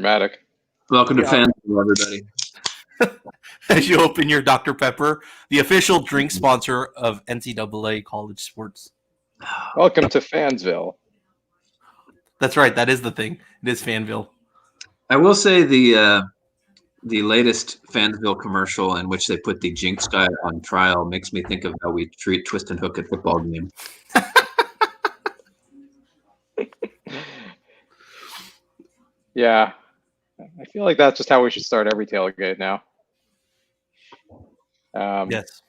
dramatic. Welcome to Fansville, everybody. As you open your Dr. Pepper, the official drink sponsor of NCAA college sports. Welcome to Fansville. That's right. That is the thing. It is Fanville. I will say the latest Fansville commercial in which they put the Jinx guy on trial makes me think of how we treat Twist and Hook at football games. Yeah. I feel like that's just how we should start every tailgate now. Yes.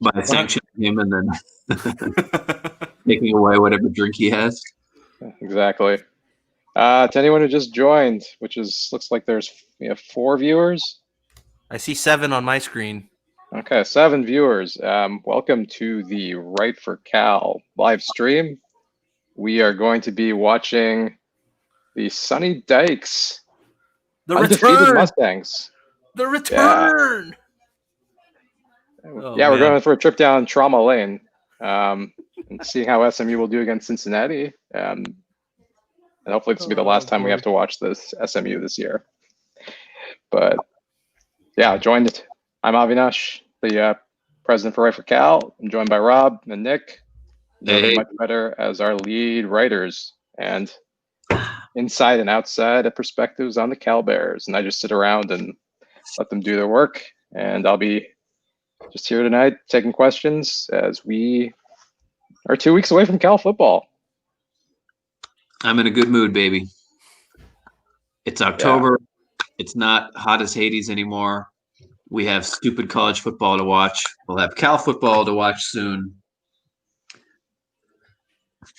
By sanctioning him and then taking away whatever drink he has. Exactly. To anyone who just joined, looks like there's 4 viewers. I see 7 on my screen. Okay, 7 viewers. Welcome to the Right for Cal live stream. We are going to be watching the Sonny Dykes undefeated Mustangs. The return. We're going for a trip down Trauma Lane and seeing how SMU will do against Cincinnati. And hopefully this will be the last time we have to watch this SMU this year. But yeah, joined. I'm Avinash, the president for Right for Cal. I'm joined by Rob and Nick. Hey. Much better as our lead writers and inside and outside of perspectives on the Cal Bears. And I just sit around and let them do their work. And I'll be just here tonight taking questions as we are 2 weeks away from Cal football. I'm in a good mood, baby. It's October. Yeah. It's not hot as Hades anymore. We have stupid college football to watch. We'll have Cal football to watch soon.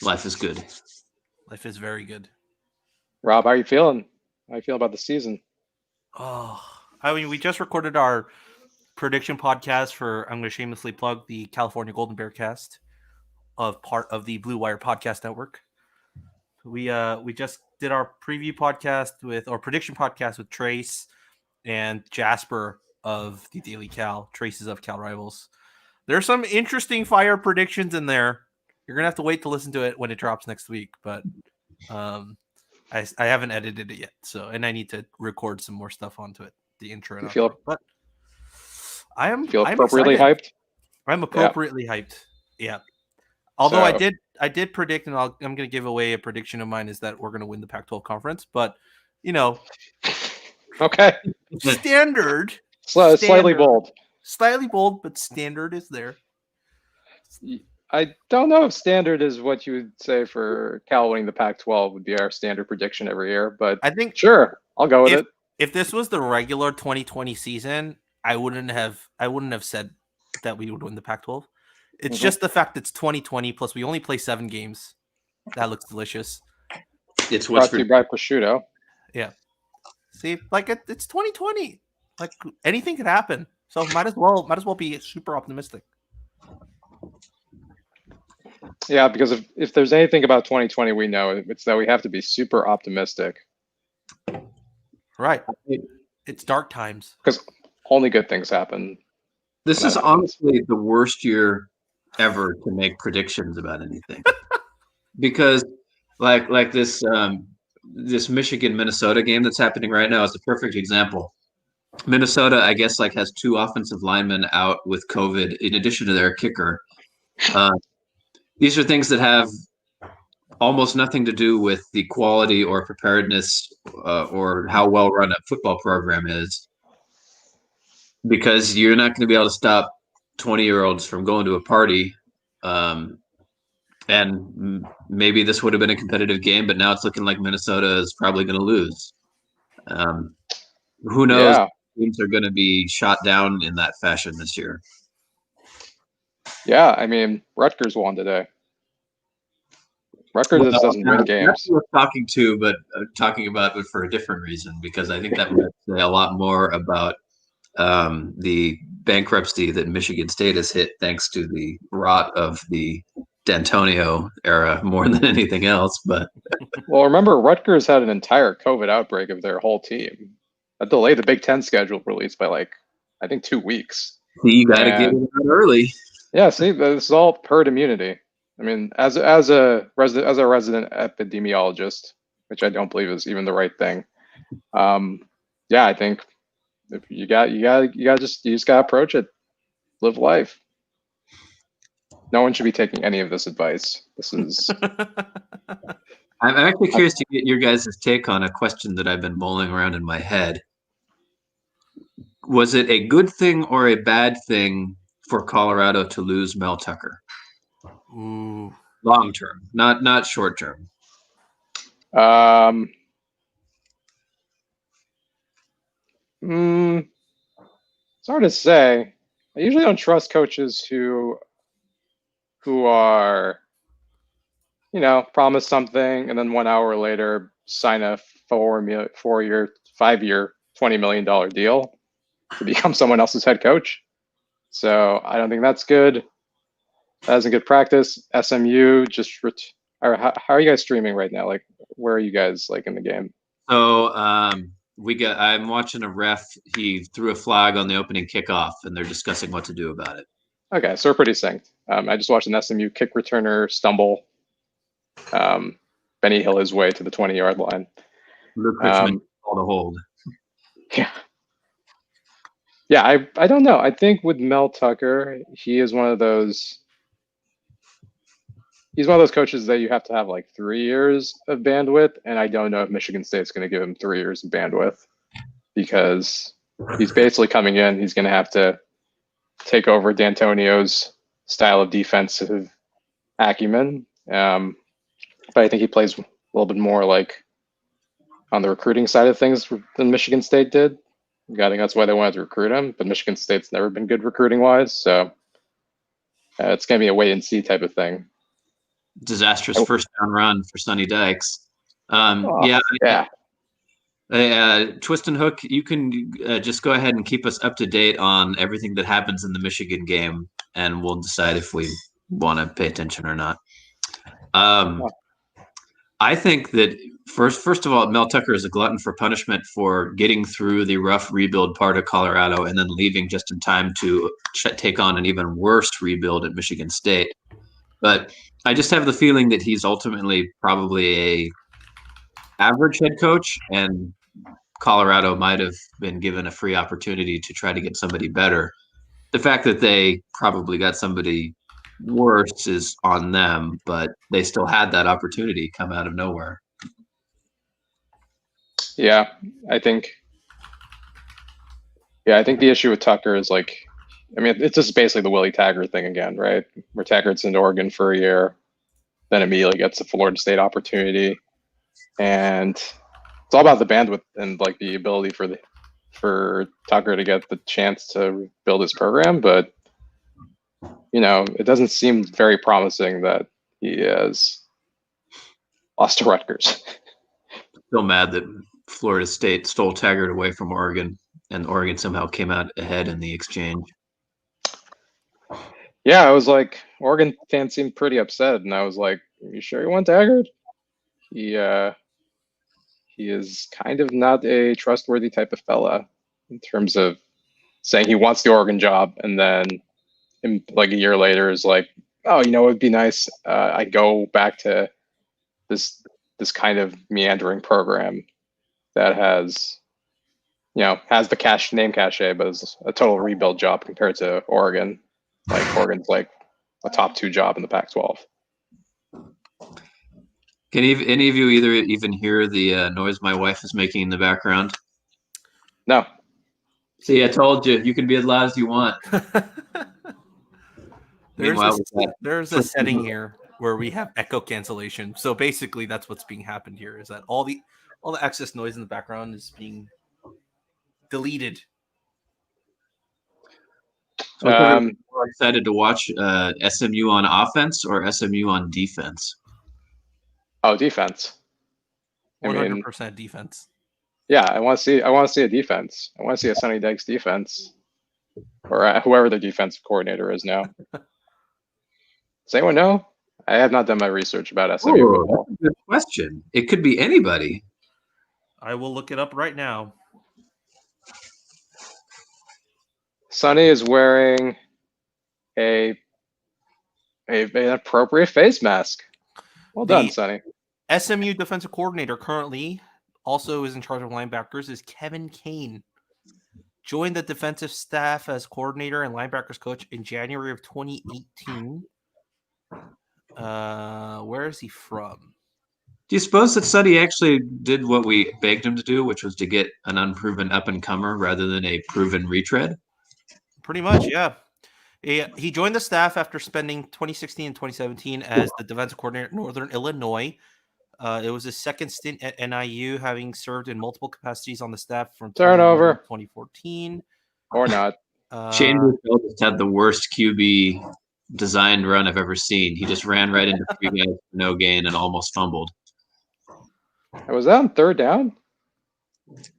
Life is good. Life is very good. Rob, how are you feeling? How are you feeling about the season? Oh, I mean, we just recorded our prediction podcast for, I'm going to shamelessly plug the California Golden Bear cast of part of the Blue Wire Podcast Network. We just did our preview podcast prediction podcast with Trace and Jasper of the Daily Cal, Traces of Cal Rivals. There's some interesting fire predictions in there. You're going to have to wait to listen to it when it drops next week, but I haven't edited it yet. And I need to record some more stuff onto it, the intro and outro. But I'm appropriately excited. hyped. I'm appropriately hyped. Yeah. Although I did predict, and I'm going to give away a prediction of mine is that we're going to win the Pac-12 conference. But okay, standard. Slightly bold. Slightly bold, but standard is there. I don't know if standard is what you would say for Cal winning the Pac-12 would be our standard prediction every year, but I think sure, I'll go with it. If this was the regular 2020 season, I wouldn't have said that we would win the Pac-12. It's just the fact it's 2020 plus we only play 7 games. That looks delicious. It's brought to you by prosciutto. Yeah. See, it's 2020. Like anything could happen. So might as well be super optimistic. Yeah, because if there's anything about 2020 we know, it's that we have to be super optimistic. Right. It's dark times. Because only good things happen. This is honestly the worst year ever to make predictions about anything. Because like this Michigan-Minnesota game that's happening right now is a perfect example. Minnesota, I guess, has 2 offensive linemen out with COVID in addition to their kicker. These are things that have almost nothing to do with the quality or preparedness or how well run a football program is, because you're not going to be able to stop 20-year-olds from going to a party. And maybe this would have been a competitive game, but now it's looking like Minnesota is probably going to lose. Who knows? Yeah. Teams are going to be shot down in that fashion this year. Yeah, I mean, Rutgers won today. Rutgers doesn't win games. That's what we're talking about it for a different reason, because I think that would say a lot more about the bankruptcy that Michigan State has hit thanks to the rot of the D'Antonio era more than anything else. But well, remember, Rutgers had an entire COVID outbreak of their whole team. That delayed the Big Ten schedule release by I think 2 weeks. You got to get it out early. Yeah, see, this is all herd immunity. I mean, as a resident epidemiologist, which I don't believe is even the right thing, Yeah, I think if you just gotta approach it, live life. No one should be taking any of this advice. This is I'm actually curious to get your guys' take on a question that I've been mulling around in my head. Was it a good thing or a bad thing for Colorado to lose Mel Tucker? Ooh. Long term, not short term. It's hard to say. I usually don't trust coaches who are, promise something and then 1 hour later sign a 4-year, 5-year, $20 million deal to become someone else's head coach. So I don't think that's good. That isn't good practice. SMU how are you guys streaming right now? Like, where are you guys like in the game? So I'm watching a ref. He threw a flag on the opening kickoff, and they're discussing what to do about it. Okay, so we're pretty synced. I just watched an SMU kick returner stumble. Benny Hill his way to the 20-yard line. Luke Richmond called a hold. Yeah, I don't know. I think with Mel Tucker, he's one of those coaches that you have to have like 3 years of bandwidth, and I don't know if Michigan State's going to give him 3 years of bandwidth because he's basically coming in. He's going to have to take over D'Antonio's style of defensive acumen. But I think he plays a little bit more like on the recruiting side of things than Michigan State did. I think that's why they wanted to recruit him, but Michigan State's never been good recruiting-wise, so it's going to be a wait-and-see type of thing. Disastrous first down run for Sonny Dykes. Twist and Hook, you can just go ahead and keep us up to date on everything that happens in the Michigan game, and we'll decide if we want to pay attention or not. I think that first of all, Mel Tucker is a glutton for punishment for getting through the rough rebuild part of Colorado and then leaving just in time to take on an even worse rebuild at Michigan State. But I just have the feeling that he's ultimately probably a average head coach, and Colorado might have been given a free opportunity to try to get somebody better. The fact that they probably got somebody worse is on them, but they still had that opportunity come out of nowhere. Yeah, I think the issue with Tucker is it's just basically the Willie Taggart thing again, right? Where Taggart's in Oregon for a year, then immediately gets a Florida State opportunity, and it's all about the bandwidth and like the ability for Tucker to get the chance to build his program, but it doesn't seem very promising that he has lost to Rutgers. Still mad that Florida State stole Taggart away from Oregon, and Oregon somehow came out ahead in the exchange. Yeah, I was like, Oregon fans seemed pretty upset, and I was like, "Are you sure you want Taggart? He is kind of not a trustworthy type of fella in terms of saying he wants the Oregon job, and then like a year later is like, oh, it would be nice. I go back to this kind of meandering program that has the name cachet, but is a total rebuild job compared to Oregon. Like Oregon's like a top 2 job in the Pac-12. Can any of you even hear the noise my wife is making in the background? No. See, I told you, you can be as loud as you want. There's a setting here where we have echo cancellation. So basically, that's what's being happened here. Is that all the excess noise in the background is being deleted. So I'm more excited to watch SMU on offense or SMU on defense. Oh, defense. 100% defense. Yeah, I want to see a defense. I want to see a Sonny Dykes defense, or whoever the defensive coordinator is now. Does anyone know? I have not done my research about SMU football. That's a good question. It could be anybody. I will look it up right now. Sonny is wearing an appropriate face mask. Well done, Sonny. SMU defensive coordinator currently also is in charge of linebackers, is Kevin Kane. Joined the defensive staff as coordinator and linebackers coach in January of 2018. Where is he from? Do you suppose that Sonny actually did what we begged him to do, which was to get an unproven up-and-comer rather than a proven retread? Pretty much, yeah. He joined the staff after spending 2016 and 2017 as the defensive coordinator at Northern Illinois. It was his second stint at NIU, having served in multiple capacities on the staff from Turnover. 2014. Or not. Shane Buechele just had the worst QB designed run I've ever seen. He just ran right into 3 guys for no gain and almost fumbled. Was that on third down? Was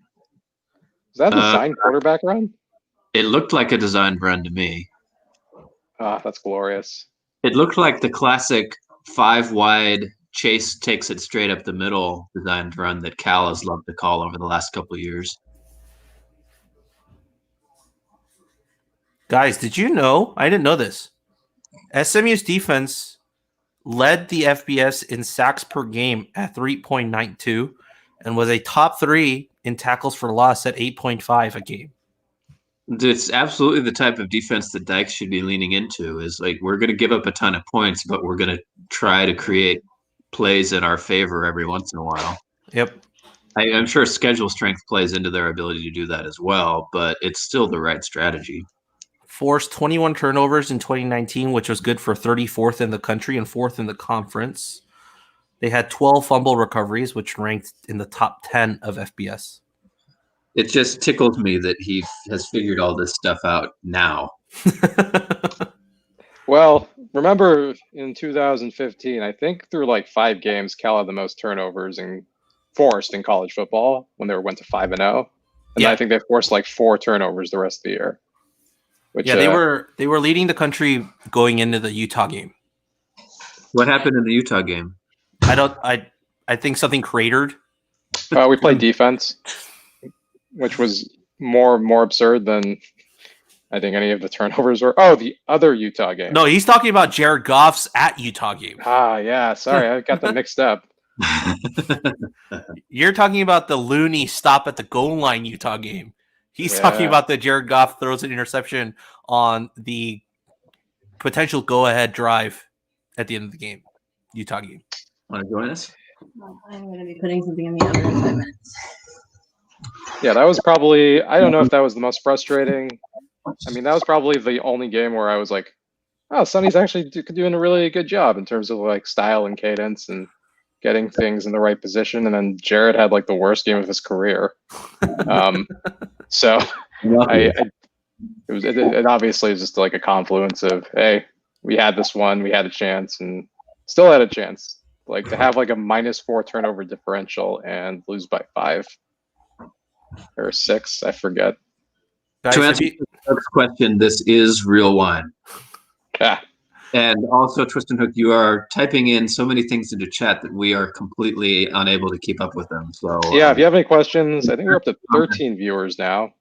that a designed quarterback run? It looked like a designed run to me. That's glorious. It looked like the classic 5 wide Chase takes it straight up the middle designed run that Cal has loved to call over the last couple of years. Guys, did you know? I didn't know this. SMU's defense led the FBS in sacks per game at 3.92 and was a top 3 in tackles for loss at 8.5 a game. It's absolutely the type of defense that Dykes should be leaning into. Is like, we're going to give up a ton of points, but we're going to try to create plays in our favor every once in a while. Yep. I'm sure schedule strength plays into their ability to do that as well, but it's still the right strategy. Forced 21 turnovers in 2019, which was good for 34th in the country and 4th in the conference. They had 12 fumble recoveries, which ranked in the top 10 of FBS. It just tickles me that he has figured all this stuff out now. Well, remember in 2015, I think through like 5 games, Cal had the most turnovers forced in college football when they went to 5-0. And Yeah. I think they forced like 4 turnovers the rest of the year. Which, yeah, they were leading the country going into the Utah game. What happened in the Utah game? I think something cratered. we played defense, which was more absurd than I think any of the turnovers were. Oh, the other Utah game. No, he's talking about Jared Goff's at Utah game. Yeah. Sorry, I got them mixed up. You're talking about the loony stop at the goal line Utah game. He's talking about the Jared Goff throws an interception on the potential go-ahead drive at the end of the game, Utah game. Want to join us? I'm going to be putting something in the oven in 5 minutes. Yeah, that was probably, I don't know if that was the most frustrating. I mean, that was probably the only game where I was like, oh, Sonny's actually doing a really good job in terms of like style and cadence and getting things in the right position. And then Jared had like the worst game of his career. So it obviously was just like a confluence of, hey, we had this one, we had a chance and still had a chance. Like to have like a -4 turnover differential and lose by 5 or 6, I forget. Guys, To answer Doug's question, this is real wine. Yeah. And also, Twisted Hook, you are typing in so many things into chat that we are completely unable to keep up with them. So yeah, if you have any questions, I think we're up to 13 viewers now.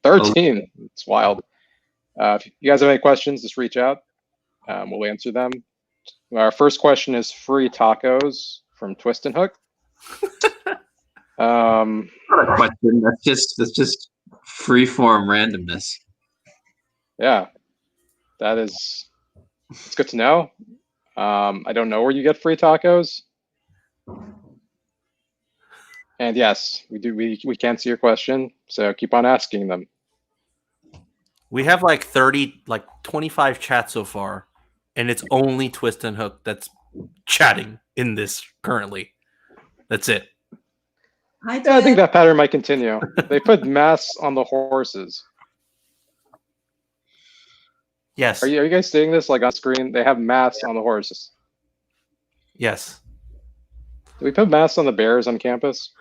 13. It's wild. If you guys have any questions, just reach out. We'll answer them. Our first question is free tacos from Twist and Hook. not a question. That's just free form randomness. Yeah, it's good to know. I don't know where you get free tacos. And yes, we can see your question, so keep on asking them. we have like 25 chats so far, and it's only Twist and Hook that's chatting in this currently. That's it. Hi, Yeah, I think that pattern might continue. They put masks on the horses. Yes. Are you guys seeing this like on screen? They have masks on the horses. Yes. Do we put masks on the bears on campus?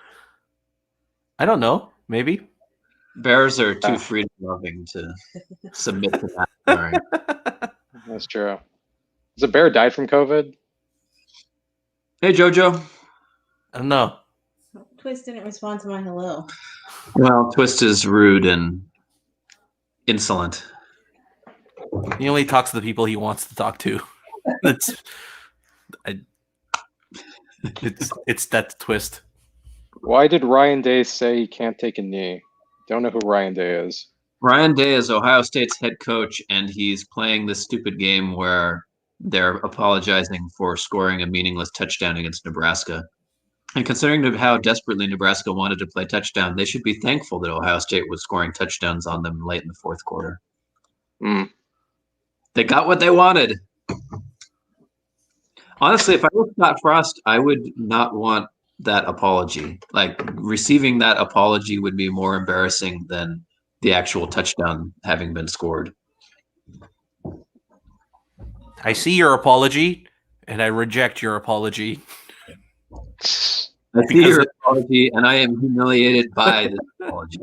I don't know. Maybe. Bears are too freedom loving to submit to that. All right. That's true. Has a bear died from COVID? Hey, Jojo. I don't know. Twist didn't respond to my hello. Well, Twist is rude and insolent. He only talks to the people he wants to talk to. It's that Twist. Why did Ryan Day say he can't take a knee? Don't know who Ryan Day is. Ryan Day is Ohio State's head coach, and he's playing this stupid game where they're apologizing for scoring a meaningless touchdown against Nebraska. And considering how desperately Nebraska wanted to play touchdown, they should be thankful that Ohio State was scoring touchdowns on them late in the fourth quarter. They got what they wanted. Honestly, if I was Scott Frost, I would not want that apology. Like, receiving that apology would be more embarrassing than the actual touchdown having been scored. I see your apology, and I reject your apology. I see your apology, and I am humiliated by this apology.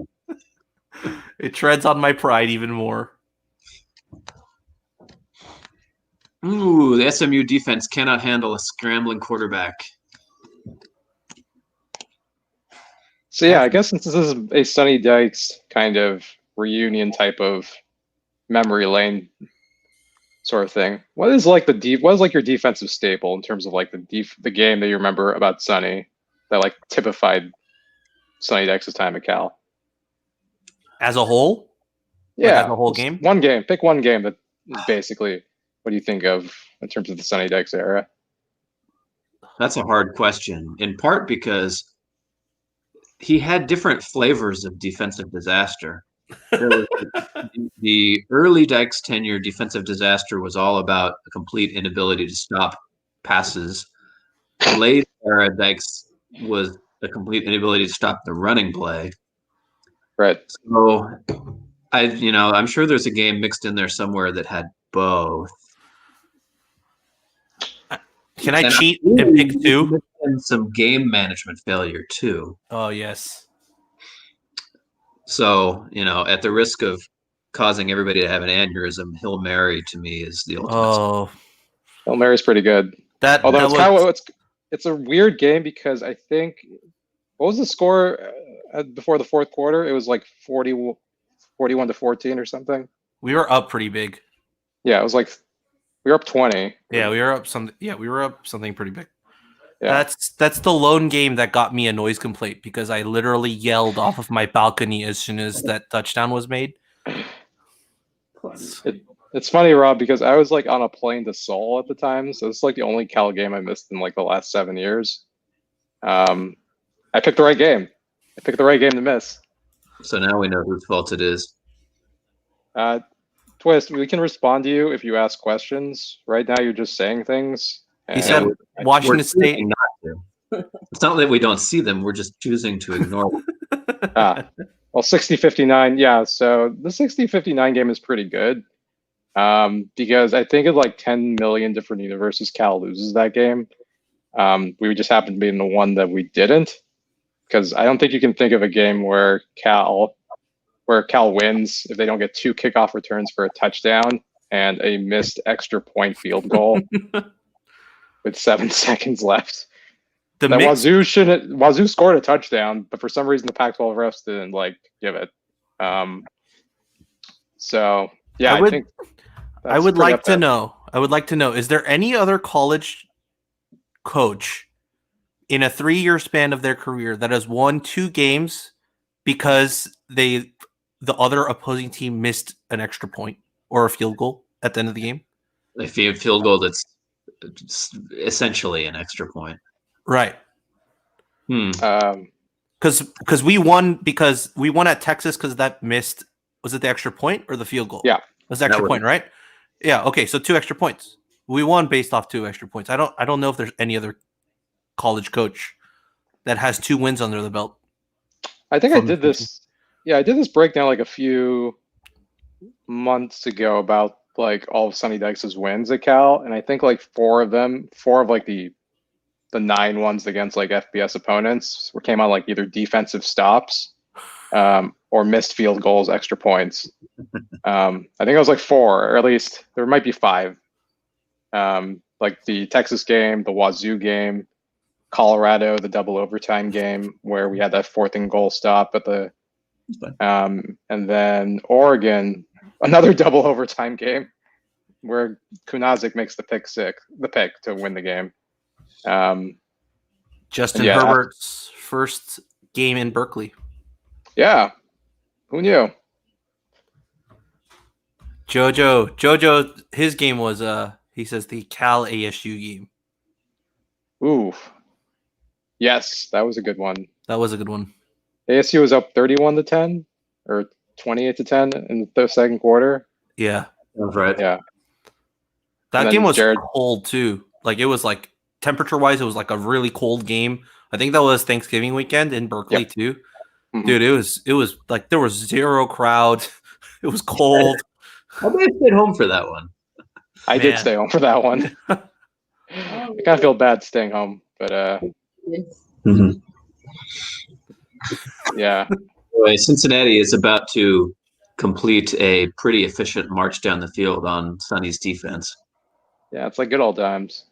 It treads on my pride even more. Ooh, the SMU defense cannot handle a scrambling quarterback. So yeah, I guess since this is a Sonny Dykes kind of reunion type of memory lane sort of thing, what is like your defensive staple in terms of like the game that you remember about Sonny that like typified Sonny Dykes' time at Cal? As a whole? Yeah, like as a whole game? One game. Pick one game that is basically what do you think of in terms of the Sonny Dykes era? That's a hard question, in part because he had different flavors of defensive disaster. The early Dykes tenure defensive disaster was all about a complete inability to stop passes. The late era Dykes was a complete inability to stop the running play. Right. So I'm sure there's a game mixed in there somewhere that had both. Can I cheat and pick two? And some game management failure too. Oh, yes. So, at the risk of causing everybody to have an aneurysm, Hail Mary to me is the ultimate. Oh, Hail Mary's pretty good. Although it's a weird game because I think, what was the score before the fourth quarter? It was like 41 to 14 or something. We were up pretty big. Yeah, it was like we were up 20. Yeah, we were up something. Yeah, we were up something pretty big. Yeah. That's the lone game that got me a noise complaint because I literally yelled off of my balcony as soon as that touchdown was made. It's funny, Rob, because I was like on a plane to Seoul at the time, so it's like the only Cal game I missed in like the last 7 years. I picked the right game. I picked the right game to miss. So now we know whose fault it is. Twist, we can respond to you if you ask questions. Right now, you're just saying things. He said Washington State. Not to. It's not that we don't see them. We're just choosing to ignore them. Well, 60-59. Yeah, so the 60-59 game is pretty good because I think it's like 10 million different universes Cal loses that game. We just happened to be in the one that we didn't, because I don't think you can think of a game where Cal wins if they don't get 2 kickoff returns for a touchdown and a missed extra point field goal with 7 seconds left. Wazoo scored a touchdown, but for some reason the Pac-12 refs didn't like give it. So yeah, I would like to know, is there any other college coach in a 3-year span of their career that has won 2 games because the other opposing team missed an extra point or a field goal at the end of the game? A field goal that's essentially an extra point. Right. Because we won at Texas because that missed. Was it the extra point or the field goal? Yeah, it was the extra point, right? Yeah. Okay, so 2 extra points. We won based off 2 extra points. I don't know if there's any other college coach that has 2 wins under the belt. I think I did this. Yeah, I did this breakdown like a few months ago about like all of Sonny Dykes' wins at Cal, and I think like 4 of like the 9 ones against like FBS opponents came on like either defensive stops or missed field goals, extra points. I think it was like 4, or at least there might be 5. Like the Texas game, the Wazoo game, Colorado, the double overtime game where we had that 4th and goal stop at the and then Oregon, another double overtime game where Kunazik makes the pick to win the game. Justin Yeah. Herbert's first game in Berkeley. Yeah. Who knew? Jojo, his game was he says the Cal ASU game. Ooh. Yes, that was a good one. That was a good one. ASU was up 31-10 or 28-10 in the second quarter. Yeah. That's right. Yeah. That And then game was Jared- cold too. Like it was like temperature wise, it was like a really cold game. I think that was Thanksgiving weekend in Berkeley Yep. too. Mhm. Dude, it was like there was zero crowd. It was cold. I may have stayed home for that one. I did Man. stay home for that one. I kind of feel bad staying home, but yeah. Anyway, Cincinnati is about to complete a pretty efficient march down the field on Sonny's defense. Yeah, it's like good old times.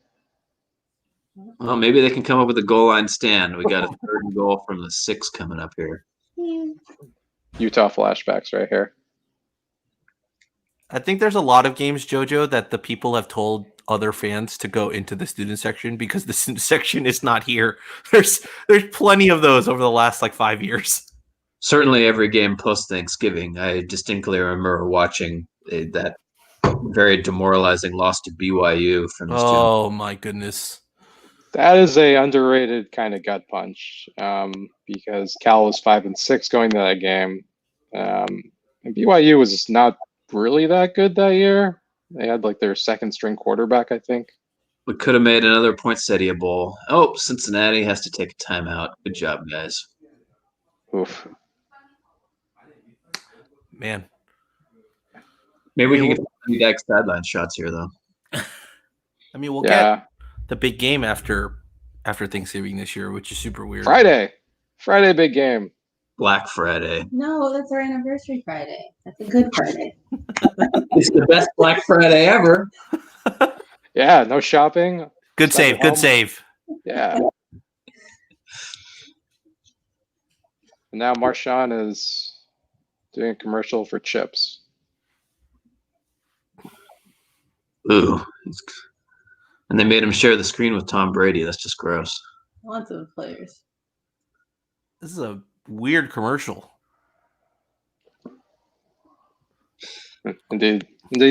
Well, maybe they can come up with a goal line stand. We got a third and goal from the 6 coming up here. Utah flashbacks right here. I think there's a lot of games, Jojo, that the people have told other fans to go into the student section because the student section is not here. There's plenty of those over the last like 5 years. Certainly every game post-Thanksgiving, I distinctly remember watching that very demoralizing loss to BYU from the student. Oh my goodness. That is a underrated kind of gut punch because Cal was 5-6 going to that game. And BYU was not really that good that year. They had like their second string quarterback, I think. We could have made another Poinsettia Bowl. Oh, Cincinnati has to take a timeout. Good job, guys. Oof. Man. Maybe we can get Sonny Dykes sideline shots here, though. I mean, we'll Yeah. get the big game after Thanksgiving this year, which is super weird. Friday big game. Black Friday. No, that's our anniversary Friday. That's a good Friday. It's the best Black Friday ever. Yeah, no shopping. Good Stuck save. at Good home. save. Yeah. And now Marshawn is doing a commercial for chips. Ooh. And they made him share the screen with Tom Brady. That's just gross. Lots of players. This is a weird commercial. Indeed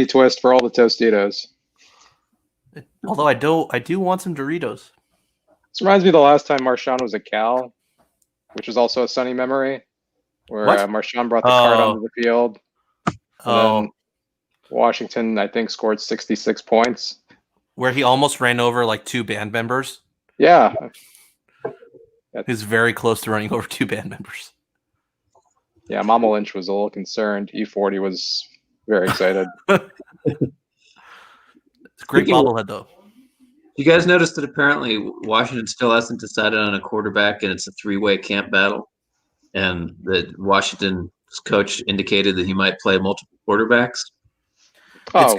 twist for all the Tostitos. Although I do want some Doritos. This reminds me of the last time Marshawn was at Cal, which is also a sunny memory, where What? Marshawn brought the cart Oh. onto the field. Oh, Then Washington, I think, scored 66 points. where he almost ran over like 2 band members. Yeah. He's very close to running over 2 band members. Yeah, Mama Lynch was a little concerned. E40 was very excited. It's a great Speaking of- bobblehead though. You guys noticed that apparently Washington still hasn't decided on a quarterback, and it's a 3-way camp battle, and that Washington's coach indicated that he might play multiple quarterbacks. Oh,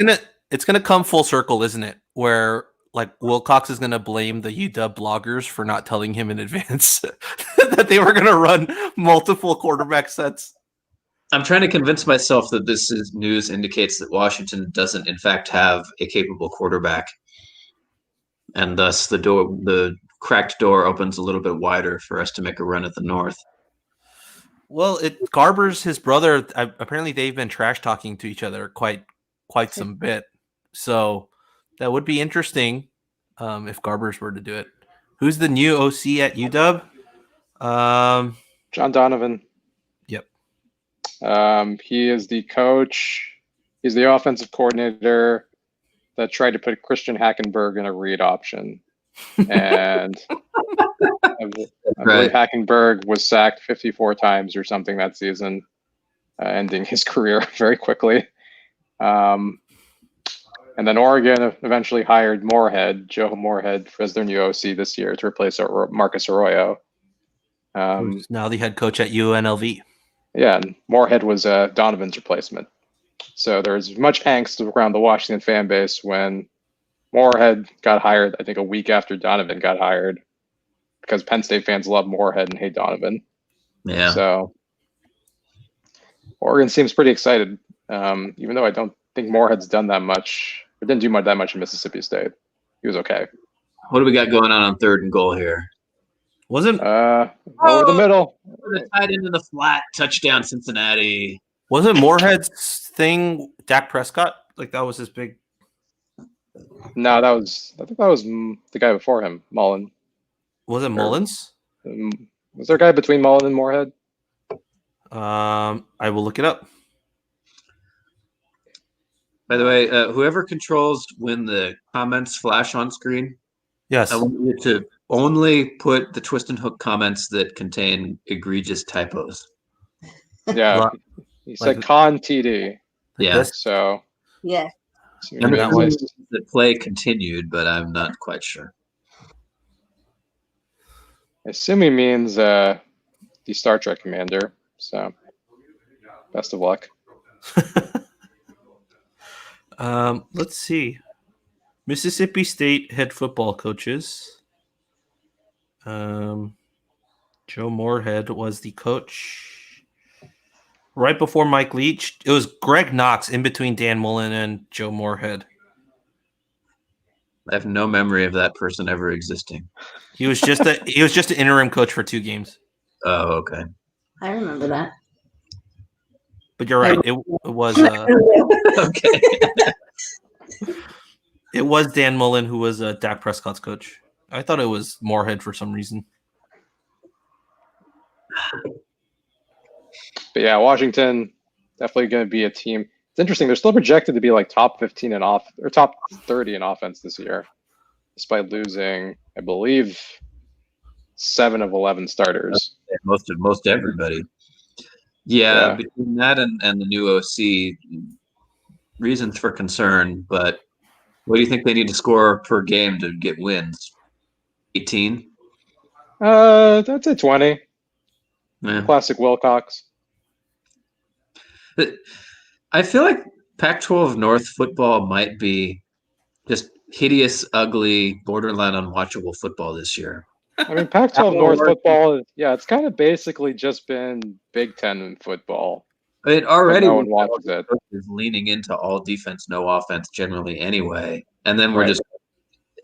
It's gonna come full circle, isn't it? Where like Wilcox is gonna blame the UW bloggers for not telling him in advance that they were gonna run multiple quarterback sets. I'm trying to convince myself that news indicates that Washington doesn't, in fact, have a capable quarterback, and thus the cracked door opens a little bit wider for us to make a run at the North. Well, Garber's his brother. Apparently, they've been trash talking to each other quite some bit. So that would be interesting if Garber's were to do it. Who's the new OC at UW? John Donovan. Yep. He is the coach. He's the offensive coordinator that tried to put Christian Hackenberg in a read option. And I believe Hackenberg was sacked 54 times or something that season, ending his career very quickly. And then Oregon eventually hired Joe Moorhead, as their new OC this year to replace Marcus Arroyo. Who's now the head coach at UNLV. Yeah, and Moorhead was Donovan's replacement. So there's much angst around the Washington fan base when Moorhead got hired, I think a week after Donovan got hired, because Penn State fans love Moorhead and hate Donovan. Yeah. So Oregon seems pretty excited, even though I don't think Moorhead's done that much. Or didn't do that much in Mississippi State. He was okay. What do we got going on third and goal here? Wasn't Over the middle. The tight end in the flat, touchdown, Cincinnati. wasn't Moorhead's thing Dak Prescott? Like that was his big. No, I think that was the guy before him, Mullen. Was it Mullins? Was there a guy between Mullen and Moorhead? I will look it up. By the way, whoever controls when the comments flash on screen, Yes. I want you to only put the twist and hook comments that contain egregious typos. Yeah, he said con TD. Yeah. This? So Yeah. And that was the play continued, but I'm not quite sure. I assume he means the Star Trek commander. So best of luck. Let's see. Mississippi State head football coaches. Joe Moorhead was the coach right before Mike Leach. It was Greg Knox in between Dan Mullen and Joe Moorhead. I have no memory of that person ever existing. He was just an interim coach for 2 games. Oh, okay. I remember that. But you're right. It was Okay. it was Dan Mullen who was Dak Prescott's coach. I thought it was Moorhead for some reason. But yeah, Washington definitely going to be a team. It's interesting. They're still projected to be like top 15 in off or top 30 in offense this year, despite losing, I believe, 7 of 11 starters. Most everybody. Yeah, between that and the new OC, reasons for concern. But what do you think they need to score per game to get wins? 18? That's a 20. Yeah. Classic Wilcox. I feel like Pac-12 North football might be just hideous, ugly, borderline unwatchable football this year. I mean, Pac-12 North football, yeah, it's kind of basically just been Big Ten football. I mean, already no one watches it. Is leaning into all defense, no offense generally anyway. And then we're just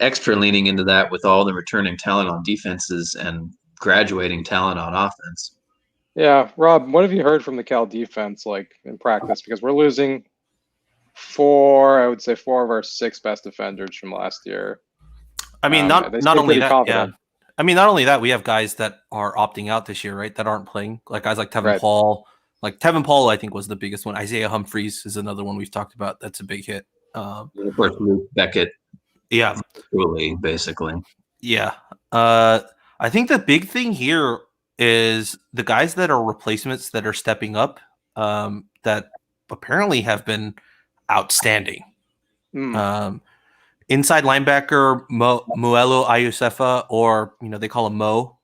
extra leaning into that with all the returning talent on defenses and graduating talent on offense. Yeah, Rob, what have you heard from the Cal defense like in practice? Because we're losing 4 of our 6 best defenders from last year. I mean, not only that, confident. Yeah. I mean, not only that, we have guys that are opting out this year, right? That aren't playing, like guys like Tevin Paul. Like Tevin Paul, I think was the biggest one. Isaiah Humphries is another one we've talked about. That's a big hit. Of course, Luke Beckett. Yeah, truly, basically. Yeah, I think the big thing here is the guys that are replacements that are stepping up. That apparently have been outstanding. Inside linebacker Muelo Ayusefa, or they call him Mo.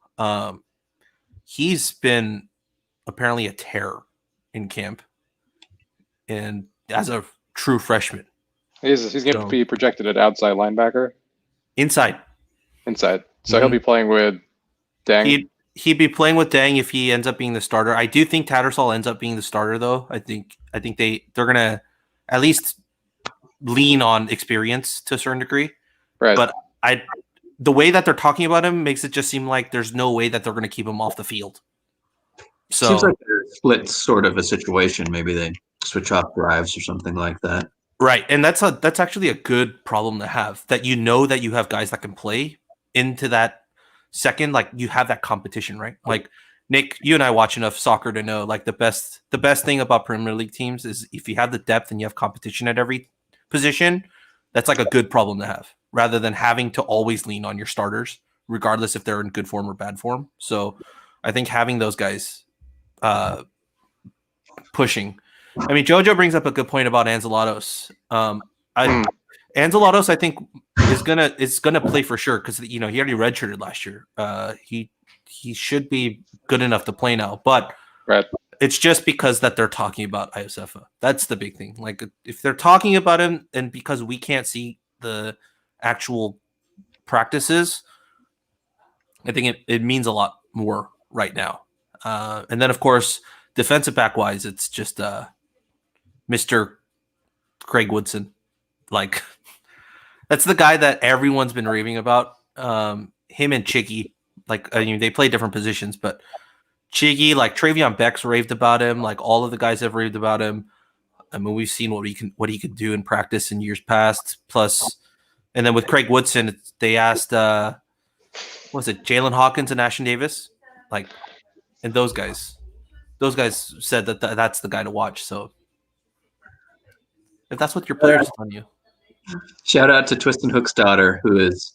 He's been apparently a terror in camp, and as a true freshman, he's going to be projected at outside linebacker. Inside. So he'll be playing with Dang. He'd be playing with Dang if he ends up being the starter. I do think Tattersall ends up being the starter, though. I think they're gonna at least lean on experience to a certain degree. Right. But the way that they're talking about him makes it just seem like there's no way that they're going to keep him off the field. So seems like they're split sort of a situation. Maybe they switch off drives or something like that. Right, and that's actually a good problem to have. That that you have guys that can play into that second, like you have that competition, right? Like Nick, you and I watch enough soccer to know, like the best thing about Premier League teams is if you have the depth and you have competition at every position, that's like a good problem to have, rather than having to always lean on your starters, regardless if they're in good form or bad form. So I think having those guys pushing. I mean, Jojo brings up a good point about Anzalatos. Anzalatos, I think, is gonna play for sure because he already redshirted last year. He should be good enough to play now, but it's just because that they're talking about Iosefa. That's the big thing. Like if they're talking about him, and because we can't see the actual practices, I think it means a lot more right now. And then of course, defensive back wise, it's just Mr. Craig Woodson. Like that's the guy that everyone's been raving about. Him and Chicky, Like, I mean, they play different positions, but Chiggy, like Travion Beck's raved about him. Like all of the guys have raved about him. I mean, we've seen what he could do in practice in years past. Plus, and then with Craig Woodson, they asked, was it Jalen Hawkins and Ashton Davis? Like, and those guys said that that's the guy to watch. So, if that's what your players are telling you, Shout out to Twistin Hook's daughter, who is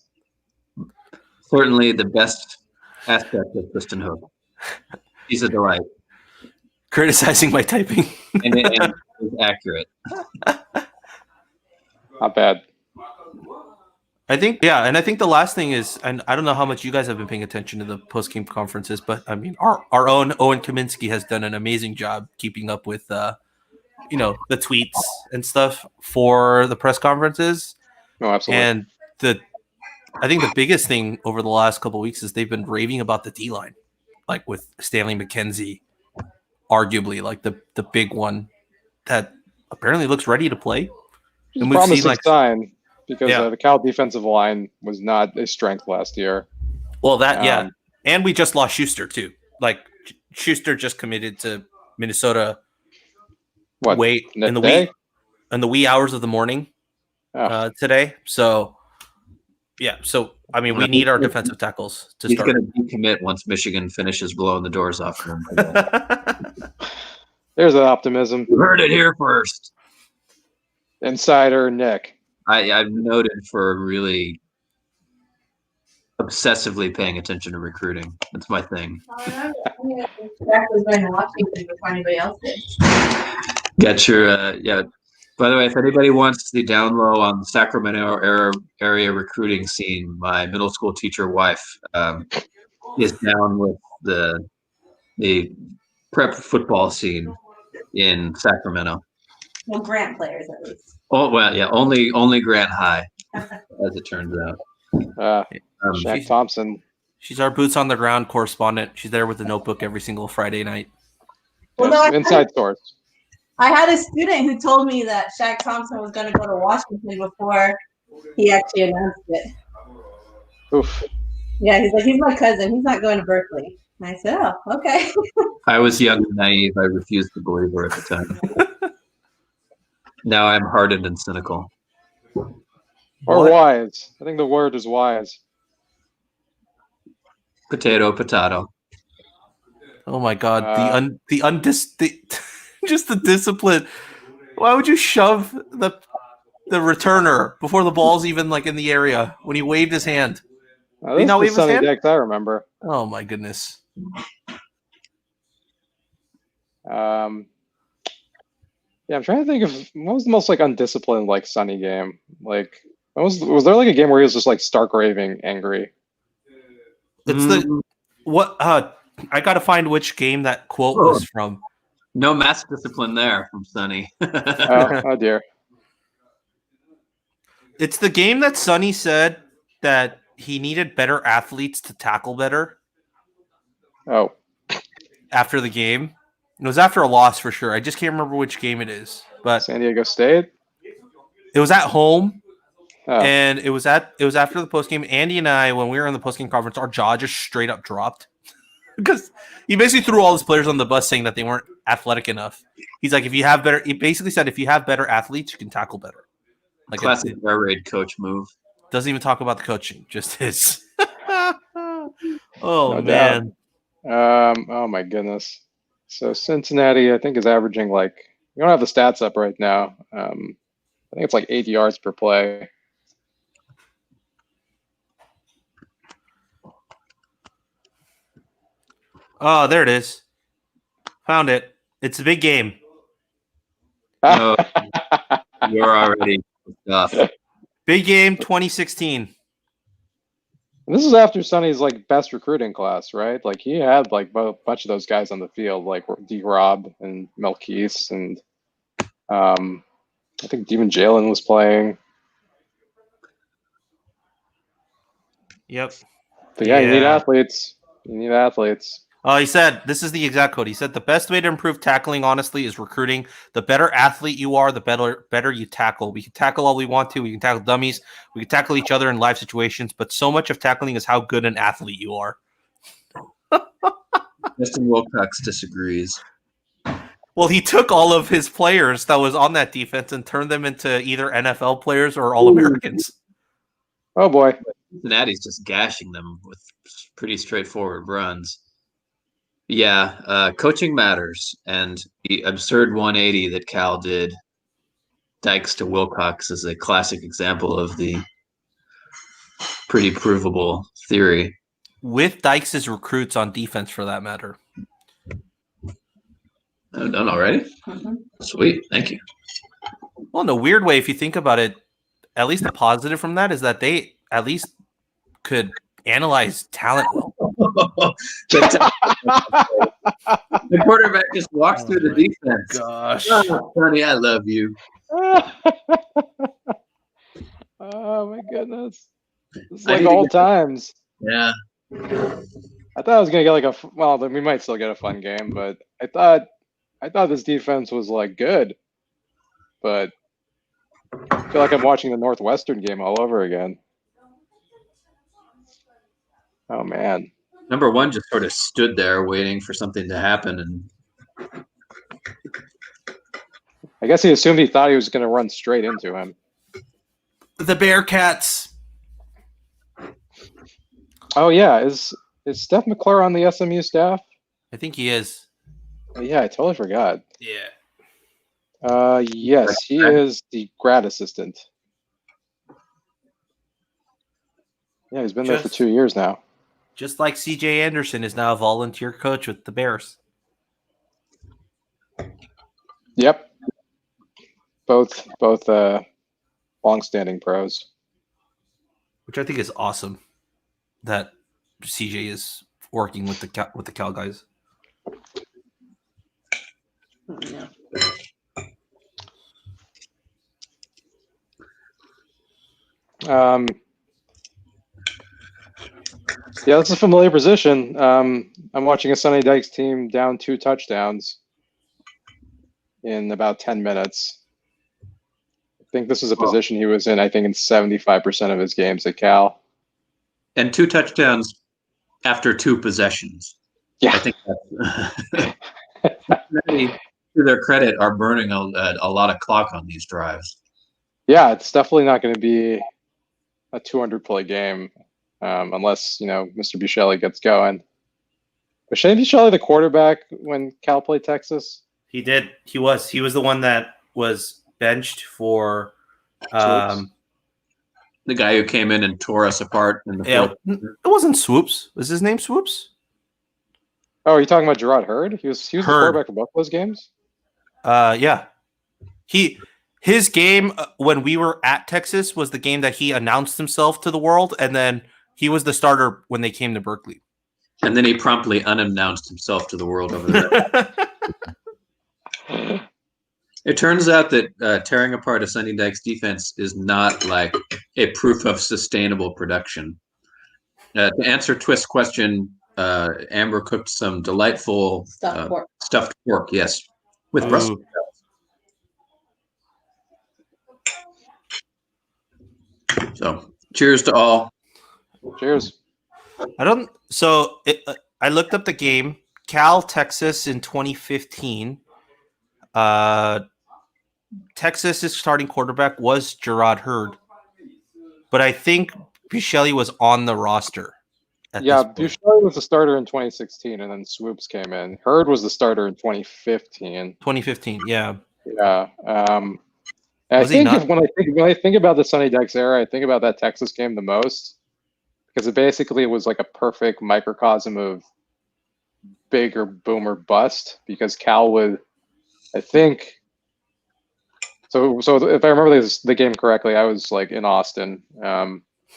certainly the best aspect of Twistin Hook. She's a delight. Criticizing my typing. and it's accurate. Not bad. I think the last thing is, and I don't know how much you guys have been paying attention to the post-game conferences, but I mean, our own Owen Kaminsky has done an amazing job keeping up with, the tweets and stuff for the press conferences. No, absolutely. And I think the biggest thing over the last couple of weeks is they've been raving about the D-line, like with Stanley McKenzie, arguably like the big one that apparently looks ready to play. It's And a we've seen promising like sign because Yeah. the Cal defensive line was not a strength last year. Well, that Um, and we just lost Schuster too. Like Schuster just committed to Minnesota. What? Wait in the today? wee hours of the morning Oh. today. So yeah, so I mean, we need our defensive tackles to He's start. going to decommit once Michigan finishes blowing the doors off him. There's an optimism. You heard it here first. Insider Nick. I've noted for really obsessively paying attention to recruiting. That's my thing. Jack was going to Washington before anybody else did. Got your yeah. By the way, if anybody wants the down low on the Sacramento area recruiting scene, my middle school teacher wife is down with the prep football scene in Sacramento. Well, Grant players at least. Oh well, yeah, only Grant High, as it turns out. Shaq Thompson. She's our boots on the ground correspondent. She's there with the notebook every single Friday night. Well, no, Inside source. I had a student who told me that Shaq Thompson was going to go to Washington before he actually announced it. Oof. Yeah, he's like, he's my cousin. He's not going to Berkeley. And I said, oh, okay. I was young and naive. I refused to believe her at the time. Now I'm hardened and cynical. Or What? wise. I think the word is wise. Potato, potato. Oh my God, just the discipline. Why would you shove the returner before the ball's even like in the area when he waved his hand? This is not the wave his Sonny hand? Dykes I remember. Oh my goodness. Yeah, I'm trying to think of what was the most like undisciplined like Sonny game. Like, was there like a game where he was just like stark raving angry? It's the what I gotta find which game that quote was from. No mass discipline there from Sonny. Oh dear. It's the game that Sonny said that he needed better athletes to tackle better Oh, after the game. It was after a loss for sure. I just can't remember which game it is, but San Diego State. it was at home. Oh, And it was after the postgame. Andy and I, when we were in the postgame conference, our jaw just straight up dropped because he basically threw all his players on the bus saying that they weren't athletic enough. He's like, he basically said, if you have better athletes, you can tackle better. Like Classic air raid coach move. doesn't even talk about the coaching, just his. Oh No man, oh my goodness. So Cincinnati, I think, is averaging like, we don't have the stats up right now. I think it's like 8 yards per play. oh there it is. Found it. It's a big game. Oh, you're already off. Big game 2016. And this is after Sonny's like best recruiting class, right? Like he had like a bunch of those guys on the field, like D. Rob and Melquise, and I think even Jalen was playing. Yep. But yeah, you need Yeah. athletes. You need athletes. He said, this is the exact quote. He said, the best way to improve tackling, honestly, is recruiting. The better athlete you are, the better you tackle. We can tackle all we want to. We can tackle dummies. We can tackle each other in live situations. But so much of tackling is how good an athlete you are. Justin Wilcox disagrees. Well, he took all of his players that was on that defense and turned them into either NFL players or All-Americans. Oh boy. Cincinnati's just gashing them with pretty straightforward runs. Yeah, coaching matters, and the absurd 180 that Cal did, Dykes to Wilcox, is a classic example of the pretty provable theory. With Dykes' recruits on defense, for that matter. I'm done already? Mhm. Sweet, thank you. Well, in a weird way, if you think about it, at least the positive from that is that they at least could analyze talent well. The quarterback just walks through the defense. Gosh. Oh, Sonny, I love you. Oh my goodness. It's I like need to old get- times. Yeah. I thought I was gonna get like well, we might still get a fun game, but I thought this defense was like good. But I feel like I'm watching the Northwestern game all over again. Oh man. Number one just sort of stood there waiting for something to happen, and I guess he thought he was gonna run straight into him. The Bearcats. Oh yeah, is Steph McClure on the SMU staff? I think he is. Oh, yeah, I totally forgot. Yeah. Yes, he is the grad assistant. Yeah, he's been there for Just- 2 years now. Just like CJ Anderson is now a volunteer coach with the Bears. Yep. Both long-standing pros. Which I think is awesome that CJ is working with the Cal guys. Yeah. Yeah, that's a familiar position. I'm watching a Sonny Dykes team down 2 touchdowns in about 10 minutes. I think this is a position he was in, I think, in 75% of his games at Cal. and 2 touchdowns after 2 possessions. Yeah. I think that's Cincinnati, to their credit, are burning a lot of clock on these drives. Yeah, it's definitely not going to be a 200-play game unless, Mr. Buscelli gets going. Was Shane Buscelli the quarterback when Cal played Texas? He did. He was the one that was benched for The guy who came in and tore us apart in the fourth. it wasn't Swoops. Was his name Swoops? Oh, are you talking about Gerard Hurd? He was the Hurd. quarterback for both those games? Yeah. His game when we were at Texas was the game that he announced himself to the world, and then he was the starter when they came to Berkeley. And then he promptly unannounced himself to the world over there. It turns out that tearing apart a Sonny Dykes defense is not like a proof of sustainable production. To answer Twist's question, Amber cooked some delightful stuffed pork, yes, with Ooh. Brussels sprouts. So, cheers to all. Cheers. I looked up the game. Cal, Texas in 2015. Texas's starting quarterback was Gerard Hurd, but I think Buscelli was on the roster. Yeah, Buscelli was the starter in 2016, and then Swoops came in. Hurd was the starter in 2015. 2015, yeah. Yeah. And Was he not? when I think about the Sonny Dykes era, I think about that Texas game the most because it basically was like a perfect microcosm of big or boom or bust. Because Cal would, I think. So if I remember the game correctly, I was like in Austin.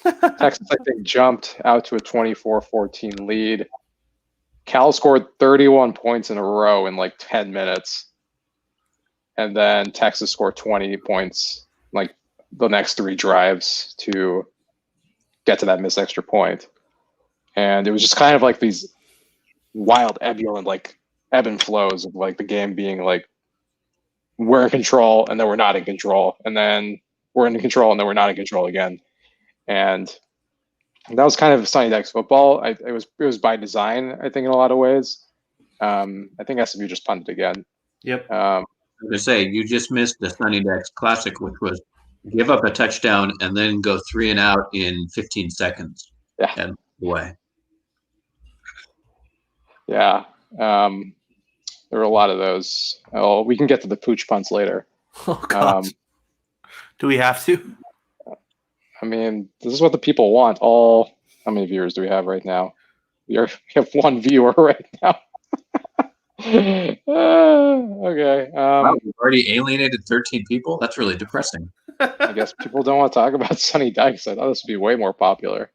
Texas, I think, jumped out to a 24-14 lead. Cal scored 31 points in a row in like 10 minutes. And then Texas scored 20 points like the next 3 drives to get to that missed extra point. And it was just kind of like these wild ebb and flows of like the game being like we're in control and then we're not in control. And then we're in control and then we're not in control again. And that was kind of Sonny Dykes football. It was by design, I think, in a lot of ways. I think SMU just punted again. Yep. To say you just missed the Sonny Dykes classic, which was give up a touchdown and then go 3 and out in 15 seconds. Yeah. And away. Yeah. There were a lot of those. Oh, we can get to the pooch punts later. Oh God. Do we have to? I mean, this is what the people want. How many viewers do we have right now? We have one viewer right now. Okay. Wow, we've already alienated 13 people? That's really depressing. I guess people don't want to talk about Sonny Dykes. I thought this would be way more popular.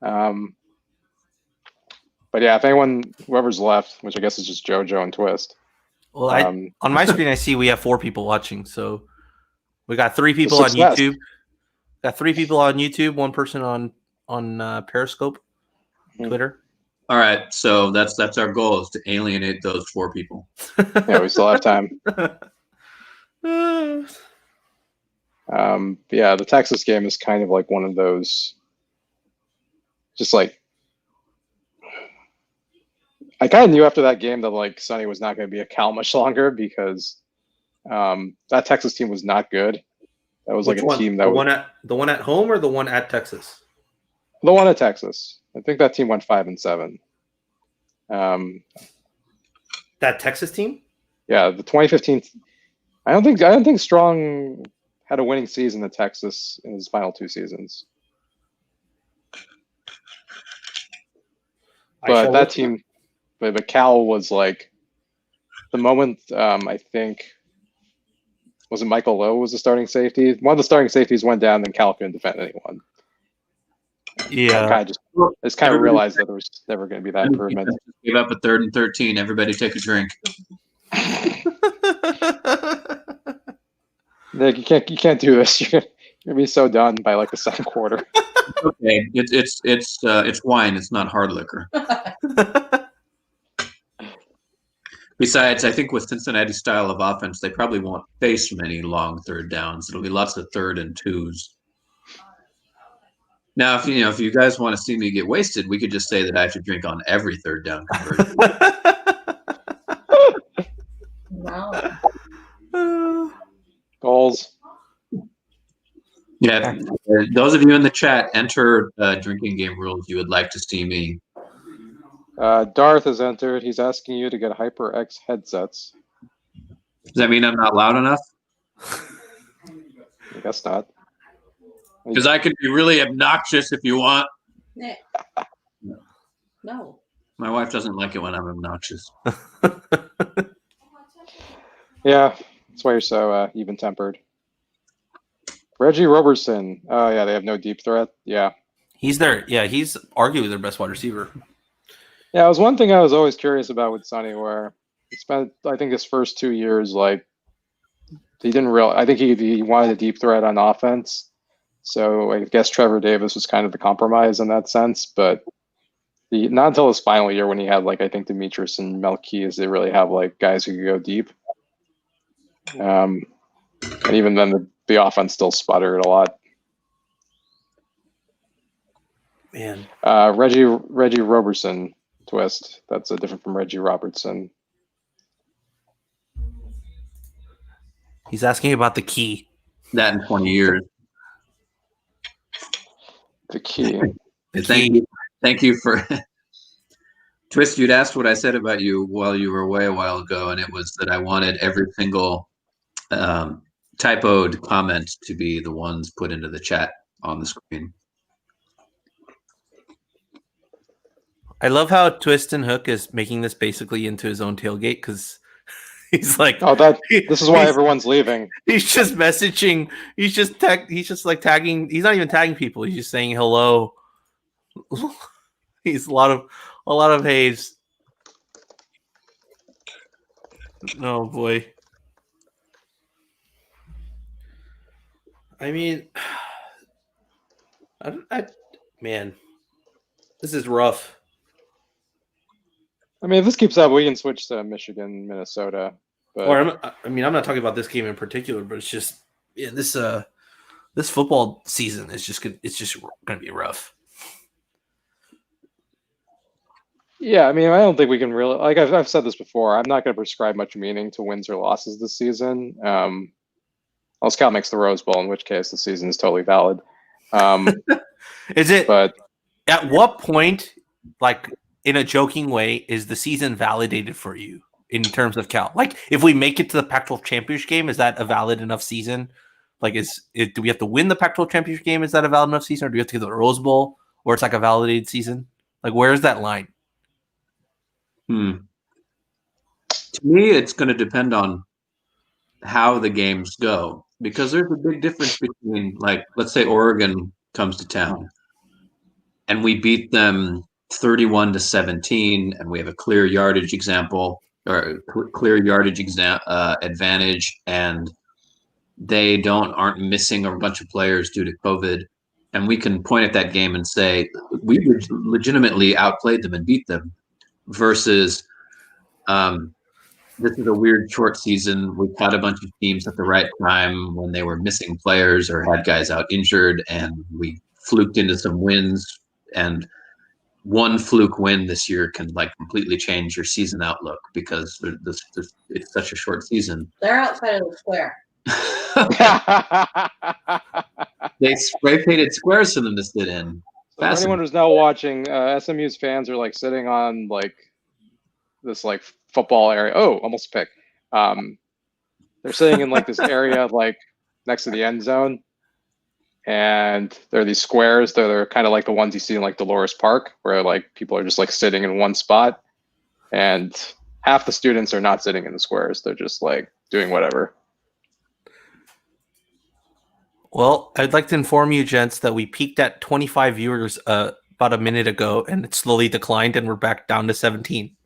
But yeah, if whoever's left, which I guess is just JoJo and Twist. Well, on my screen, I see we have 4 people watching. So we got 3 people on YouTube. Got 3 people on YouTube, 1 person on Periscope, Twitter. All right, so that's our goal is to alienate those 4 people. Yeah, we still have time. Yeah, the Texas game is kind of like one of those. Just like I kind of knew after that game that like Sonny was not going to be a Cal much longer because that Texas team was not good. That was like a team that the one at home or the one at Texas. The one at Texas. I think that team went 5-7. That Texas team? Yeah, the 2015. I don't think Strong had a winning season at Texas in his final 2 seasons. But that team, but Cal was like the moment. I think was it Michael Lowe was the starting safety. One of the starting safeties went down, then Cal couldn't defend anyone. Yeah, I just kind of realized that there was never going to be that improvement. Give up a 3rd and 13. Everybody take a drink. Nick, you can't do this. You're gonna be so done by like the second quarter. Okay, it's wine. It's not hard liquor. Besides, I think with Cincinnati's style of offense, they probably won't face many long 3rd downs. It'll be lots of 3rd and 2s. Now, if you guys want to see me get wasted, we could just say that I have to drink on every 3rd down conversion. Wow. Goals. Yeah, those of you in the chat, enter drinking game rules you would like to see me. Darth has entered. He's asking you to get HyperX headsets. Does that mean I'm not loud enough? I guess not. Because I could be really obnoxious if you want. Nick. No. My wife doesn't like it when I'm obnoxious. Yeah, that's why you're so even-tempered. Reggie Roberson. Oh, yeah, they have no deep threat. Yeah. He's arguably their best wide receiver. Yeah, it was one thing I was always curious about with Sonny, where he spent, I think, his first 2 years, like, he didn't realize, I think he wanted a deep threat on offense. So I guess Trevor Davis was kind of the compromise in that sense, but not until his final year when he had, like, I think Demetrius and Melchies, they really have, like, guys who could go deep. And even then, the offense still sputtered a lot. Man. Reggie Roberson, Twist. That's different from Reggie Robertson. He's asking about the key. That in 20 years. The key. Thank you for Twist. You'd asked what I said about you while you were away a while ago, and it was that I wanted every single typoed comment to be the ones put into the chat on the screen. I love how Twist and Hook is making this basically into his own tailgate because he's like, this is why everyone's leaving. He's just messaging. He's just like tagging. He's not even tagging people. He's just saying hello. He's a lot of haze. Oh boy. I mean, man, this is rough. I mean, if this keeps up, we can switch to Michigan, Minnesota. But I'm not talking about this game in particular, but it's just this football season is just gonna be rough. Yeah, I mean, I don't think we can really like I've said this before. I'm not going to prescribe much meaning to wins or losses this season. Unless Cal makes the Rose Bowl, in which case the season is totally valid. Is it? But At what point, like in a joking way, is the season validated for you in terms of Cal? Like, if we make it to the Pac-12 championship game, is that a valid enough season? Like, do we have to win the Pac-12 championship game? Is that a valid enough season, or do we have to get to the Rose Bowl, or it's like a validated season? Like, where's that line? To me, it's going to depend on how the games go, because there's a big difference between, like, let's say Oregon comes to town and we beat them 31-17, and we have a clear yardage example or clear yardage advantage, and they aren't missing a bunch of players due to COVID, and we can point at that game and say we legitimately outplayed them and beat them, versus this is a weird short season. We caught a bunch of teams at the right time when they were missing players or had guys out injured, and we fluked into some wins. And one fluke win this year can like completely change your season outlook because it's such a short season. They're outside of the square. They spray painted squares for them to sit in. For anyone who's now watching, SMU's fans are like sitting on like this like football area. Oh, almost a pick. They're sitting in like this area like next to the end zone, and there are these squares. They're kind of like the ones you see in like Dolores Park, where like people are just like sitting in one spot, and half the students are not sitting in the squares. They're just like doing whatever. Well, I'd like to inform you, gents, that we peaked at 25 viewers about a minute ago, and it slowly declined, and we're back down to 17.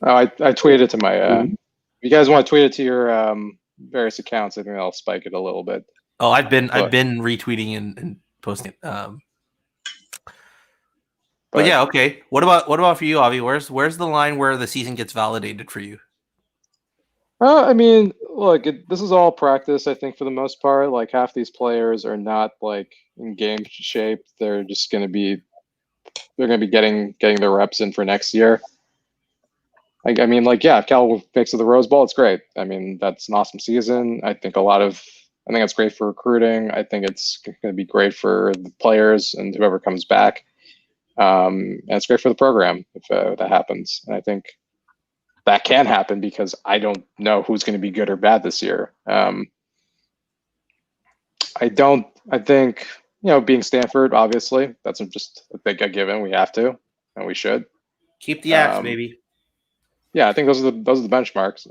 Oh, I tweeted to my. If you guys want to tweet it to your various accounts, I think I'll spike it a little bit. Oh, I've been retweeting and posting it. But yeah, okay. What about for you, Avi? Where's the line where the season gets validated for you? I mean, look, this is all practice. I think for the most part, like half these players are not like in game shape. They're just going to be getting their reps in for next year. Like, I mean, like, yeah, if Cal makes it the Rose Bowl, it's great. I mean, that's an awesome season. I think it's great for recruiting. I think it's going to be great for the players and whoever comes back. And it's great for the program if that happens. And I think that can happen because I don't know who's going to be good or bad this year. I think, being Stanford, obviously, that's just a big given. We have to, and we should. Keep the axe, baby. Yeah, I think those are the benchmarks.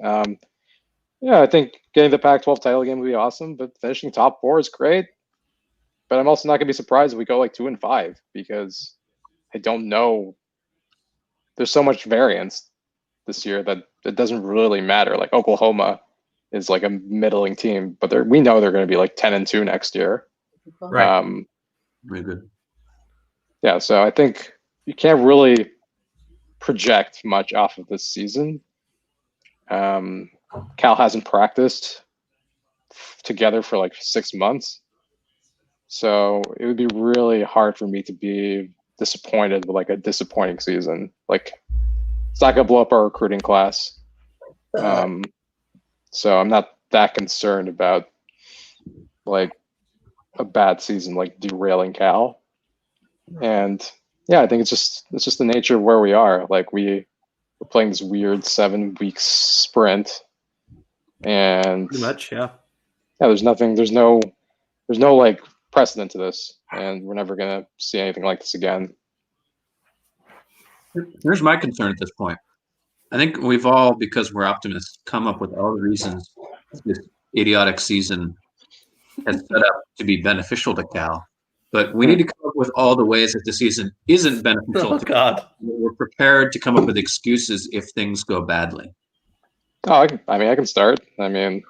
Yeah, I think getting the Pac-12 title game would be awesome, but finishing top 4 is great. But I'm also not going to be surprised if we go like 2-5 because I don't know. There's so much variance this year that it doesn't really matter. Like Oklahoma is like a middling team, but we know they're going to be like 10-2 next year. Right. Very good. Yeah, so I think you can't really project much off of this season. Cal hasn't practiced together for like 6 months, so it would be really hard for me to be disappointed with like a disappointing season. Like, it's not gonna blow up our recruiting class, so I'm not that concerned about like a bad season like derailing Cal. And yeah, I think it's just the nature of where we are. Like we're playing this weird 7-week sprint, and Pretty much, yeah. Yeah, there's no like precedent to this, and we're never gonna see anything like this again. Here's my concern at this point. I think we've all, because we're optimists, come up with all the reasons this idiotic season has set up to be beneficial to Cal. But we need to come up with all the ways that the season isn't beneficial to God. We're prepared to come up with excuses if things go badly. Oh, I can start. I mean,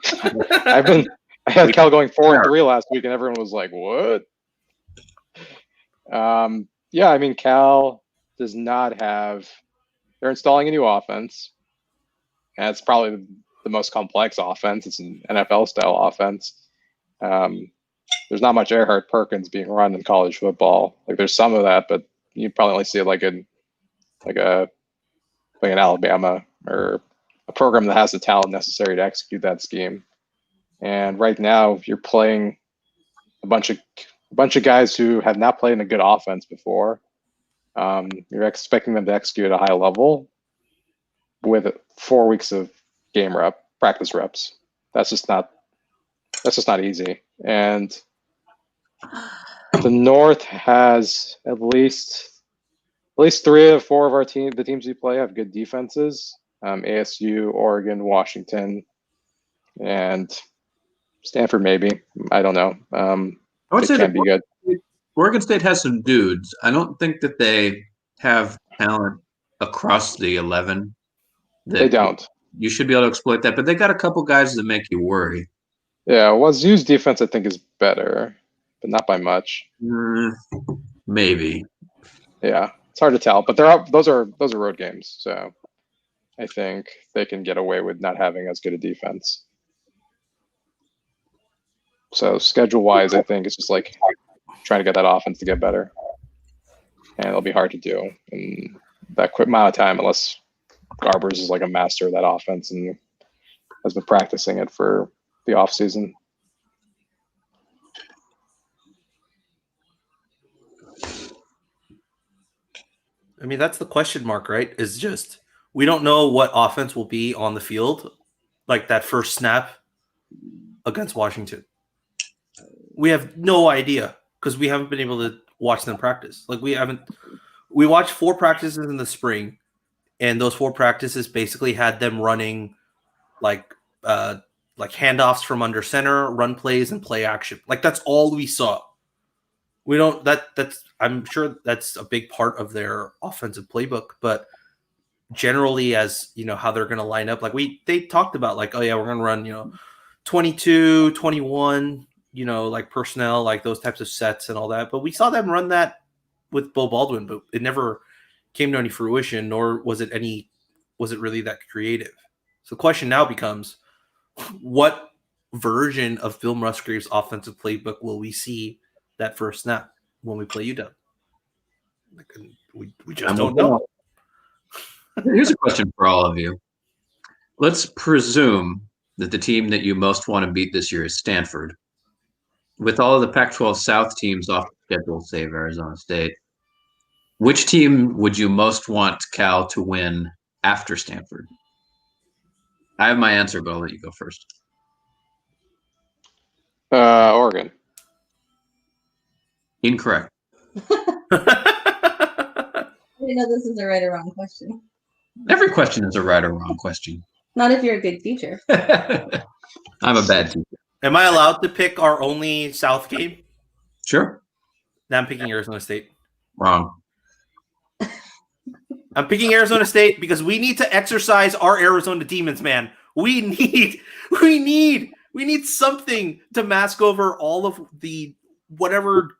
I had Cal going 4-3 last week, and everyone was like, "What?" Yeah, I mean, Cal does not have. They're installing a new offense, and it's probably the most complex offense. It's an NFL style offense. There's not much Earhart Perkins being run in college football. Like there's some of that, but you probably only see it like a playing Alabama or a program that has the talent necessary to execute that scheme. And right now, you're playing a bunch of guys who have not played in a good offense before. You're expecting them to execute at a high level with 4 weeks of practice reps. That's just not easy. And the North has at least 3 of 4 of the teams we play have good defenses. ASU, Oregon, Washington, and Stanford maybe. I don't know. I would say can be good. Oregon State has some dudes. I don't think that they have talent across the 11. They don't. You should be able to exploit that, but they got a couple guys that make you worry. Yeah, Wazoo's defense I think is better, but not by much. Maybe. Yeah, it's hard to tell, but those are road games, so I think they can get away with not having as good a defense. So schedule-wise, I think it's just like trying to get that offense to get better, and it'll be hard to do in that quick amount of time unless Garbers is like a master of that offense and has been practicing it for the off season. I mean, that's the question mark, right? Is just we don't know what offense will be on the field, like that first snap against Washington. We have no idea because we haven't been able to watch them practice. Like we watched 4 practices in the spring, and those 4 practices basically had them running like handoffs from under center, run plays, and play action. Like that's all we saw. We don't that's I'm sure that's a big part of their offensive playbook, but generally as you know how they're going to line up, like they talked about like, oh yeah, we're going to run 22 21 like personnel, like those types of sets and all that, but we saw them run that with Bo Baldwin, but it never came to any fruition, nor was it really that creative. So the question now becomes, what version of Bill Musgrave's offensive playbook will we see that first snap when we play UW? Like, we just don't know. Here's a question for all of you. Let's presume that the team that you most want to beat this year is Stanford. With all of the Pac-12 South teams off the schedule, save Arizona State, which team would you most want Cal to win after Stanford? I have my answer, but I'll let you go first. Oregon. Incorrect. I didn't know this is a right or wrong question. Every question is a right or wrong question. Not if you're a good teacher. I'm a bad teacher. Am I allowed to pick our only South game? Sure. Now I'm picking Arizona State. Wrong. I'm picking Arizona State because we need to exercise our Arizona demons, man. We need something to mask over all of the whatever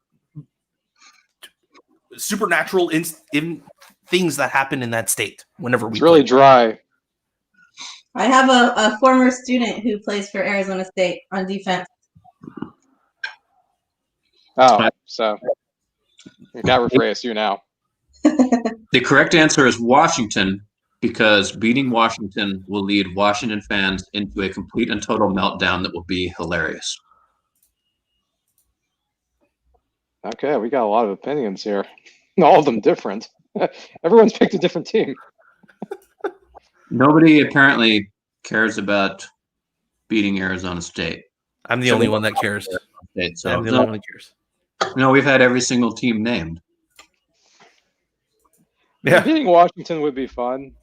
supernatural things that happen in that state whenever It's really dry. I have a former student who plays for Arizona State on defense. Oh, so you got root for ASU now. The correct answer is Washington, because beating Washington will lead Washington fans into a complete and total meltdown that will be hilarious. Okay, we got a lot of opinions here. All of them different. Everyone's picked a different team. Nobody apparently cares about beating Arizona State. I'm the only one that cares. State, so I'm the only one that cares. No, we've had every single team named. Yeah, Beating Washington would be fun.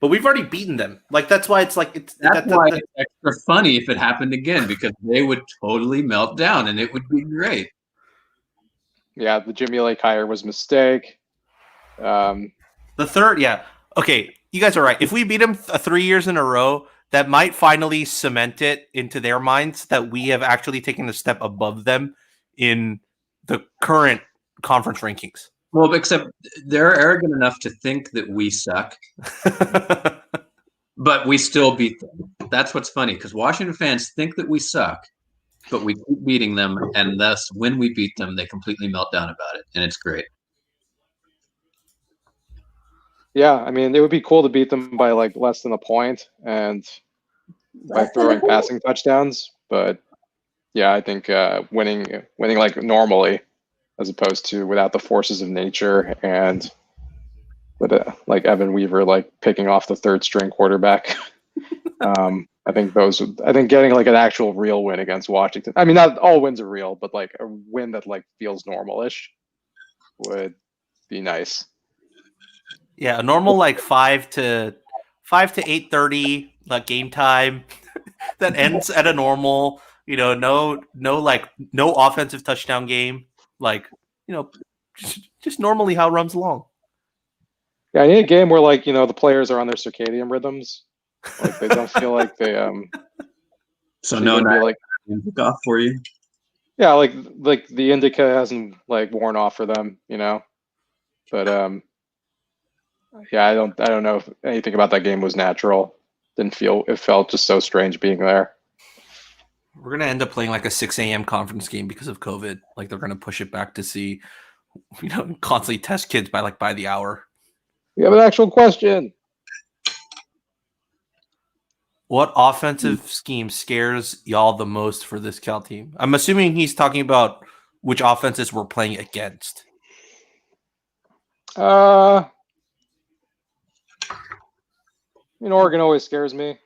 but we've already beaten them. Like that's why it's like That's why it's extra funny if it happened again, because they would totally melt down and it would be great. Yeah, the Jimmy Lake hire was a mistake. the third. Yeah, okay, you guys are right. If we beat them 3 years in a row, that might finally cement it into their minds that we have actually taken a step above them in the current conference rankings. Well, except they're arrogant enough to think that we suck, but we still beat them. That's what's funny, because Washington fans think that we suck, but we keep beating them, and thus when we beat them, they completely melt down about it, and it's great. Yeah, I mean, it would be cool to beat them by like less than a point and by throwing passing touchdowns. But yeah, I think winning like normally, as opposed to without the forces of nature and with like Evan Weaver like picking off the third string quarterback. I think getting like an actual real win against Washington. I mean, not all wins are real, but like a win that like feels normal-ish would be nice. Yeah, a normal like 5 to 8:30 game time that ends at a normal, no offensive touchdown game, like just normally how it runs along. Yeah, I need a game where like the players are on their circadian rhythms, like they don't feel like they So no be like off for you. Yeah, like the indica hasn't like worn off for them, But yeah, I don't know if anything about that game was natural. It felt just so strange being there. We're gonna end up playing like a 6 a.m. conference game because of COVID. Like they're gonna push it back to see, constantly test kids by the hour. We have an actual question. What offensive scheme scares y'all the most for this Cal team? I'm assuming he's talking about which offenses we're playing against. Oregon always scares me.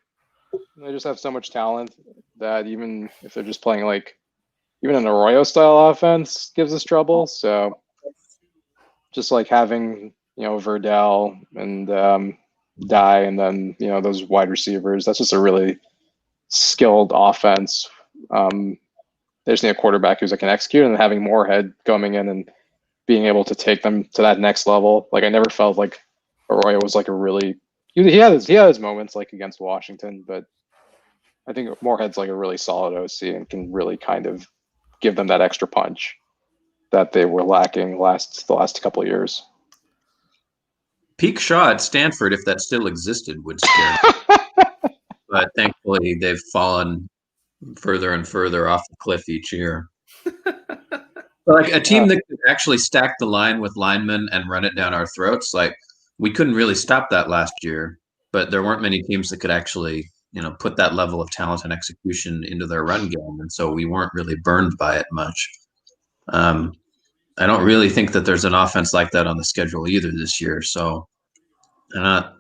They just have so much talent that even if they're just playing like even an Arroyo style offense gives us trouble. So just like having Verdell and Dye and then those wide receivers, that's just a really skilled offense. They just need a quarterback who's like can execute, and having Moorhead coming in and being able to take them to that next level. Like I never felt like Arroyo was like a really he had his moments like against Washington, but I think Moorhead's like a really solid OC and can really kind of give them that extra punch that they were lacking the last couple of years. Peak Shaw at Stanford, if that still existed, would scare me. But thankfully, they've fallen further and further off the cliff each year. Like a team that could actually stack the line with linemen and run it down our throats, like we couldn't really stop that last year, but there weren't many teams that could actually, put that level of talent and execution into their run game, and so we weren't really burned by it much. I don't really think that there's an offense like that on the schedule either this year, so I'm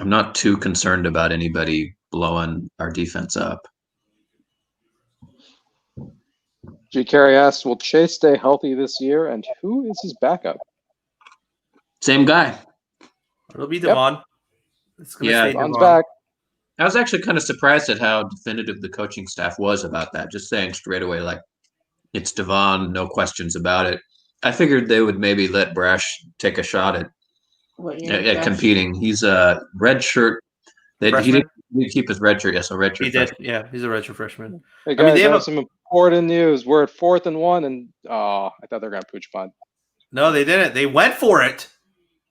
not too concerned about anybody blowing our defense up. G. Carey asks, will Chase stay healthy this year, and who is his backup? Same guy. It'll be Devon. Yep. It's gonna stay Devon's Devon. back. I was actually kind of surprised at how definitive the coaching staff was about that, just saying straight away, like, it's Devon, no questions about it. I figured they would maybe let Brash take a shot at competing. He's a red shirt. He didn't keep his red shirt. Yeah, so red shirt. He did. Yeah, he's a red shirt freshman. Hey guys, they have some important news. We're at 4th and 1, and I thought they were gonna pooch punt. No, they didn't. They went for it.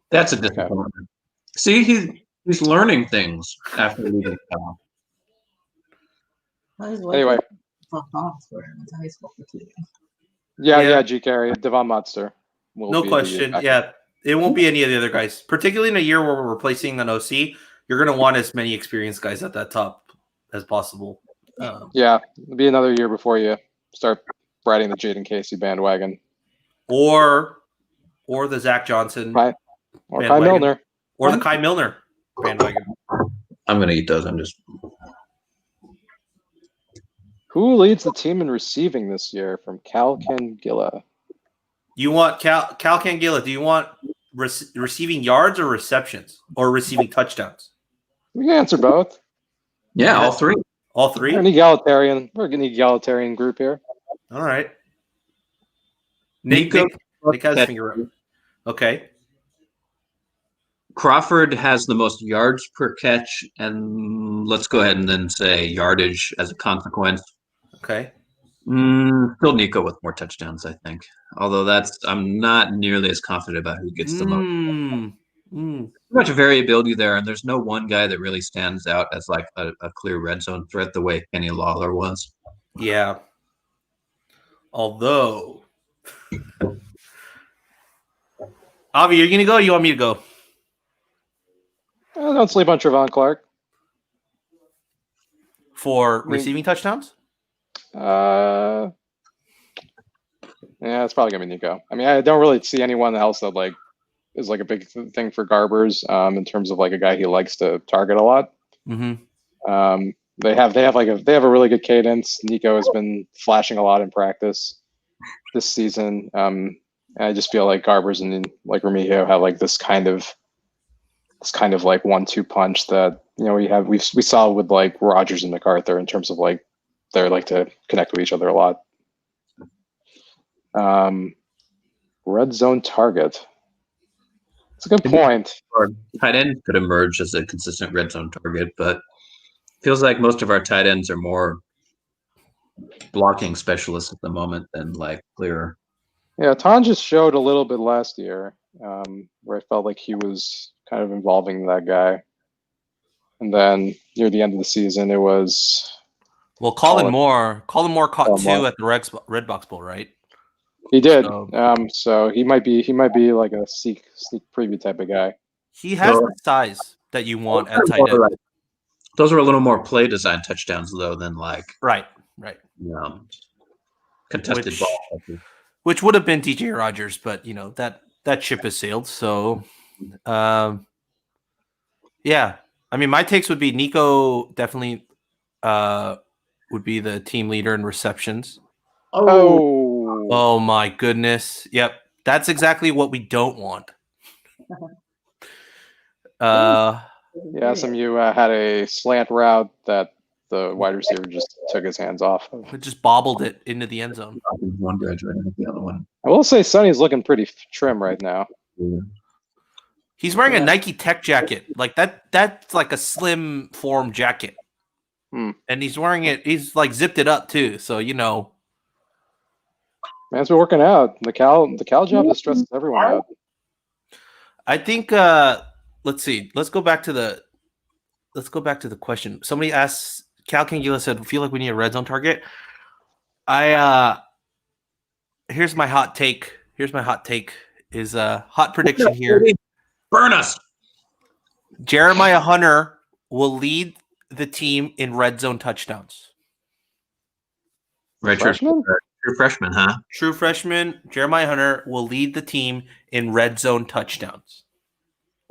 That's a disappointment. See, he's learning things after leaving Cal. Anyway. Yeah, G. Carey, Devon Monster. No question. Yeah, it won't be any of the other guys, particularly in a year where we're replacing an OC. You're going to want as many experienced guys at that top as possible. Yeah, it'll be another year before you start riding the Jaden Casey bandwagon, or the Zach Johnson, or Kai Milner, or the Kai Milner bandwagon. I'm going to eat those. Who leads the team in receiving this year from Cal Cangilla? You want Cal Cangilla? Do you want receiving yards or receptions or receiving touchdowns? We can answer both. Yeah, all three. All three? We're an egalitarian group here. All right. Nick has his finger up. Okay. Crawford has the most yards per catch, and let's go ahead and then say yardage as a consequence. Okay. Still Nico with more touchdowns, I think. Although I'm not nearly as confident about who gets the most. Too much variability there, and there's no one guy that really stands out as like a clear red zone threat the way Kenny Lawler was. Yeah. Although, Avi, you're gonna go? Or you want me to go? Don't sleep on Trevon Clark. For receiving touchdowns? Yeah, it's probably gonna be Nico. I mean, I don't really see anyone else that like is like a big thing for Garbers in terms of like a guy he likes to target a lot. Mm-hmm. They have a really good cadence. Nico has been flashing a lot in practice this season. And I just feel like Garbers and like Remigio have like this kind of like 1-2 punch that we saw with like Rodgers and MacArthur in terms of like they like to connect with each other a lot. Red zone target. It's a good point. Our tight end could emerge as a consistent red zone target, but feels like most of our tight ends are more blocking specialists at the moment than like clear. Yeah, Ton just showed a little bit last year where I felt like he was kind of involving that guy. And then near the end of the season, it was... Well, Colin Moore caught two at the Red Box Bowl, right? He did. So he might be like a sneak preview type of guy. He has the size that you want at tight end. Those are a little more play design touchdowns though than like right. Contested ball. Which would have been DJ Rogers, but that ship has sailed. So yeah. I mean, my takes would be Nico definitely would be the team leader in receptions. Oh my goodness. Yep. That's exactly what we don't want. Yeah, SMU had a slant route that the wide receiver just took his hands off of. It just bobbled it into the end zone. One graduated, the other one. I will say Sonny's looking pretty trim right now. Yeah. He's wearing a Nike Tech jacket. Like that's like a slim form jacket. And he's wearing it, he's like zipped it up too. So Man's been working out. The Cal job that stresses everyone out. I think let's see. Let's go back to the question. Somebody asked, Cal Kangula said, feel like we need a red zone target. Here's my hot take. Is a hot prediction here. Burn us. Jeremiah Hunter will lead the team in red zone touchdowns. Freshman? True freshman, huh? True freshman. Jeremiah Hunter will lead the team in red zone touchdowns.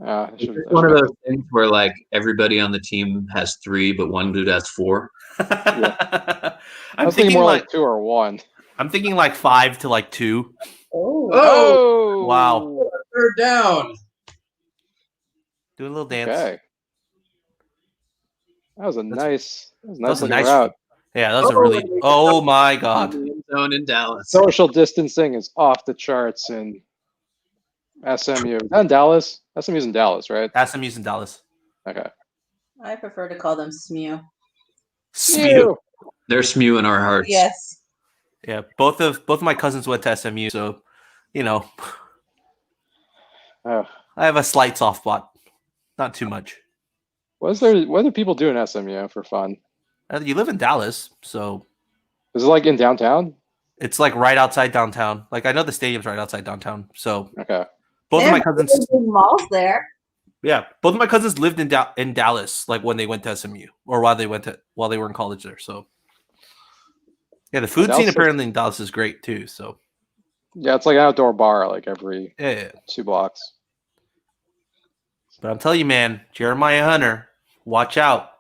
It's one of those things where like everybody on the team has 3, but one dude has 4. Yeah. I'm thinking more like 2 or 1. I'm thinking like 5 to like 2. Oh! Wow. Third down. Do a little dance. Okay. That was a nice route. Yeah, that was a really. Oh my God! Zone in Dallas. Social distancing is off the charts in SMU. Not in Dallas. SMU's in Dallas, right? SMU's in Dallas. Okay. I prefer to call them SMU. SMU. They're SMU in our hearts. Yes. Yeah, both of my cousins went to SMU, so I have a slight soft spot. Not too much. What do people do in SMU for fun? You live in Dallas, so is it like in downtown? It's like right outside downtown. Like I know the stadium's right outside downtown. So okay. Both of my cousins malls there. Yeah, both of my cousins lived in Dallas, like when they went to SMU or while they were in college there. So yeah, the food scene apparently in Dallas is great too. So yeah, it's like an outdoor bar like every 2 blocks. But I'm telling you, man, Jeremiah Hunter, watch out.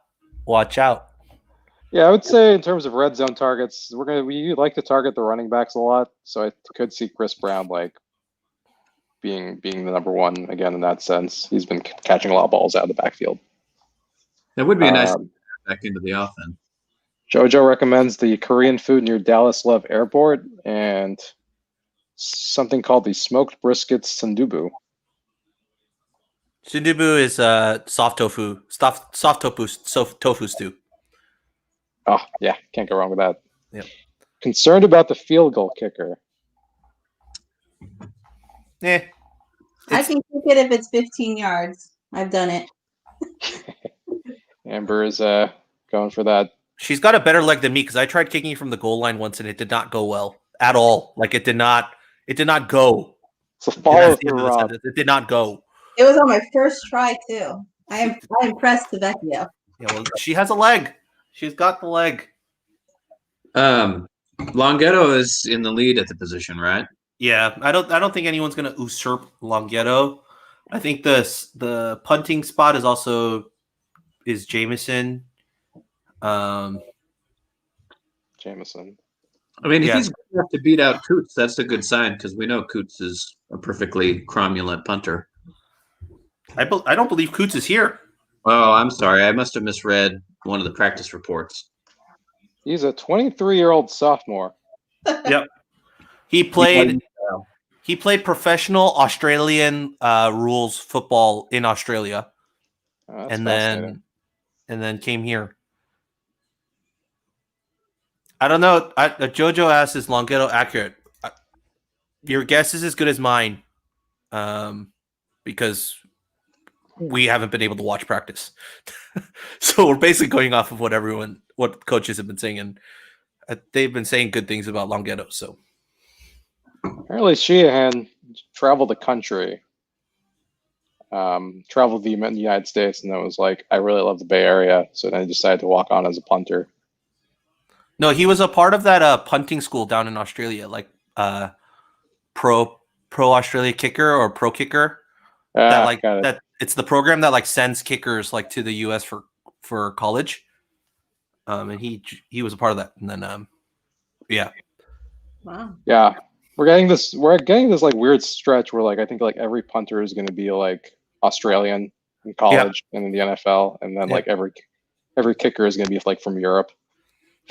Yeah, I would say in terms of red zone targets, we like to target the running backs a lot. So I could see Chris Brown like being the number 1 again in that sense. He's been catching a lot of balls out of the backfield. That would be a nice back into the offense. Jojo recommends the Korean food near Dallas Love Airport and something called the smoked brisket sundubu. Sundubu is soft tofu stew. Oh yeah, can't go wrong with that. Yep. Concerned about the field goal kicker. I can kick it if it's 15 yards. I've done it. Amber is going for that. She's got a better leg than me because I tried kicking from the goal line once and it did not go well at all. Like it did not go. It's a follow through, Rob. It did not go. It was on my first try too. I'm impressed to Vecchio. Yeah, well, she has a leg. She's got the leg. Longhetto is in the lead at the position, right? Yeah, I don't think anyone's gonna usurp Longhetto. I think the punting spot is Jameson. Jameson. I mean, if Yeah. he's good enough to beat out Coots, that's a good sign because we know Coots is a perfectly cromulent punter. I don't believe Coots is here. Oh, I'm sorry. I must have misread one of the practice reports. He's a 23-year-old sophomore. Yep. He played professional Australian rules football in Australia. Oh, that's and fascinating. then came here. I don't know. Jojo asks, is Longhetto accurate? Your guess is as good as mine, because we haven't been able to watch practice. So we're basically going off of what coaches have been saying, and they've been saying good things about Longhetto. So Apparently, Sheehan traveled the country, traveled the United States, and then was like, I really love the Bay Area. So then he decided to walk on as a punter. no, he was a part of that punting school down in Australia, like pro Australia kicker or pro kicker. That it's the program that like sends kickers like to the US for college. And he was a part of that. And then yeah. Wow. Yeah. We're getting this like weird stretch where like I think like every punter is gonna be like Australian in college and in the NFL, and then like every kicker is gonna be like from Europe.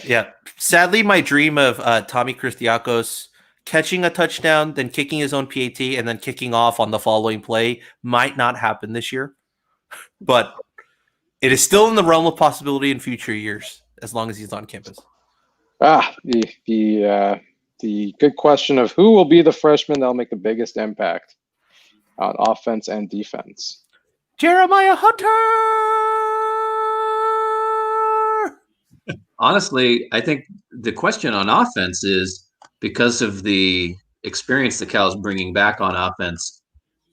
Yeah. Sadly, my dream of Tommy Christiakos catching a touchdown, then kicking his own PAT, and then kicking off on the following play might not happen this year. But it is still in the realm of possibility in future years, as long as he's on campus. The good question of who will be the freshman that'll make the biggest impact on offense and defense. Jeremiah Hunter! Honestly, I think the question on offense is because of the experience that Cal is bringing back on offense.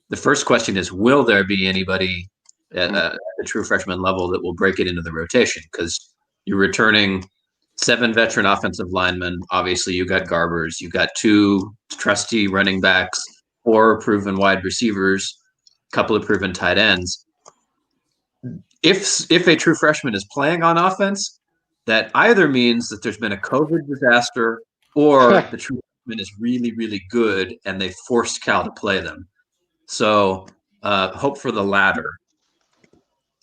The first question is, will there be anybody at the true freshman level that will break it into the rotation? Because you're returning 7 veteran offensive linemen. Obviously, you got Garbers. You got 2 trusty running backs, 4 proven wide receivers, a couple of proven tight ends. If a true freshman is playing on offense, that either means that there's been a COVID disaster or the true freshman is really, really good and they forced Cal to play them. So hope for the latter.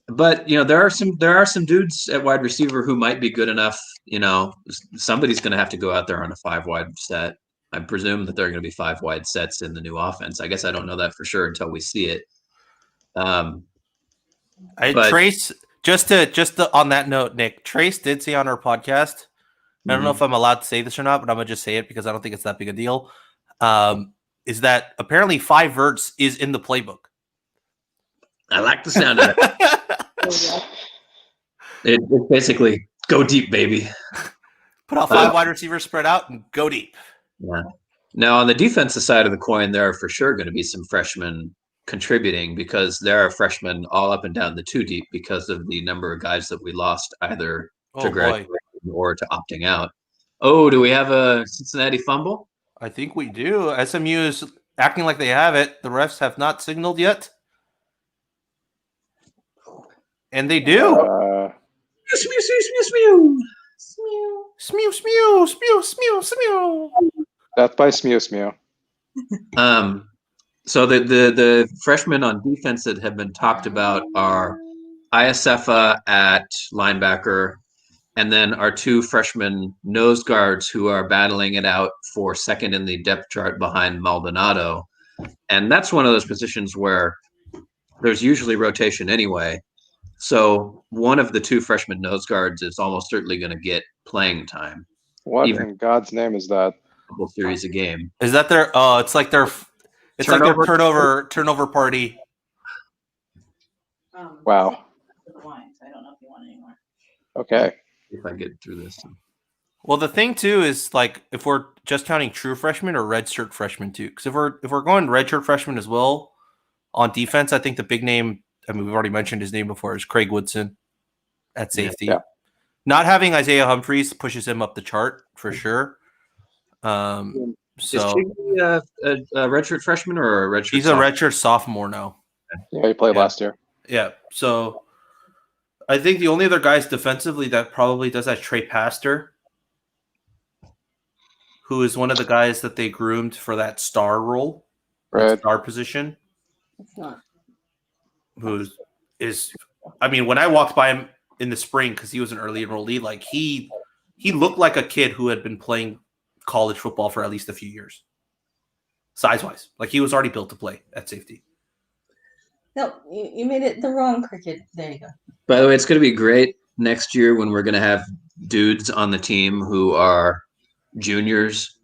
But there are some dudes at wide receiver who might be good enough. Somebody's going to have to go out there on a 5 wide set. I presume that there are going to be 5 wide sets in the new offense. I guess I don't know that for sure until we see it. Trace, just to on that note, Nick, Trace did say on our podcast. I don't know if I'm allowed to say this or not, but I'm gonna just say it because I don't think it's that big a deal. Is that apparently 5 verts is in the playbook? I like the sound of it. It's basically go deep, baby. Put out 5 wide receivers spread out and go deep. Yeah. Now on the defensive side of the coin, there are for sure going to be some freshmen contributing because there are freshmen all up and down the 2 deep because of the number of guys that we lost either to graduation or to opting out. Oh, do we have a Cincinnati fumble? I think we do. SMU is acting like they have it. The refs have not signaled yet. And they do. Smew. Death by Smew. So the freshmen on defense that have been talked about are Iasefa at linebacker, and then our 2 freshman nose guards who are battling it out for second in the depth chart behind Maldonado. And that's one of those positions where there's usually rotation anyway. So one of the 2 freshman nose guards is almost certainly going to get playing time. What in God's name is that? Couple series a game. Is that their? Oh, it's like their turnover party. Wow. I don't know if you want anymore. Okay. If I get through this. Well, the thing too is like if we're just counting true freshmen or redshirt freshmen too, because if we're going redshirt freshmen as well on defense, I think the big name I mean, we've already mentioned his name before, is Craig Woodson at safety. Yeah. Not having Isaiah Humphries pushes him up the chart for sure. Is So Chigley a redshirt freshman or a redshirt? he's a redshirt sophomore now. Yeah, he played last year. Yeah. So I think the only other guys defensively that probably does that, Trey Pastor, who is one of the guys that they groomed for that star role, Right. star position. It's not. I mean, when I walked by him in the spring, because he was an early enrollee, like he looked like a kid who had been playing college football for at least a few years, size-wise. Like he was already built to play at safety. No, you made it the wrong cricket. There you go. By the way, it's going to be great next year when we're going to have dudes on the team who are juniors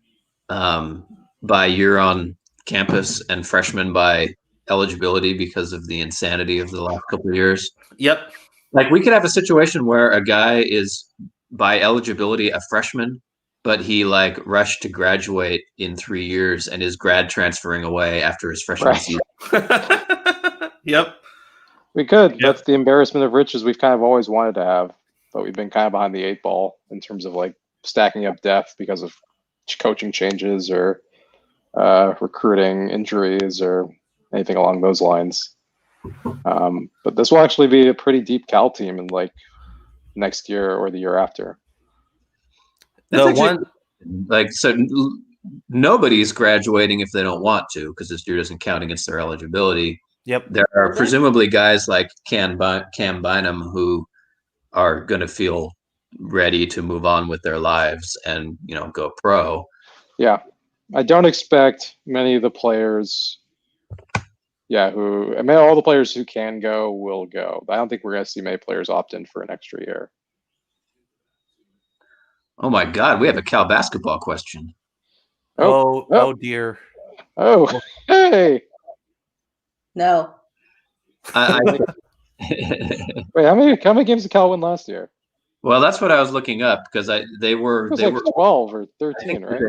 by year on campus and freshmen by eligibility because of the insanity of the last couple of years. Yep. Like we could have a situation where a guy is by eligibility a freshman, but he like rushed to graduate in 3 years and is grad transferring away after his freshman season. Yep. We could. Yep. That's the embarrassment of riches we've kind of always wanted to have, but we've been kind of behind the 8 ball in terms of like stacking up depth because of coaching changes or recruiting injuries or anything along those lines. But this will actually be a pretty deep Cal team in like next year or the year after. Nobody's graduating if they don't want to, because this year doesn't count against their eligibility. Yep. There are presumably guys like Cam Bynum who are going to feel ready to move on with their lives and, go pro. Yeah. I don't expect many of the players, all the players who can go will go. I don't think we're going to see many players opt in for an extra year. Oh my God, we have a Cal basketball question. Oh dear. Oh, hey. No. Wait, how many games did Cal win last year? Well, that's what I was looking up because they were 12 or 13, right?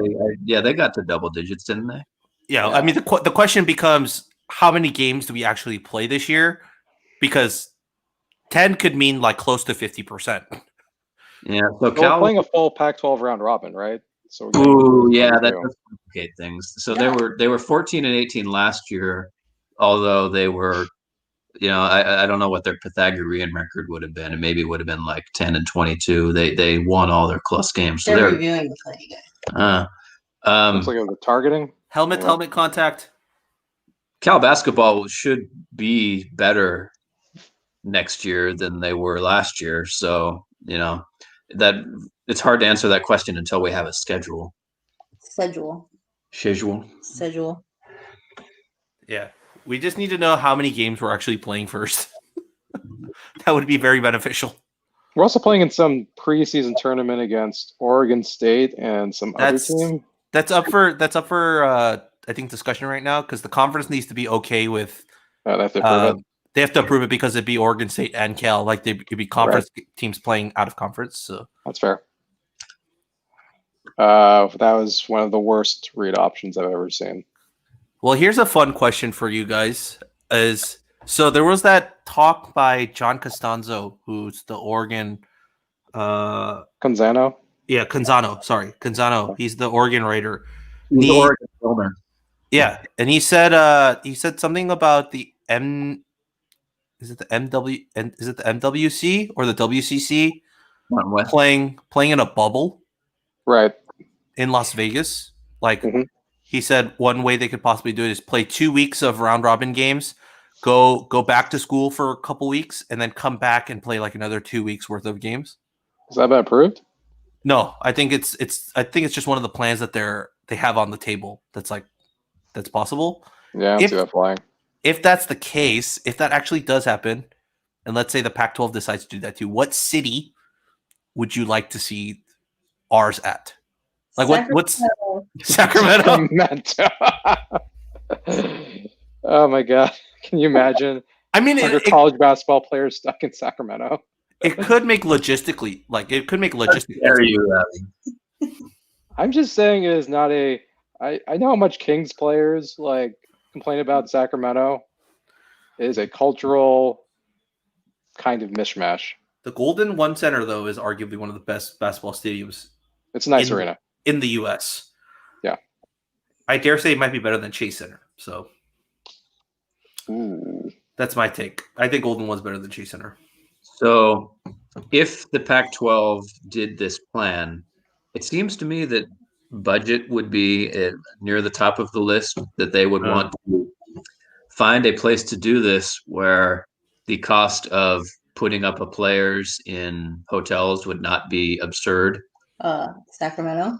They got to double digits, didn't they? Yeah. I mean, the question becomes, how many games do we actually play this year? Because 10 could mean like close to 50%. Yeah. So Cal, we're playing a full Pac-12 round robin, right? So that does complicate things. So they were 14 and 18 last year, although they were, I don't know what their Pythagorean record would have been, and maybe it would have been like 10 and 22. They won all their close games. So they're reviewing the play, guys. Looks like it was targeting. Helmet contact. Cal basketball should be better next year than they were last year. So, that it's hard to answer that question until we have a schedule. Schedule. Yeah. We just need to know how many games we're actually playing first. That would be very beneficial. We're also playing in some preseason tournament against Oregon State and some other team. That's up for I think discussion right now, because the conference needs to be okay with. They have to approve it. They have to approve it because it'd be Oregon State and Cal. Like they could be conference teams playing out of conference. So that's fair. That was one of the worst read options I've ever seen. Well, here's a fun question for you guys. So there was that talk by John Costanzo, who's the Oregon Canzano? Yeah, Canzano. Sorry, Canzano. He's the Oregon writer. He's the Oregon filmer. Yeah, and he said something about the Is it the MWC or the WCC playing in a bubble, right, in Las Vegas? Like he said, one way they could possibly do it is play 2 weeks of round robin games, go back to school for a couple weeks, and then come back and play like another 2 weeks worth of games. Has that been approved? No, I think it's just one of the plans that they have on the table. That's possible. Yeah, I don't see that flying. If that's the case, if that actually does happen, and let's say the Pac-12 decides to do that too, what city would you like to see ours at? Like what's Sacramento? Oh my God. Can you imagine? I mean, college basketball players stuck in Sacramento. It could make logistically. I'm just saying it is not I know how much Kings players complain about Sacramento, is a cultural kind of mishmash. The Golden One Center, though, is arguably one of the best basketball stadiums It's a nice arena. In the U.S. Yeah. I dare say it might be better than Chase Center. So that's my take. I think Golden One's better than Chase Center. So if the Pac-12 did this plan, it seems to me that budget would be near the top of the list, that they would want to find a place to do this where the cost of putting up a players in hotels would not be absurd. Sacramento.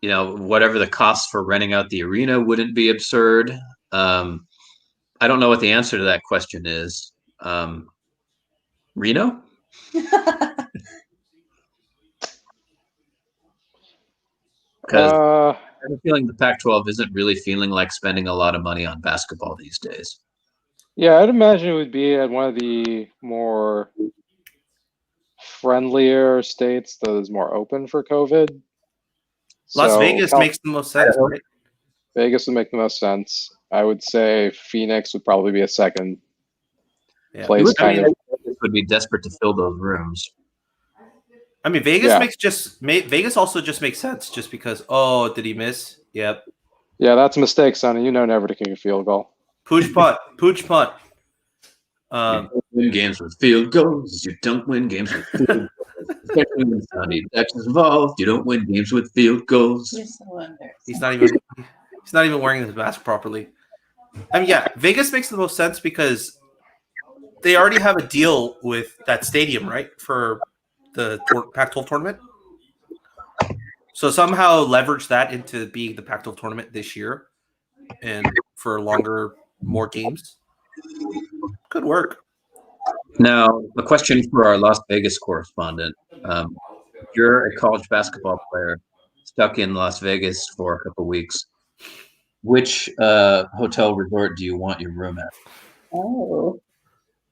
Whatever the cost for renting out the arena wouldn't be absurd. I don't know what the answer to that question is. Reno? Because I have a feeling the Pac-12 isn't really feeling like spending a lot of money on basketball these days. Yeah, I'd imagine it would be at one of the more friendlier states that is more open for COVID. Las Vegas makes the most sense, right? Vegas would make the most sense. I would say Phoenix would probably be a second place. Vegas would be desperate to fill those rooms. I mean, Vegas also just makes sense just because, did he miss? Yep. Yeah, that's a mistake, Sonny. You know never to kick a field goal. Pooch punt. You don't win games with field goals. You don't win games with field goals. Especially when Sonny Dykes is involved. You don't win games with field goals. You're so embarrassing. He's not even wearing his mask properly. I mean, yeah, Vegas makes the most sense because they already have a deal with that stadium, right, for the Pac-12 tournament. So somehow leverage that into being the Pac-12 tournament this year and for longer, more games. Could work. Now, a question for our Las Vegas correspondent. You're a college basketball player stuck in Las Vegas for a couple of weeks. Which hotel resort do you want your room at? Oh,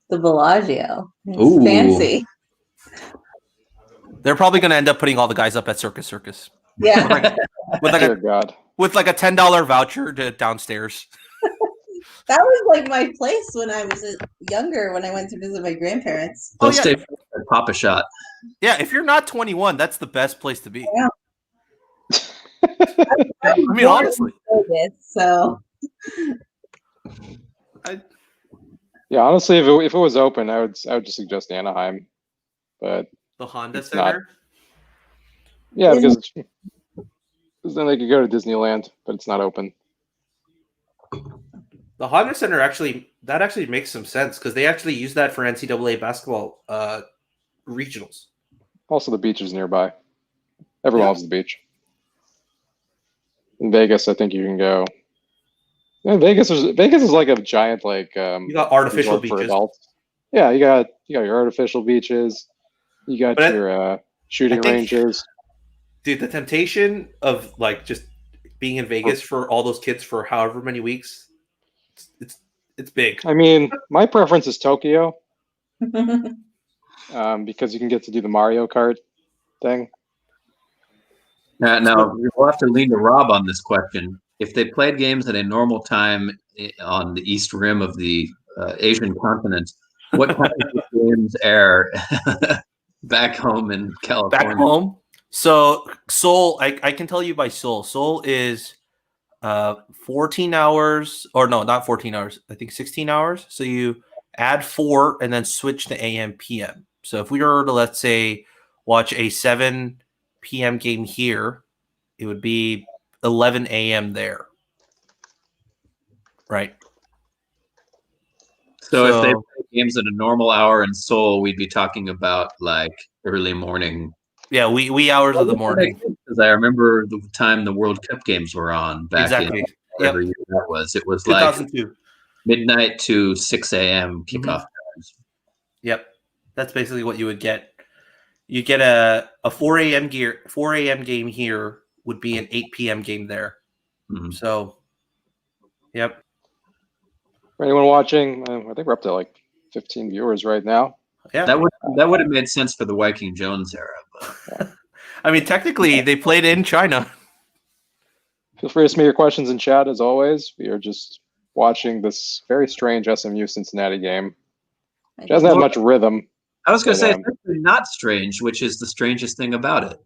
the Bellagio. It's Ooh. fancy. They're probably going to end up putting all the guys up at Circus. Yeah. with like a $10 voucher to downstairs. That was like my place when I was younger, when I went to visit my grandparents. They'll stay for Papa Shot. Yeah, if you're not 21, that's the best place to be. Yeah. I mean, honestly. So. Yeah, honestly, if it was open, I would just suggest Anaheim, but the Honda Center. Yeah, because then they could go to Disneyland, but it's not open. The Honda Center actually makes some sense because they actually use that for NCAA basketball regionals. Also, the beach is nearby. Everyone loves the beach. In Vegas, I think you can go. Yeah, Vegas is like a giant you got artificial beaches. For adults. Yeah, you got your artificial beaches. You got your shooting ranges. Dude, the temptation of just being in Vegas for all those kids for however many weeks, it's big. I mean, my preference is Tokyo. Because you can get to do the Mario Kart thing. Now, we'll have to lean to Rob on this question. If they played games at a normal time on the East Rim of the Asian continent, what kind of games air back home in California? Back home? So, Seoul, I can tell you by Seoul. Seoul is 14 hours, or no, not 14 hours. I think 16 hours. So you add 4 and then switch to AM, PM. So if we were to, let's say, watch a 7 p.m. game here, it would be 11 a.m. there. Right. So if they play games at a normal hour in Seoul, we'd be talking about early morning. Yeah, wee hours of the morning. Because I remember the time the World Cup games were on back in whatever year that was. It was 2002. Midnight to 6 a.m. kickoff times. Yep. That's basically what you would get. You get a 4 a.m. game here would be an 8 p.m. game there. Mm-hmm. So, yep. For anyone watching, I think we're up to 15 viewers right now. Yeah, that would have made sense for the Viking Jones era. But. I mean, technically, they played in China. Feel free to submit your questions in chat as always. We are just watching this very strange SMU Cincinnati game. It doesn't have much rhythm. I was going to But, say it's actually not strange, which is the strangest thing about it.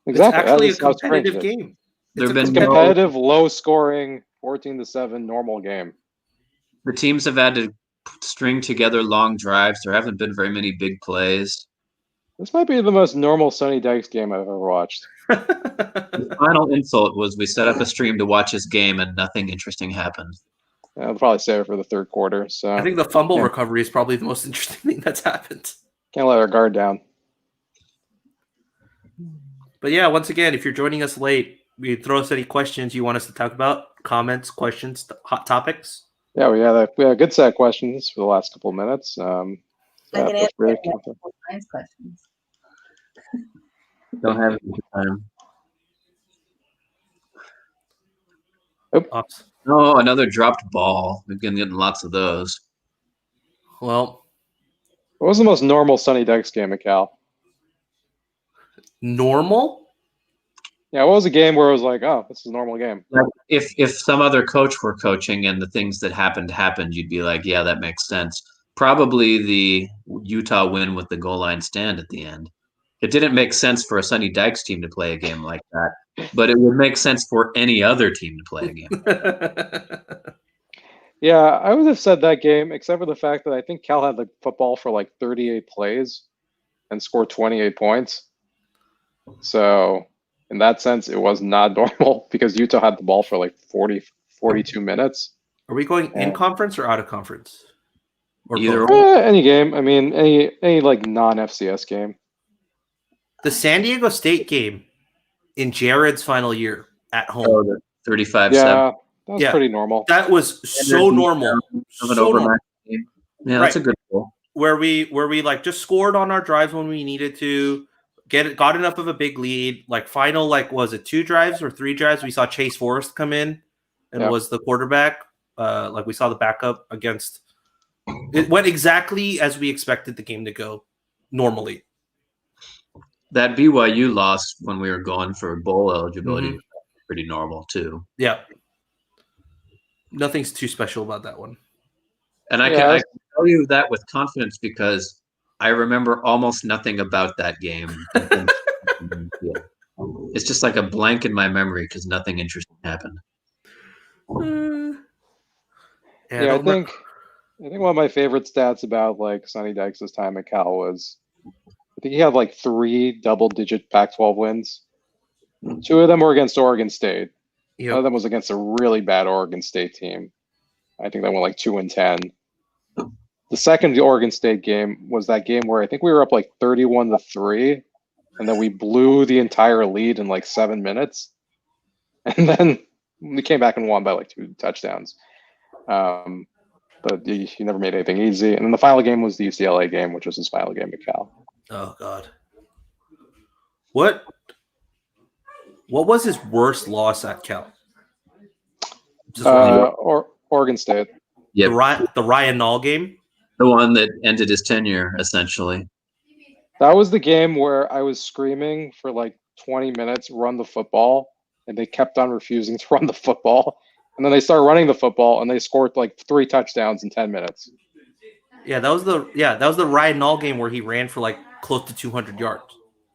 Exactly. It's actually a That is how strange competitive it is. game. There have It's been Competitive, low-scoring, 14-7 normal game. The teams have had to string together long drives. There haven't been very many big plays. This might be the most normal Sonny Dykes game I've ever watched. The final insult was we set up a stream to watch his game and nothing interesting happened. I'll probably save it for the third quarter. So I think the fumble recovery is probably the most interesting thing that's happened. Can't let our guard down. But yeah, once again, if you're joining us late, we throw us any questions you want us to talk about, comments, questions, hot topics. Yeah, we had a good set of questions for the last couple of minutes. I can answer Ryan's questions. Don't have any time. Oops. Oh, another dropped ball. We've been getting lots of those. Well, what was the most normal Sonny Dykes game at Cal? Normal? Yeah, what was a game where it was like, oh, this is a normal game? Like if some other coach were coaching and the things that happened, you'd be like, yeah, that makes sense. Probably the Utah win with the goal line stand at the end. It didn't make sense for a Sonny Dykes team to play a game like that, but it would make sense for any other team to play a game. Yeah, I would have said that game, except for the fact that I think Cal had the football for like 38 plays and scored 28 points. So in that sense, it was not normal because Utah had the ball for like 42 minutes. Are we going in conference or out of conference? Or either any game. I mean, any like non-FCS game. The San Diego State game in Jared's final year at home. Oh, the 35-7. Yeah, that was pretty normal. That was so normal. So normal. Game. Yeah, that's a good goal. Where we like just scored on our drives when we needed to, got enough of a big lead. Like final, like was it 2 drives or 3 drives? We saw Chase Forrest come in and was the quarterback. Like we saw the backup against. It went exactly as we expected the game to go normally. That BYU loss when we were going for bowl eligibility was pretty normal too. Yeah. Nothing's too special about that one. And I can tell you that with confidence because I remember almost nothing about that game. It's just like a blank in my memory because nothing interesting happened. I think one of my favorite stats about like Sonny Dykes' time at Cal was I think he had like 3 double-digit Pac-12 wins. 2 of them were against Oregon State. One of them was against a really bad Oregon State team. I think they went like 2-10. The second Oregon State game was that game where I think we were up like 31-3, and then we blew the entire lead in like 7 minutes, and then we came back and won by like 2 touchdowns. But he never made anything easy. And then the final game was the UCLA game, which was his final game at Cal. Oh God. What was his worst loss at Cal? Oregon State. Yeah, the Ryan Nall game. The one that ended his tenure, essentially. That was the game where I was screaming for like 20 minutes, run the football, and they kept on refusing to run the football. And then they started running the football, and they scored like 3 touchdowns in 10 minutes. Yeah, that was the Ryan Nall game where he ran for like close to 200 yards.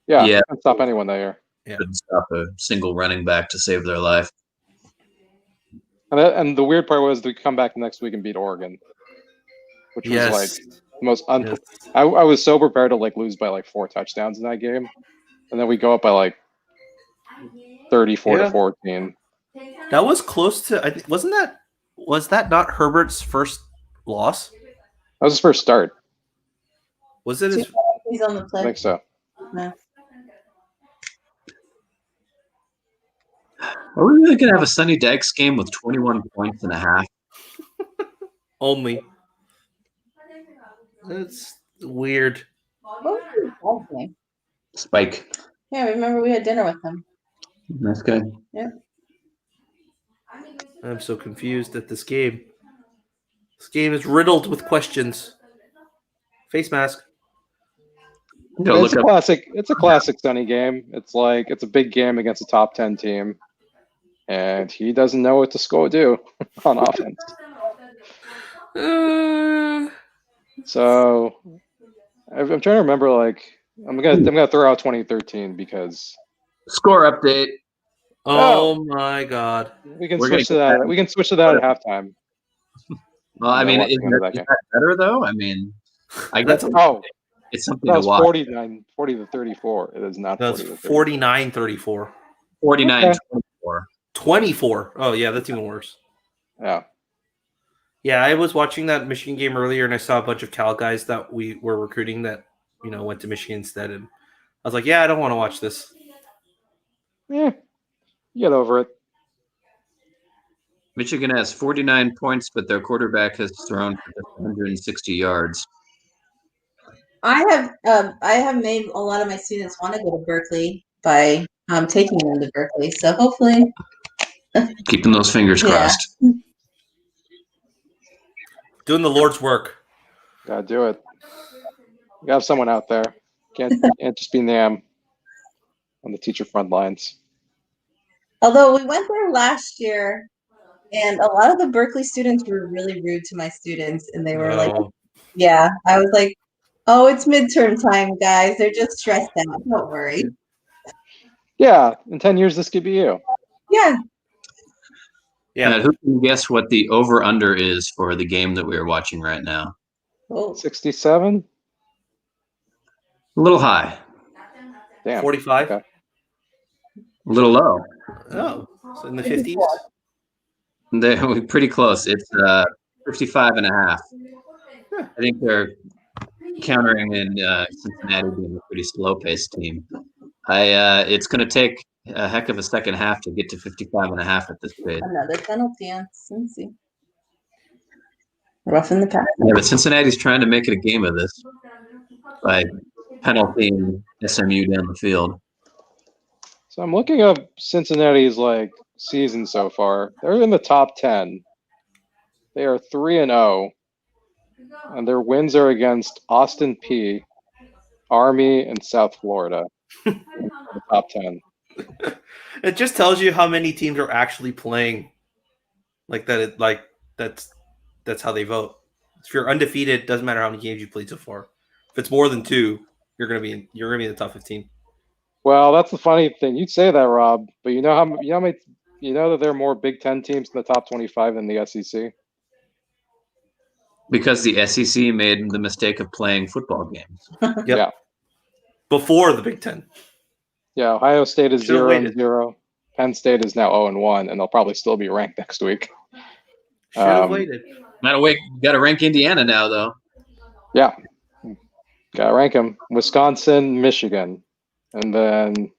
Yeah. Couldn't stop anyone that year. Yeah. Couldn't stop a single running back to save their life. And the weird part was we come back next week and beat Oregon, which was like the most. I was so prepared to like lose by like 4 touchdowns in that game, and then we go up by like 34-14. That was close to. I think was that not Herbert's first loss? That was his first start. Was it? He's on the play. I think so. No. Are we really going to have a Sonny Dykes game with 21 points and a half? Only. That's weird. What was his golf game? Spike. Yeah, I remember we had dinner with him. That's good. Yeah. I'm so confused at this game. This game is riddled with questions. Face mask. It's a classic. It's a classic Sonny game. It's like it's a big game against a top 10 team. and he doesn't know what to do on offense. So I'm trying to remember. Like, I'm gonna throw out 2013 because Score update. Oh my God! we can We're switch to gonna get that. We can switch to that at halftime. Well, I mean, watching into that is game. that better though? I mean, I guess it's something that to was watch. 40 to 34. It is not That's 40 to 34. 49-34. 49-24. 24. Oh yeah, that's even worse. Yeah. Yeah, I was watching that Michigan game earlier, and I saw a bunch of Cal guys that we were recruiting that went to Michigan instead, and I was like, yeah, I don't want to watch this. Yeah. Get over it. Michigan has 49 points, but their quarterback has thrown for just 160 yards. I have made a lot of my students want to go to Berkeley by taking them to Berkeley. So hopefully, Keeping those fingers crossed. Doing the Lord's work. Gotta do it. You have someone out there. Can't just be Nam on the teacher front lines. Although we went there last year, and a lot of the Berkeley students were really rude to my students, and they were like, "Yeah," I was like, "Oh, it's midterm time, guys. They're just stressed out. Don't worry." Yeah, in 10 years, this could be you. Yeah. Yeah. Who can guess what the over/under is for the game that we are watching right now? 67. A little high. Damn. 45. Okay. A little low. Oh, so in the 50s. We're pretty close. It's 55.5. I think they're countering in Cincinnati being a pretty slow-paced team. It's going to take a heck of a second half to get to 55.5 at this pace. Another penalty on Cincy. Rough in the pass. Yeah, but Cincinnati's trying to make it a game of this by penaltying SMU down the field. So I'm looking up Cincinnati's season so far. They're in the top 10. They are 3-0, and their wins are against Austin P, Army, and South Florida. The top 10. It just tells you how many teams are actually playing like that. That's how they vote. If you're undefeated, doesn't matter how many games you played so far. If it's more than 2, you're gonna be in the top 15. Well, that's the funny thing. You'd say that, Rob, but you know that there are more Big Ten teams in the top 25 than the SEC. Because the SEC made the mistake of playing football games. Yeah. Before the Big Ten. Yeah, Ohio State is 0-0. Penn State is now 0-1, and they'll probably still be ranked next week. Should have waited. Got to rank Indiana now, though. Yeah, got to rank them. Wisconsin, Michigan, and then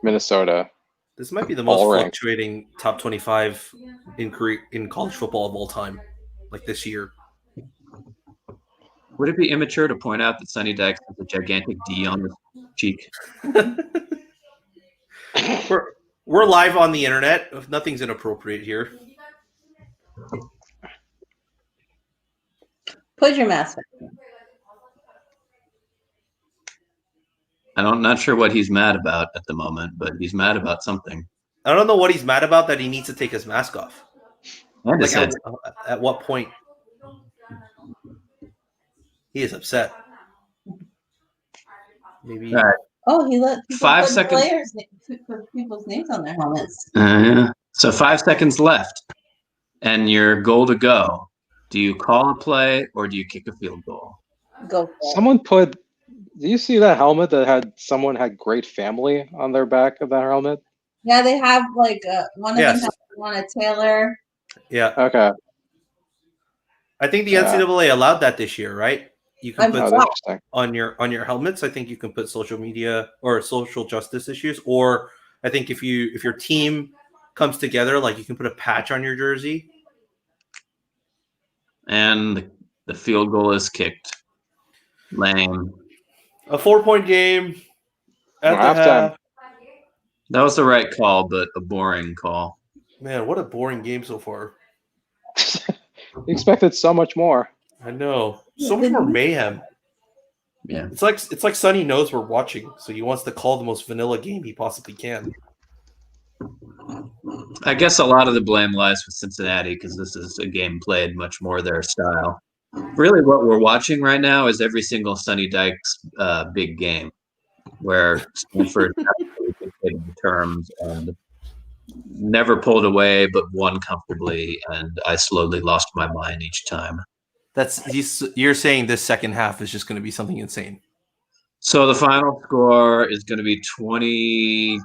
Minnesota. This might be the most fluctuating top 25 in college football of all time, like this year. Would it be immature to point out that Sonny Dykes has a gigantic D on his cheek? We're live on the internet. Nothing's inappropriate here. Put your mask on. I'm not sure what he's mad about at the moment, but he's mad about something. I don't know what he's mad about that he needs to take his mask off. At what point? He is upset. Maybe. Right. Oh, he let 5 seconds. Put people's names on their helmets. So 5 seconds left, and you're goal to go. Do you call a play or do you kick a field goal? Go. Someone put. Do you see that helmet that someone had great family on their back of that helmet? Yeah, they have one of them has one a Taylor. Yeah. Okay. I think the NCAA allowed that this year, right? You can put on your helmets. I think you can put social media or social justice issues, or I think if your team comes together, you can put a patch on your jersey. And the field goal is kicked. Lame. A 4-point game at the half. That was the right call, but a boring call. Man, what a boring game so far. You expected so much more. I know. So much more mayhem. Yeah. It's like Sonny knows we're watching, so he wants to call the most vanilla game he possibly can. I guess a lot of the blame lies with Cincinnati because this is a game played much more their style. Really, what we're watching right now is every single Sonny Dykes big game, where Stanford absolutely dictated the terms and never pulled away, but won comfortably, and I slowly lost my mind each time. You're saying this second half is just going to be something insane. So the final score is going to be 27-17.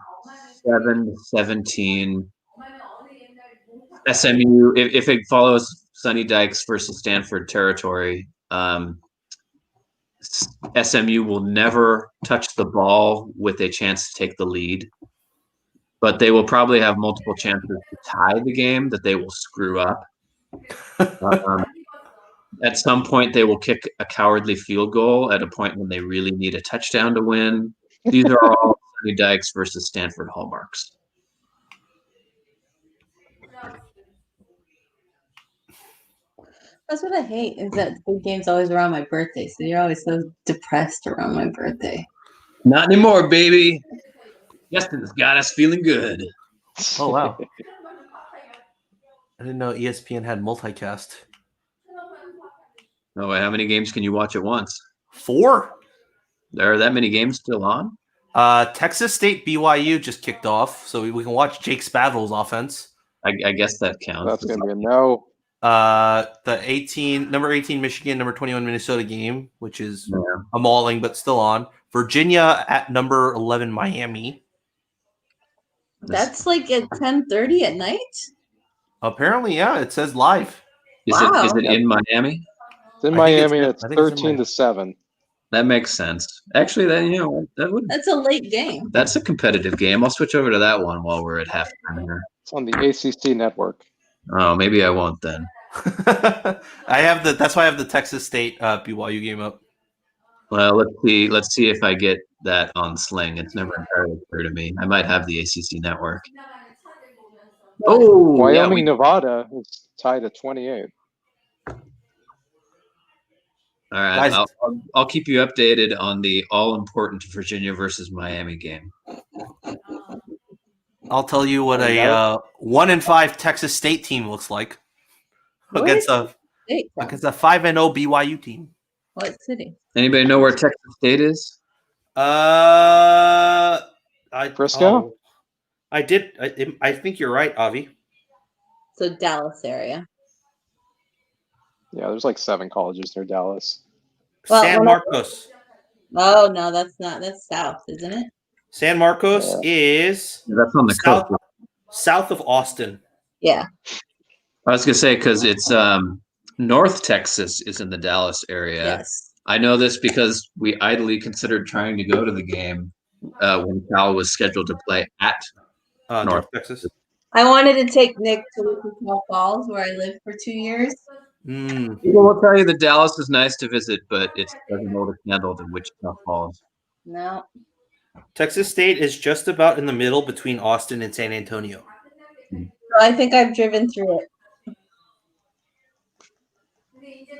SMU, if it follows Sonny Dykes versus Stanford territory, SMU will never touch the ball with a chance to take the lead, but they will probably have multiple chances to tie the game that they will screw up. At some point, they will kick a cowardly field goal at a point when they really need a touchdown to win. These are all Sonny Dykes versus Stanford hallmarks. That's what I hate, is that the game's always around my birthday, so you're always so depressed around my birthday. Not anymore, baby. Justin's got us feeling good. Oh, wow. I didn't know ESPN had multicast. Oh, how many games can you watch at once? 4. There are that many games still on? Texas State BYU just kicked off, so we can watch Jake Spavital's offense. I guess that counts. That's going to be a no. The number 18 Michigan, number 21 Minnesota game, which is a mauling, but still on. Virginia at number 11 Miami. That's like at 10:30 at night? Apparently, yeah, it says live. Is it in Miami? It's in Miami. It's 13-7. That makes sense. Actually, That's a late game. That's a competitive game. I'll switch over to that one while we're at halftime here. It's on the ACC network. Oh, maybe I won't then. That's why I have the Texas State BYU game up. Well, let's see if I get that on Sling. It's never entirely clear to me. I might have the ACC network. Oh, Wyoming, Nevada is tied at 28. All right, guys, I'll keep you updated on the all-important Virginia versus Miami game. I'll tell you what a 1-5 Texas State team looks like against a 5-0 BYU team. What city? Anybody know where Texas State is? Frisco? I did. I think you're right, Avi. So Dallas area. Yeah, there's like 7 colleges near Dallas. San Marcos. Oh no, that's not. That's south, isn't it? San Marcos is that's on the coast, south of Austin. Yeah. I was gonna say because it's North Texas is in the Dallas area. Yes. I know this because we idly considered trying to go to the game when Cal was scheduled to play at North Texas. I wanted to take Nick to Wichita Falls, where I lived for 2 years. People will tell you that Dallas is nice to visit, but it doesn't hold a candle to Wichita Falls. No. Texas State is just about in the middle between Austin and San Antonio. I think I've driven through it.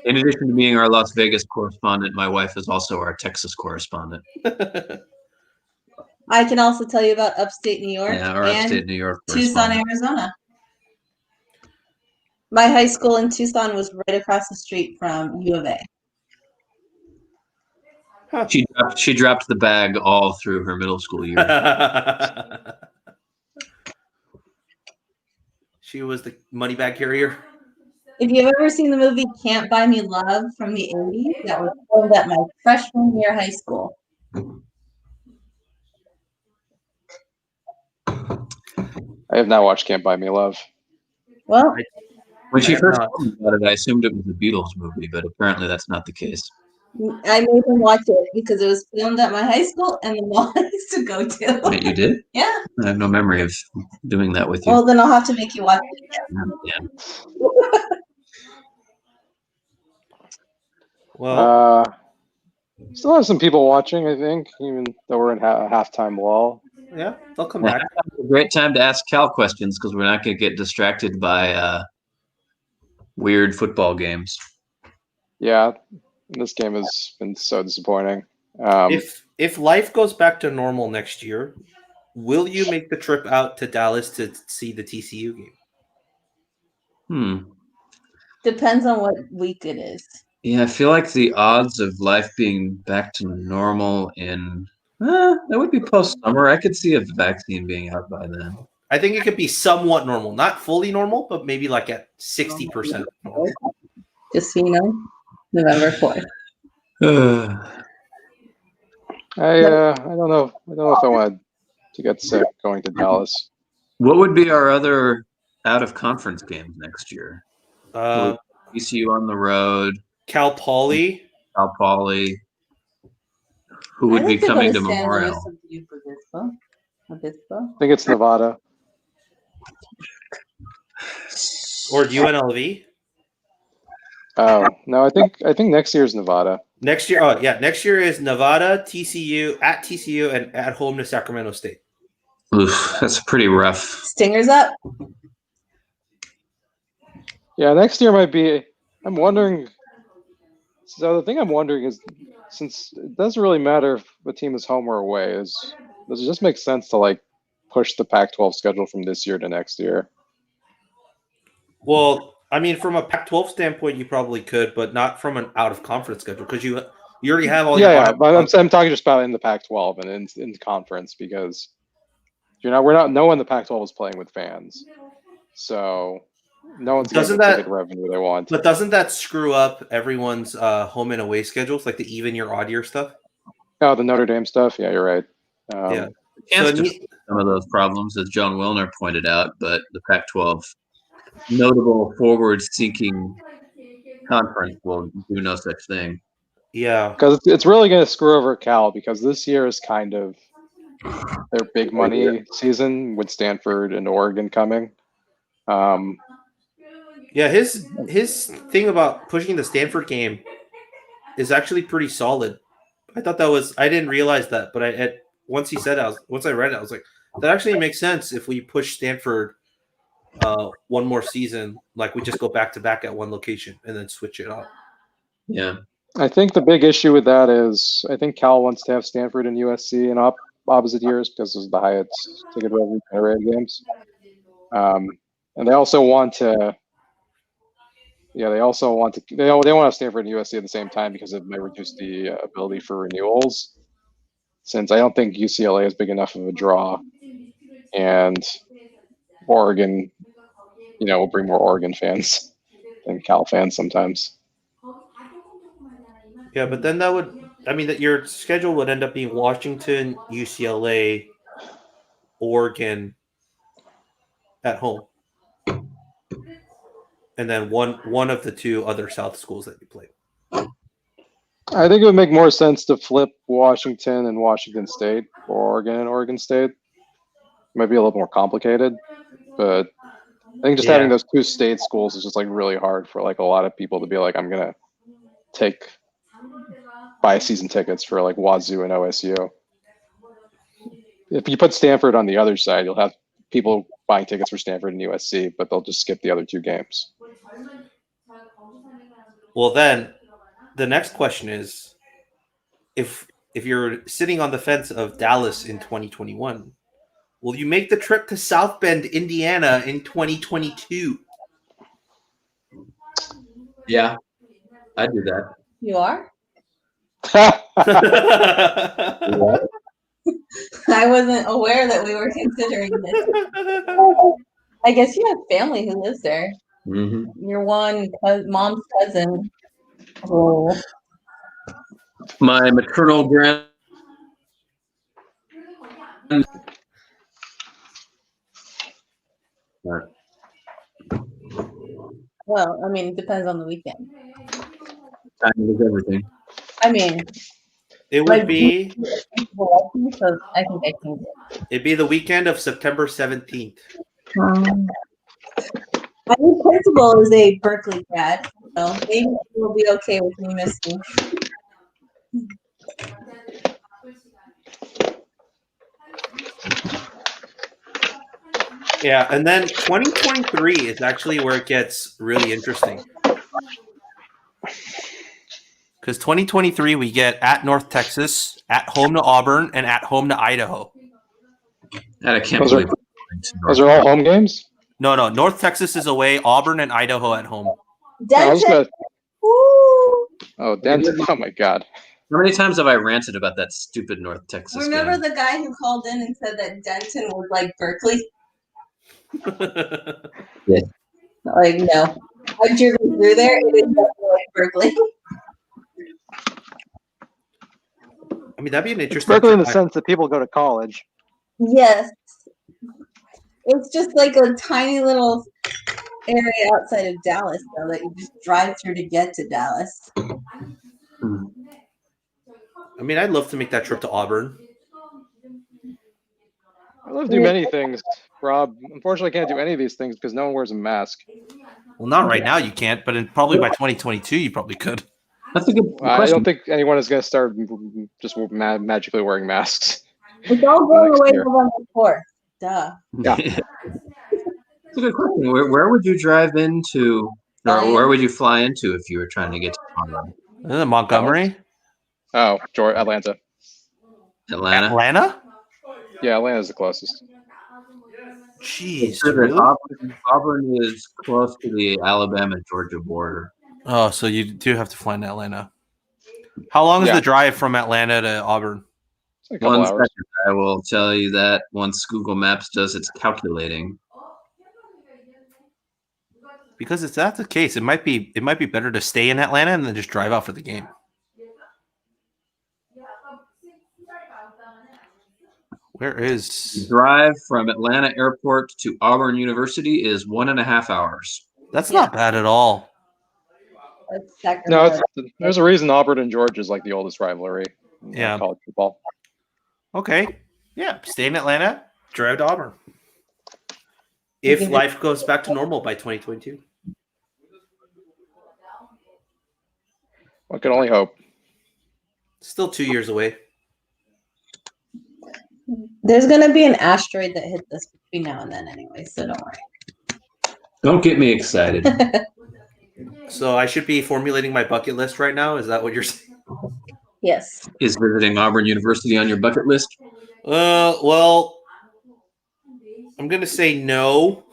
In addition to being our Las Vegas correspondent, my wife is also our Texas correspondent. I can also tell you about upstate New York our upstate New York Tucson, Arizona. My high school in Tucson was right across the street from U of A. She dropped the bag all through her middle school year. She was the money bag carrier. If you've ever seen the movie Can't Buy Me Love from the 80s, that was filmed at my freshman year of high school. I have not watched Can't Buy Me Love. Well, when she first told me about it, I assumed it was a Beatles movie, but apparently that's not the case. I made him watch it because it was filmed at my high school and the mall I used to go to. Wait, you did? Yeah. I have no memory of doing that with you. Well, then I'll have to make you watch it again. Yeah. Well, still have some people watching, I think, even though we're in a halftime lull. Yeah, they'll come back. It's a great time to ask Cal questions because we're not going to get distracted by weird football games. Yeah, this game has been so disappointing. If life goes back to normal next year, will you make the trip out to Dallas to see the TCU game? Depends on what week it is. Yeah, I feel like the odds of life being back to normal that would be post-summer. I could see a vaccine being out by then. I think it could be somewhat normal, not fully normal, but maybe like at 60%. Just so you know, November 4th. I don't know. I don't know if I want to get sick going to Dallas. What would be our other out-of-conference games next year? ECU on the road. Cal Poly. Who would be coming to Memorial? I think it's Nevada. Or UNLV? Oh no, I think next year is Nevada. Next year, next year is Nevada, TCU, and at home to Sacramento State. Oof, that's pretty rough. Stingers up. Yeah, next year might be. I'm wondering. So the thing I'm wondering is, since it doesn't really matter if the team is home or away, does it just make sense to like push the Pac-12 schedule from this year to next year? Well, I mean, from a Pac-12 standpoint, you probably could, but not from an out-of-conference schedule because you already have all. Yeah, but I'm talking just about in the Pac-12 and in conference because no one in the Pac-12 is playing with fans, so no one's getting the ticket revenue they want. But doesn't that screw up everyone's home and away schedules, like the even year, odd year stuff? Oh, the Notre Dame stuff. Yeah, you're right. Yeah, so some of those problems, as John Wilner pointed out, but the Pac-12 notable forward-seeking conference will do no such thing. Yeah, because it's really going to screw over Cal because this year is kind of their big money season with Stanford and Oregon coming. Yeah, his thing about pushing the Stanford game is actually pretty solid. I thought that was I didn't realize that, but once he said it, once I read it, I was like, that actually makes sense if we push Stanford one more season, like we just go back to back at one location and then switch it up. Yeah. I think the big issue with that is I think Cal wants to have Stanford and USC in opposite years because those are the highest ticket revenue generated games. And they also want to they want to have Stanford and USC at the same time because it might reduce the ability for renewals. Since I don't think UCLA is big enough of a draw, and Oregon, will bring more Oregon fans than Cal fans sometimes. Yeah, but then that your schedule would end up being Washington, UCLA, Oregon at home. And then one of the two other South schools that you play. I think it would make more sense to flip Washington and Washington State or Oregon and Oregon State. It might be a little more complicated, but I think just having those two state schools is just like really hard for like a lot of people to be like, I'm gonna buy season tickets for like Wazoo and OSU. If you put Stanford on the other side, you'll have people buying tickets for Stanford and USC, but they'll just skip the other two games. Well, then the next question is, if you're sitting on the fence of Dallas in 2021, will you make the trip to South Bend, Indiana in 2022? Yeah, I'd do that. You are? Yeah. I wasn't aware that we were considering this. I guess you have family who lives there. Mm-hmm. Your mom's cousin. Oh. My maternal grand. Well, I mean, it depends on the weekend. Time is everything. I mean, it would be. So I think I can. It'd be the weekend of September 17th. My new principal is a Berkeley grad, so maybe we'll be okay with me missing. Yeah, and then 2023 is actually where it gets really interesting. Because 2023, we get at North Texas, at home to Auburn, and at home to Idaho. I can't Those are- believe Those are all home games? No. North Texas is away. Auburn and Idaho at home. I was Denton. gonna, Woo! oh, Denton. Oh my God. How many times have I ranted about that stupid North Texas Remember game? the guy who called in and said that Denton was like Berkeley? Yeah. Like, no. I've driven through there. It is definitely like Berkeley. I mean, that'd be an It's interesting. Berkeley in the sense that people go to college. Yes. It's just like a tiny little area outside of Dallas, though, that you just drive through to get to Dallas. I mean, I'd love to make that trip to Auburn. I love to do many things, Rob. Unfortunately, I can't do any of these things because no one wears a mask. Well, not right now, you can't, but probably by 2022, you probably could. That's a good I question. don't think anyone is going to start just magically wearing masks. It's all going Next away year. November 4th. Duh. Yeah. That's a good question. Where would you drive into, or where would you fly into if you were trying to get to Auburn? Isn't it Montgomery? Oh, Atlanta. Atlanta? Atlanta? Yeah, Atlanta's the closest. Jeez. Sure that Really? Auburn is close to the Alabama-Georgia border. Oh, so you do have to fly into Atlanta. How long is Yeah. the drive from Atlanta to Auburn? It's a couple One hours. second, I will tell you that once Google Maps does its calculating. Because if that's the case, it might be better to stay in Atlanta and then just drive out for the game. Where is Drive from Atlanta Airport to Auburn University is 1.5 hours. that's not bad at all. That's Sacramento. No, there's a reason Auburn and Georgia is like the oldest rivalry in Yeah. college football. Okay. Yeah. Stay in Atlanta, drive to Auburn. If life goes back to normal by 2022. One can only hope. Still 2 years away. There's going to be an asteroid that hits us between now and then anyway, so don't worry. Don't get me excited. So I should be formulating my bucket list right now. Is that what you're saying? Yes. Is visiting Auburn University on your bucket list? Well, I'm going to say no.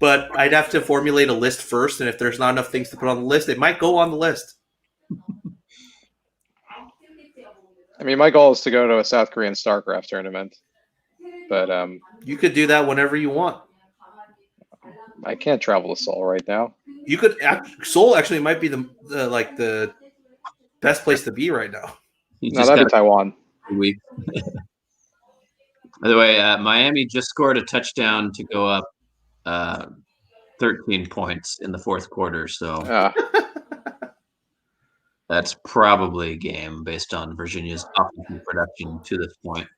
But I'd have to formulate a list first, and if there's not enough things to put on the list, it might go on the list. I mean, my goal is to go to a South Korean StarCraft tournament, but You could do that whenever you want. I can't travel to Seoul right now. You could Seoul actually might be the best place to be right now. No, that'd be Taiwan. Week. By the way, Miami just scored a touchdown to go up 13 points in the fourth quarter. So that's probably a game based on Virginia's offensive production to this point.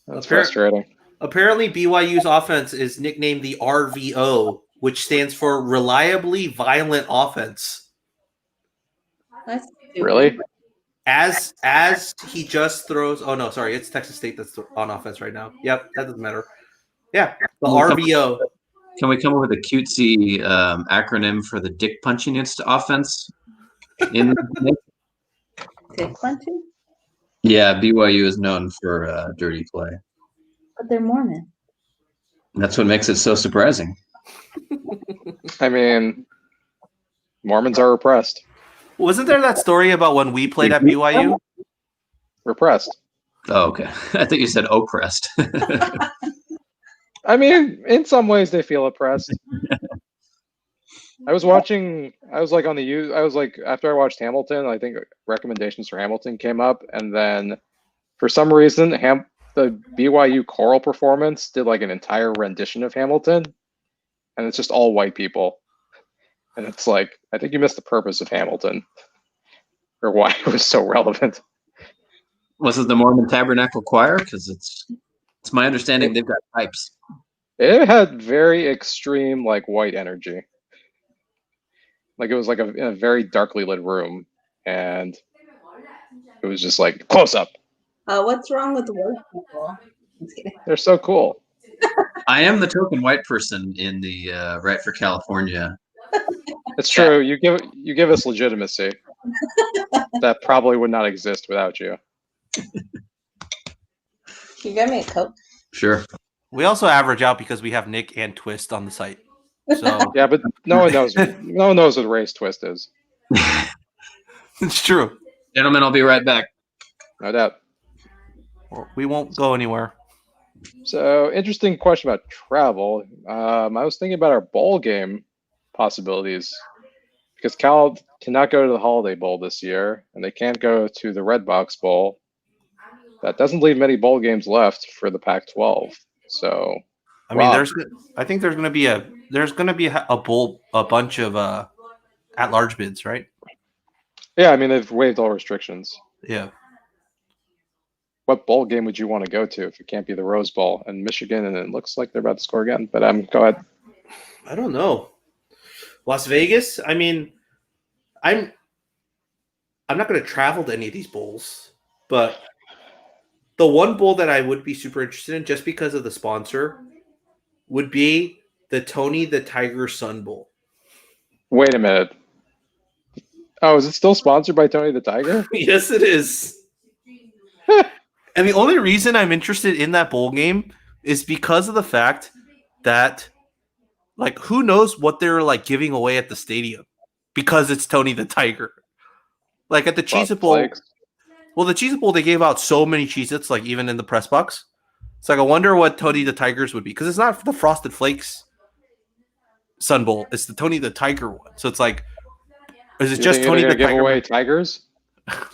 That's frustrating. Apparently, BYU's offense is nicknamed the RVO, which stands for Reliably Violent Offense. That's Really? As he just throws. Oh no, sorry, it's Texas State that's on offense right now. Yep, that doesn't matter. Yeah, the RVO. Can we come up with a cutesy acronym for the dick punchingest offense? Dick punching? Yeah, BYU is known for dirty play. But they're Mormon. That's what makes it so surprising. I mean, Mormons are repressed. Wasn't there that story about when we played at BYU? Repressed. Oh, okay. I thought you said oppressed. I mean, in some ways they feel oppressed. I was like after I watched Hamilton, I think recommendations for Hamilton came up, and then for some reason the BYU choral performance did like an entire rendition of Hamilton, and it's just all white people. And it's like, I think you missed the purpose of Hamilton, or why it was so relevant. Was it the Mormon Tabernacle Choir? Because it's my understanding they've got pipes. It had very extreme like white energy. Like it was like in a very darkly lit room, and it was just like close up. What's wrong with white people? They're so cool. I am the token white person in the Right for California. It's true. You give us legitimacy that probably would not exist without you. Can you get me a Coke? Sure. We also average out because we have Nick and Twist on the site. So Yeah, but no one knows. No one knows what race twist is. it's true. Gentlemen, I'll be right back. No doubt. We won't go anywhere. So, interesting question about travel. I was thinking about our bowl game possibilities because Cal cannot go to the Holiday Bowl this year, and they can't go to the Red Box Bowl. That doesn't leave many bowl games left for the Pac-12. So, I mean, Rob, I think there's going to be a bowl, a bunch of at-large bids, right? yeah, I mean they've waived all restrictions. Yeah. What bowl game would you want to go to if it can't be the Rose Bowl and Michigan? And it looks like they're about to score again. But go ahead. I don't know. Las Vegas. I mean, I'm not going to travel to any of these bowls, but the one bowl that I would be super interested in, just because of the sponsor, would be the Tony the Tiger Sun Bowl. Wait a minute. Oh, is it still sponsored by Tony the Tiger? Yes, it is. And the only reason I'm interested in that bowl game is because of the fact that, like, who knows what they're like giving away at the stadium because it's Tony the Tiger. Like at the Cheez-It Bowl. Flakes. Well, the Cheez-It Bowl, they gave out so many Cheez-Its, like even in the press box. It's like I wonder what Tony the Tigers would be because it's not the Frosted Flakes Sun Bowl; it's the Tony the Tiger one. So it's like, is it You just think Tony they're the gonna give Tiger, away Tigers?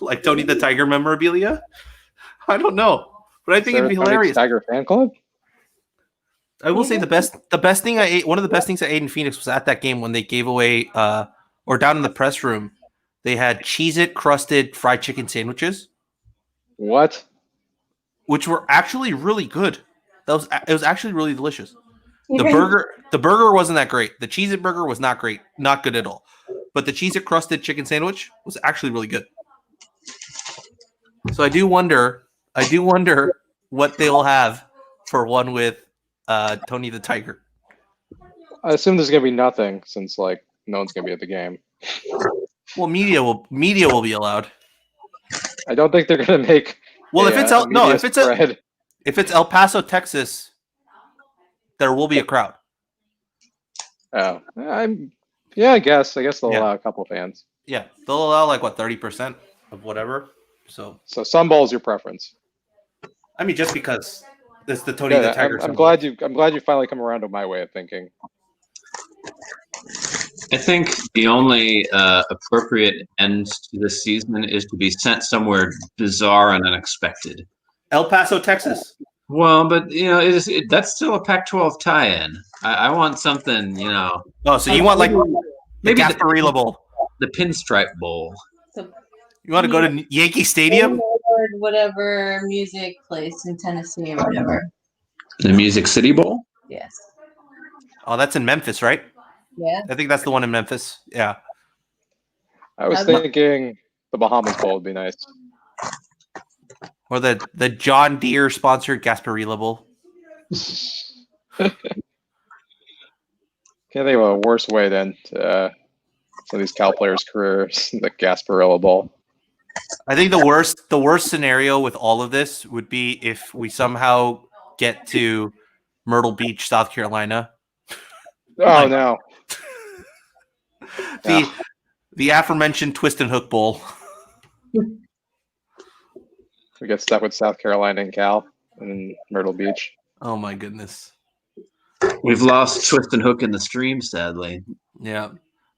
like Tony the Tiger memorabilia? I don't know, but I think it'd be Is there a Tony hilarious. Tiger fan club? I will say the best thing I ate. One of the best things I ate in Phoenix was at that game when they gave away, or down in the press room, they had Cheez-It crusted fried chicken sandwiches, What? which were actually really good. It was actually really delicious. The burger wasn't that great. The Cheez-It burger was not great, not good at all. But the Cheez-It crusted chicken sandwich was actually really good. So I do wonder what they will have for one with Tony the Tiger. I assume there's gonna be nothing since like no one's gonna be at the game. Well, media will be allowed. I don't think they're gonna make. Well, if spread. if it's El Paso, Texas, there will be a crowd. Oh, I guess they'll Yeah. allow a couple fans. Yeah, they'll allow like what 30% of whatever. So Sun Bowl is your preference. I mean, just because it's the Tony Yeah, the Tiger. I'm glad you finally come around to my way of thinking. I think the only appropriate end to this season is to be sent somewhere bizarre and unexpected. El Paso, Texas. Well, but that's still a Pac-12 tie-in. I want something, Oh, so you want like maybe the Gasparilla Bowl? the Pinstripe Bowl. You want to go to Yankee Stadium? Whatever music place in Tennessee or whatever. The Music City Bowl? Yes. Oh, that's in Memphis, right? Yeah. I think that's the one in Memphis. Yeah. I was thinking the Bahamas Bowl would be nice. Or the John Deere sponsored Gasparilla Bowl. Can't think of a worse way than some of these Cal players' careers, the Gasparilla Bowl. I think the worst scenario with all of this would be if we somehow get to Myrtle Beach, South Carolina. Oh no. The aforementioned Twist and Hook Bowl. We get stuck with South Carolina and Cal and Myrtle Beach. Oh my goodness. We've lost Twist and Hook in the stream, sadly. Yeah.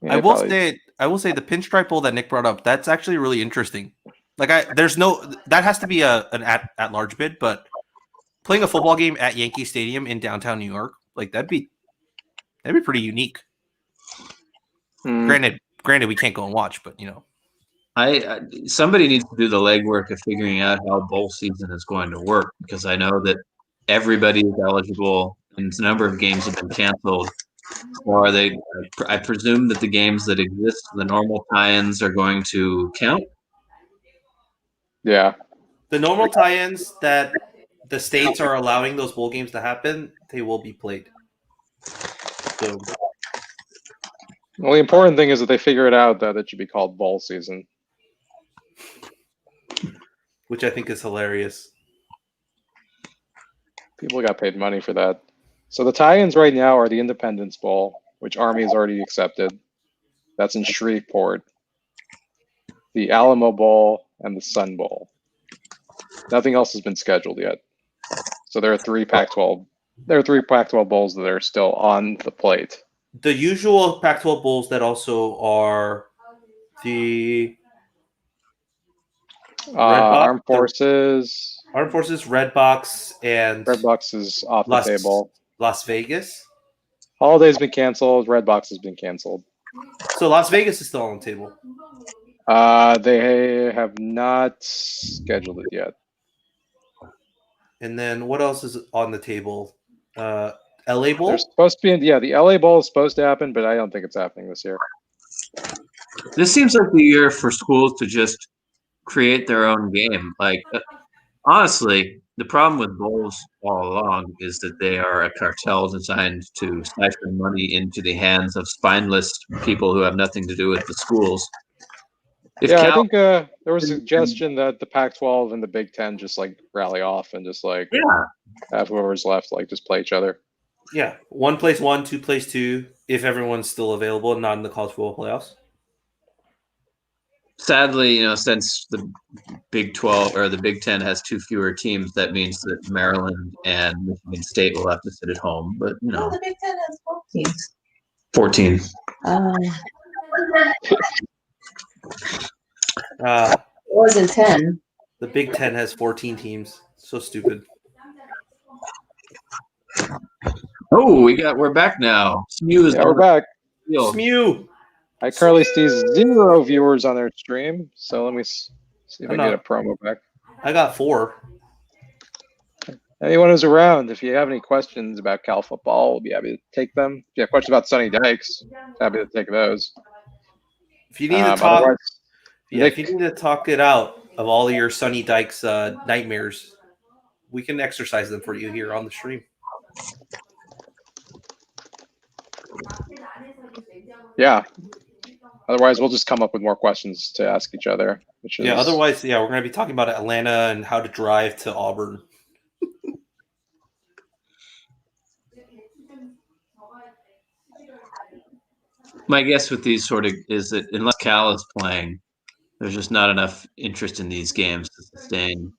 Yeah, I will probably. say the Pinstripe Bowl that Nick brought up, that's actually really interesting. Like that has to be an at large bid, but playing a football game at Yankee Stadium in downtown New York, like that'd be pretty unique. Granted, we can't go and watch, but somebody needs to do the legwork of figuring out how bowl season is going to work, because I know that everybody is eligible and a number of games have been canceled. Or I presume that the games that exist, the normal tie-ins, are going to count. Yeah. the normal tie-ins that the states are allowing those bowl games to happen, they will be played. So, Well, the important thing is that they figure it out that it should be called bowl season. which I think is hilarious. People got paid money for that. So the tie-ins right now are the Independence Bowl, which Army has already accepted. That's in Shreveport. The Alamo Bowl and the Sun Bowl. Nothing else has been scheduled yet. So there are three Pac-12. There are three Pac-12 bowls that are still on the plate. The usual Pac-12 bowls that also are the Armed Forces. Armed Forces, Redbox, and Redbox is off the table. Las Vegas. Holiday's been canceled. Redbox has been canceled. So Las Vegas is still on the table. They have not scheduled it yet. And then what else is on the table? LA Bowl? There's supposed to be, the LA Bowl is supposed to happen, but I don't think it's happening this year. This seems like the year for schools to just create their own game. Like, honestly, the problem with bowls all along is that they are a cartel designed to siphon money into the hands of spineless people who have nothing to do with the schools. I think there was a suggestion that the Pac-12 and the Big Ten just like rally off and just like have whoever's left like just play each other. Yeah, 1 plays 1, 2 plays 2, if everyone's still available and not in the college football playoffs. Sadly, since the Big 12 or the Big 10 has 2 fewer teams, that means that Maryland and Michigan State will have to sit at home. But No, the Big Ten has 12 teams. 14. It wasn't 10. The Big Ten has 14 teams. So stupid. Oh, we're back now. We're back. Smew. I currently see 0 viewers on their stream, so let me see if I can get a promo back. I got 4. Anyone who's around, if you have any questions about Cal football, we'll be happy to take them. If you have questions about Sonny Dykes, happy to take those. If you need to talk, if you need to talk it out of all of your Sonny Dykes nightmares, we can exercise them for you here on the stream. Yeah. Otherwise, we'll just come up with more questions to ask each other. Otherwise, we're going to be talking about Atlanta and how to drive to Auburn. My guess with these is that unless Cal is playing, there's just not enough interest in these games to sustain.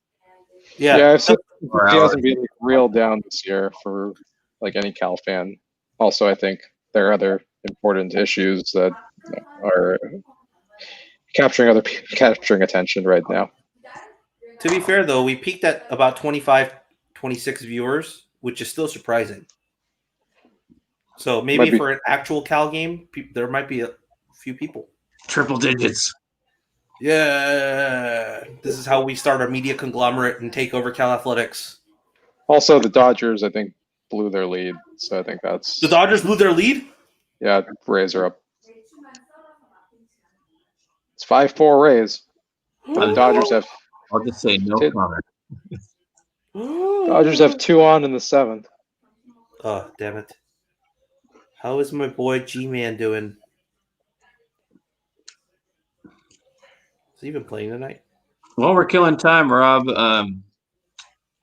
Yeah, I've seen he hasn't been real down this year for like any Cal fan. Also, I think there are other important issues that are capturing attention right now. To be fair, though, we peaked at about 25, 26 viewers, which is still surprising. So maybe for an actual Cal game, there might be a few people. Triple digits. Yeah. This is how we start our media conglomerate and take over Cal Athletics. Also, the Dodgers, I think, blew their lead. So I think that's... The Dodgers blew their lead? Yeah, Rays are up. It's 5-4 Rays. The Dodgers have... I'll just say no comment. Dodgers have 2 on in the 7th. Oh, damn it. How is my boy G-Man doing? Is he even playing tonight? Well, we're killing time, Rob.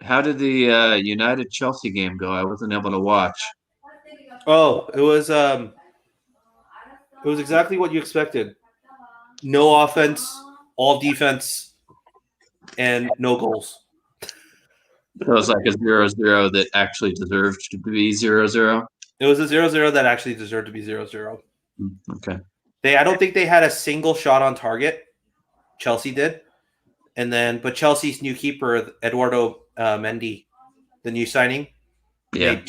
How did the United Chelsea game go? I wasn't able to watch. Oh, it was exactly what you expected. No offense, all defense, and no goals. It was like a 0-0 that actually deserved to be 0-0. It was a 0-0 that actually deserved to be 0-0. Okay. I don't think they had a single shot on target. Chelsea did. But Chelsea's new keeper, Eduardo Mendy, the new signing, made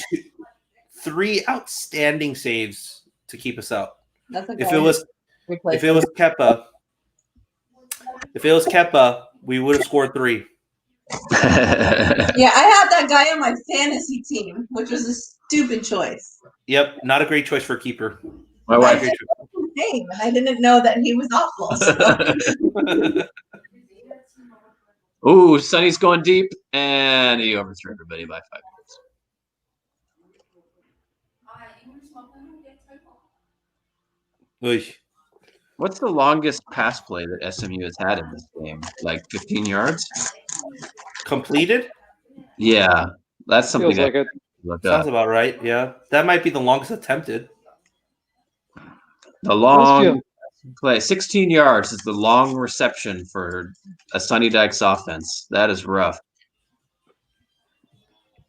3 outstanding saves to keep us out. That's okay. If it was Kepa, we would have scored 3. Yeah, I had that guy on my fantasy team, which was a stupid choice. Yep, not a great choice for a keeper. My wife. Name, and I didn't know that he was awful. So. Ooh, Sonny's going deep, and he overthrew everybody by 5 minutes. What's the longest pass play that SMU has had in this game? Like 15 yards? Completed? Yeah. That's something Feels like it. Look Sounds up. about right. Yeah, that might be the longest attempted. The long play, 16 yards is the long reception for a Sonny Dykes offense. That is rough.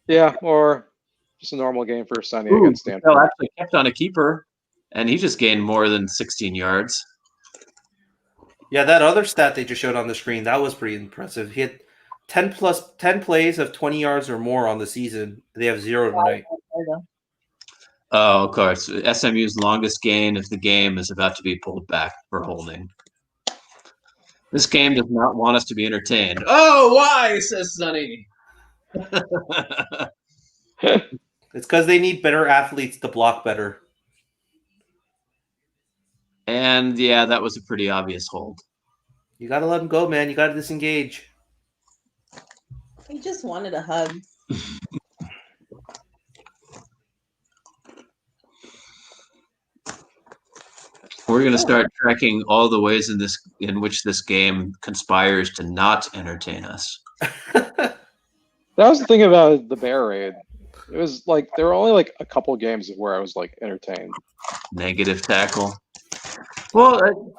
Yeah, or just a normal game for Sonny Ooh, against Stanford. Patel actually kept on a keeper, and he just gained more than 16 yards. Yeah, that other stat they just showed on the screen, that was pretty impressive. He had 10 plays of 20 yards or more on the season. They have 0 tonight. Oh, of course. SMU's longest gain of the game is about to be pulled back for holding. This game does not want us to be entertained. Oh, why? Says Sonny. It's because they need better athletes to block better. And yeah, that was a pretty obvious hold. You got to let him go, man. You got to disengage. He just wanted a hug. We're going to start tracking all the ways in which this game conspires to not entertain us. That was the thing about the Bear Raid. It was like there were only like a couple games where I was like entertained. Negative tackle. Well,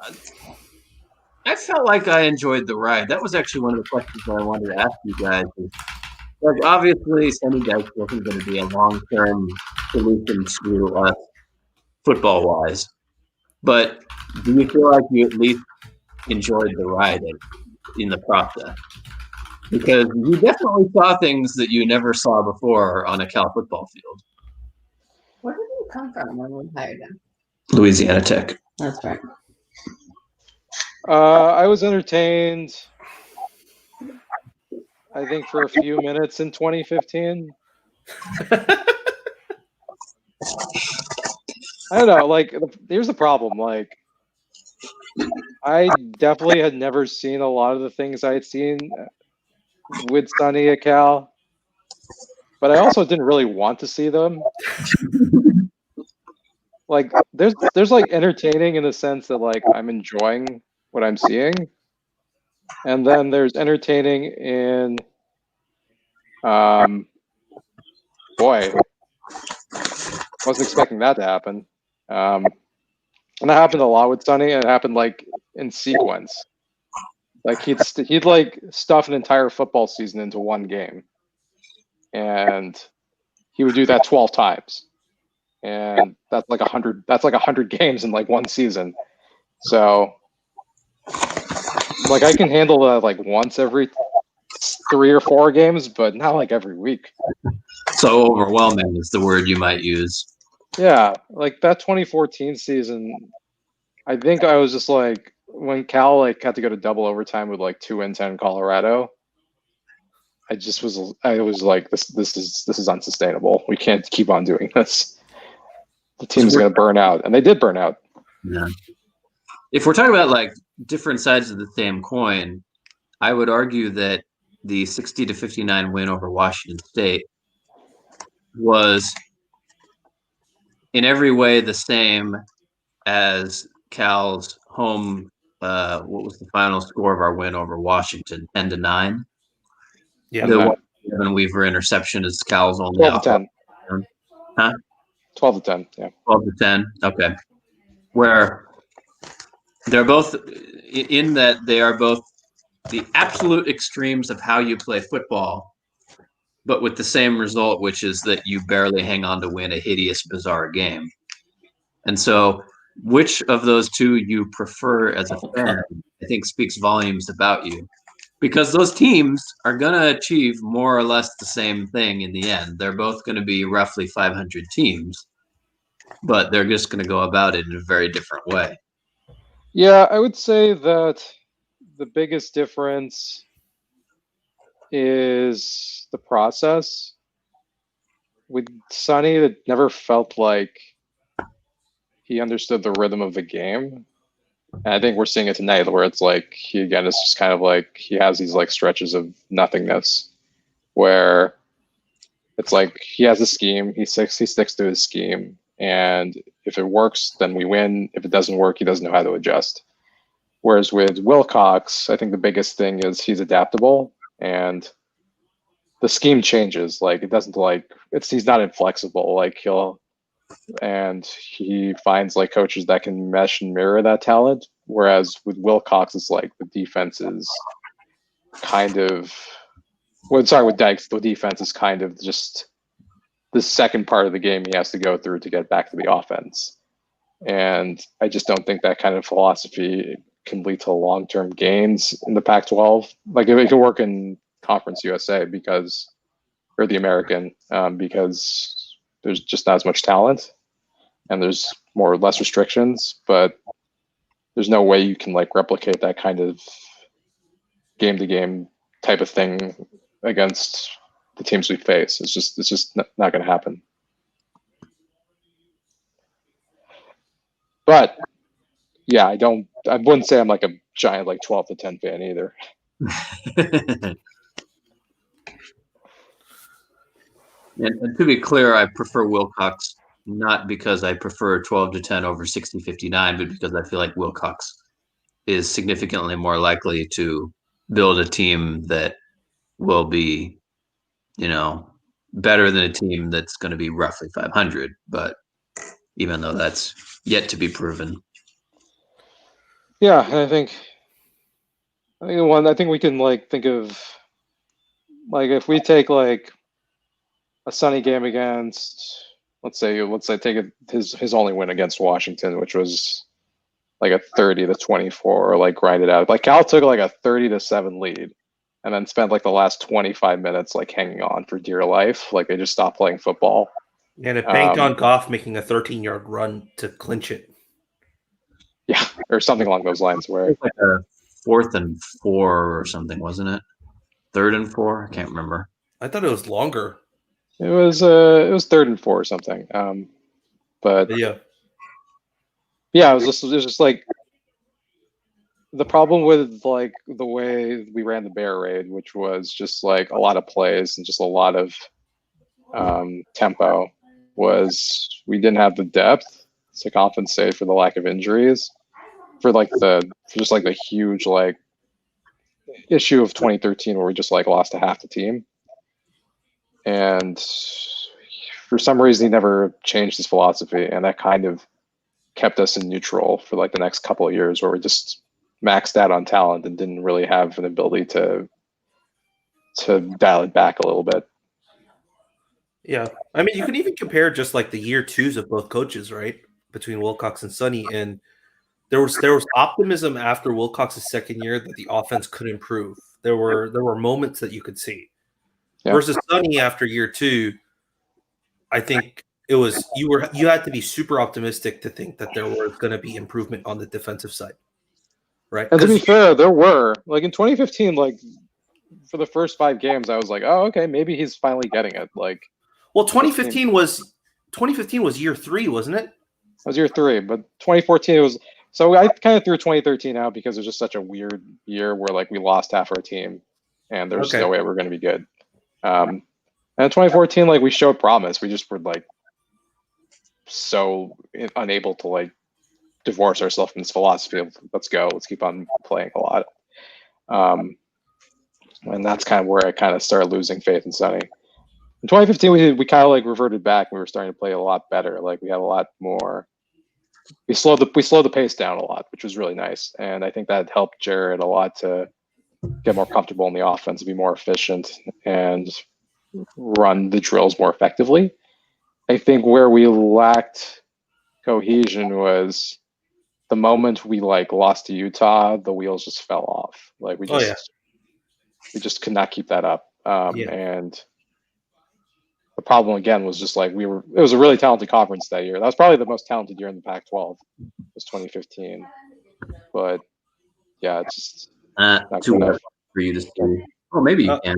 I felt like I enjoyed the ride. That was actually one of the questions that I wanted to ask you guys. Like, obviously, Sonny Dykes wasn't going to be a long-term solution to us football-wise. But do you feel like you at least enjoyed the ride in the process? Because you definitely saw things that you never saw before on a Cal football field. Where did he come from when we hired him? Louisiana Tech. That's right. I was entertained, I think, for a few minutes in 2015. I don't know. Like, here's the problem. Like, I definitely had never seen a lot of the things I had seen with Sonny at Cal, but I also didn't really want to see them. Like, there's like entertaining in the sense that like I'm enjoying what I'm seeing, and then there's entertaining in, boy, wasn't expecting that to happen. And that happened a lot with Sonny, and it happened like in sequence. Like he'd like stuff an entire football season into one game, and he would do that 12 times, and that's like 100. That's like 100 games in like one season. So, like I can handle that like once every 3 or 4 games, but not like every week. So overwhelming is the word you might use. Yeah, like that 2014 season, I think I was just like when Cal like had to go to double overtime with like 2-10 Colorado. I was like, this is unsustainable. We can't keep on doing this. The team's gonna burn out, and they did burn out. Yeah. If we're talking about like different sides of the same coin, I would argue that the 60-59 win over Washington State was in every way the same as Cal's home. What was the final score of our win over Washington? 10-9. Yeah. The Evan Weaver interception is Cal's only 12-10. Huh? 12-10. Yeah. 12-10. Okay. Where they're both in that they are both the absolute extremes of how you play football, but with the same result, which is that you barely hang on to win a hideous, bizarre game. And so which of those two you prefer as a fan, I think speaks volumes about you. Because those teams are going to achieve more or less the same thing in the end. They're both going to be roughly 500 teams, but they're just going to go about it in a very different way. Yeah, I would say that the biggest difference is the process. With Sonny, it never felt like he understood the rhythm of the game. And I think we're seeing it tonight where it's like he again is just kind of like he has these like stretches of nothingness where it's like he has a scheme, he sticks to his scheme, and if it works, then we win. If it doesn't work, he doesn't know how to adjust. Whereas with Wilcox, I think the biggest thing is he's adaptable, and the scheme changes. Like it doesn't like he's not inflexible. Like he finds like coaches that can mesh and mirror that talent. Whereas with Wilcox, it's like the defense is kind of. Well, sorry, with Dykes, the defense is kind of just the second part of the game he has to go through to get back to the offense. And I just don't think that kind of philosophy can lead to long-term gains in the Pac-12. Like it can work in Conference USA or the American, because there's just not as much talent and there's more or less restrictions, but there's no way you can like replicate that kind of game-to-game type of thing against the teams we face. It's just not going to happen. But yeah, I wouldn't say I'm like a giant like 12-10 fan either. And to be clear, I prefer Wilcox not because I prefer 12-10 over 60-59, but because I feel like Wilcox is significantly more likely to build a team that will be, better than a team that's going to be roughly 500. But even though that's yet to be proven. Yeah, and I think we can like think of like if we take like a Sonny game against let's say take his only win against Washington, which was like a 30-24, or like grind it out. Like Cal took like a 30-7 lead and then spent like the last 25 minutes like hanging on for dear life. Like they just stopped playing football. And it banked on Goff making a 13-yard run to clinch it. Yeah, or something along those lines. Where it was like a 4th and 4 or something, wasn't it? 3rd and 4, I can't remember. I thought it was longer. It was 3rd and 4 or something. But yeah, it was just like the problem with like the way we ran the Bear Raid, which was just like a lot of plays and just a lot of tempo, was we didn't have the depth to compensate for the lack of injuries, for just the huge like issue of 2013 where we just like lost to half the team. And for some reason he never changed his philosophy, and that kind of kept us in neutral for like the next couple of years, where we just maxed out on talent and didn't really have an ability to dial it back a little bit. Yeah, I mean, you can even compare just like the year twos of both coaches, right? Between Wilcox and Sonny, and there was optimism after Wilcox's second year that the offense could improve. There were moments that you could see. Yeah. Versus Sonny after year 2, I think it was you had to be super optimistic to think that there was going to be improvement on the defensive side, right? And to be fair, there were like in 2015, like for the first 5 games, I was like, oh, okay, maybe he's finally getting it. Like, well, 2015 was year 3, wasn't it? It was year 3, but 2014 was. So I kind of threw 2013 out because it was just such a weird year where like we lost half our team, and there's no way we're going to be good. And in 2014, like we showed promise. We just were like so unable to like divorce ourselves from this philosophy of let's go, let's keep on playing a lot. And that's kind of where I kind of started losing faith in Sonny. In 2015, we kind of like reverted back. We were starting to play a lot better. Like we had a lot more. We slowed the pace down a lot, which was really nice. And I think that helped Jared a lot to get more comfortable in the offense, be more efficient, and run the drills more effectively. I think where we lacked cohesion was the moment we like lost to Utah, the wheels just fell off. Like we just could not keep that up. And the problem again was just like it was a really talented conference that year. That was probably the most talented year in the Pac-12, was 2015. But yeah, it's just not too much for you to see. Oh, maybe you can.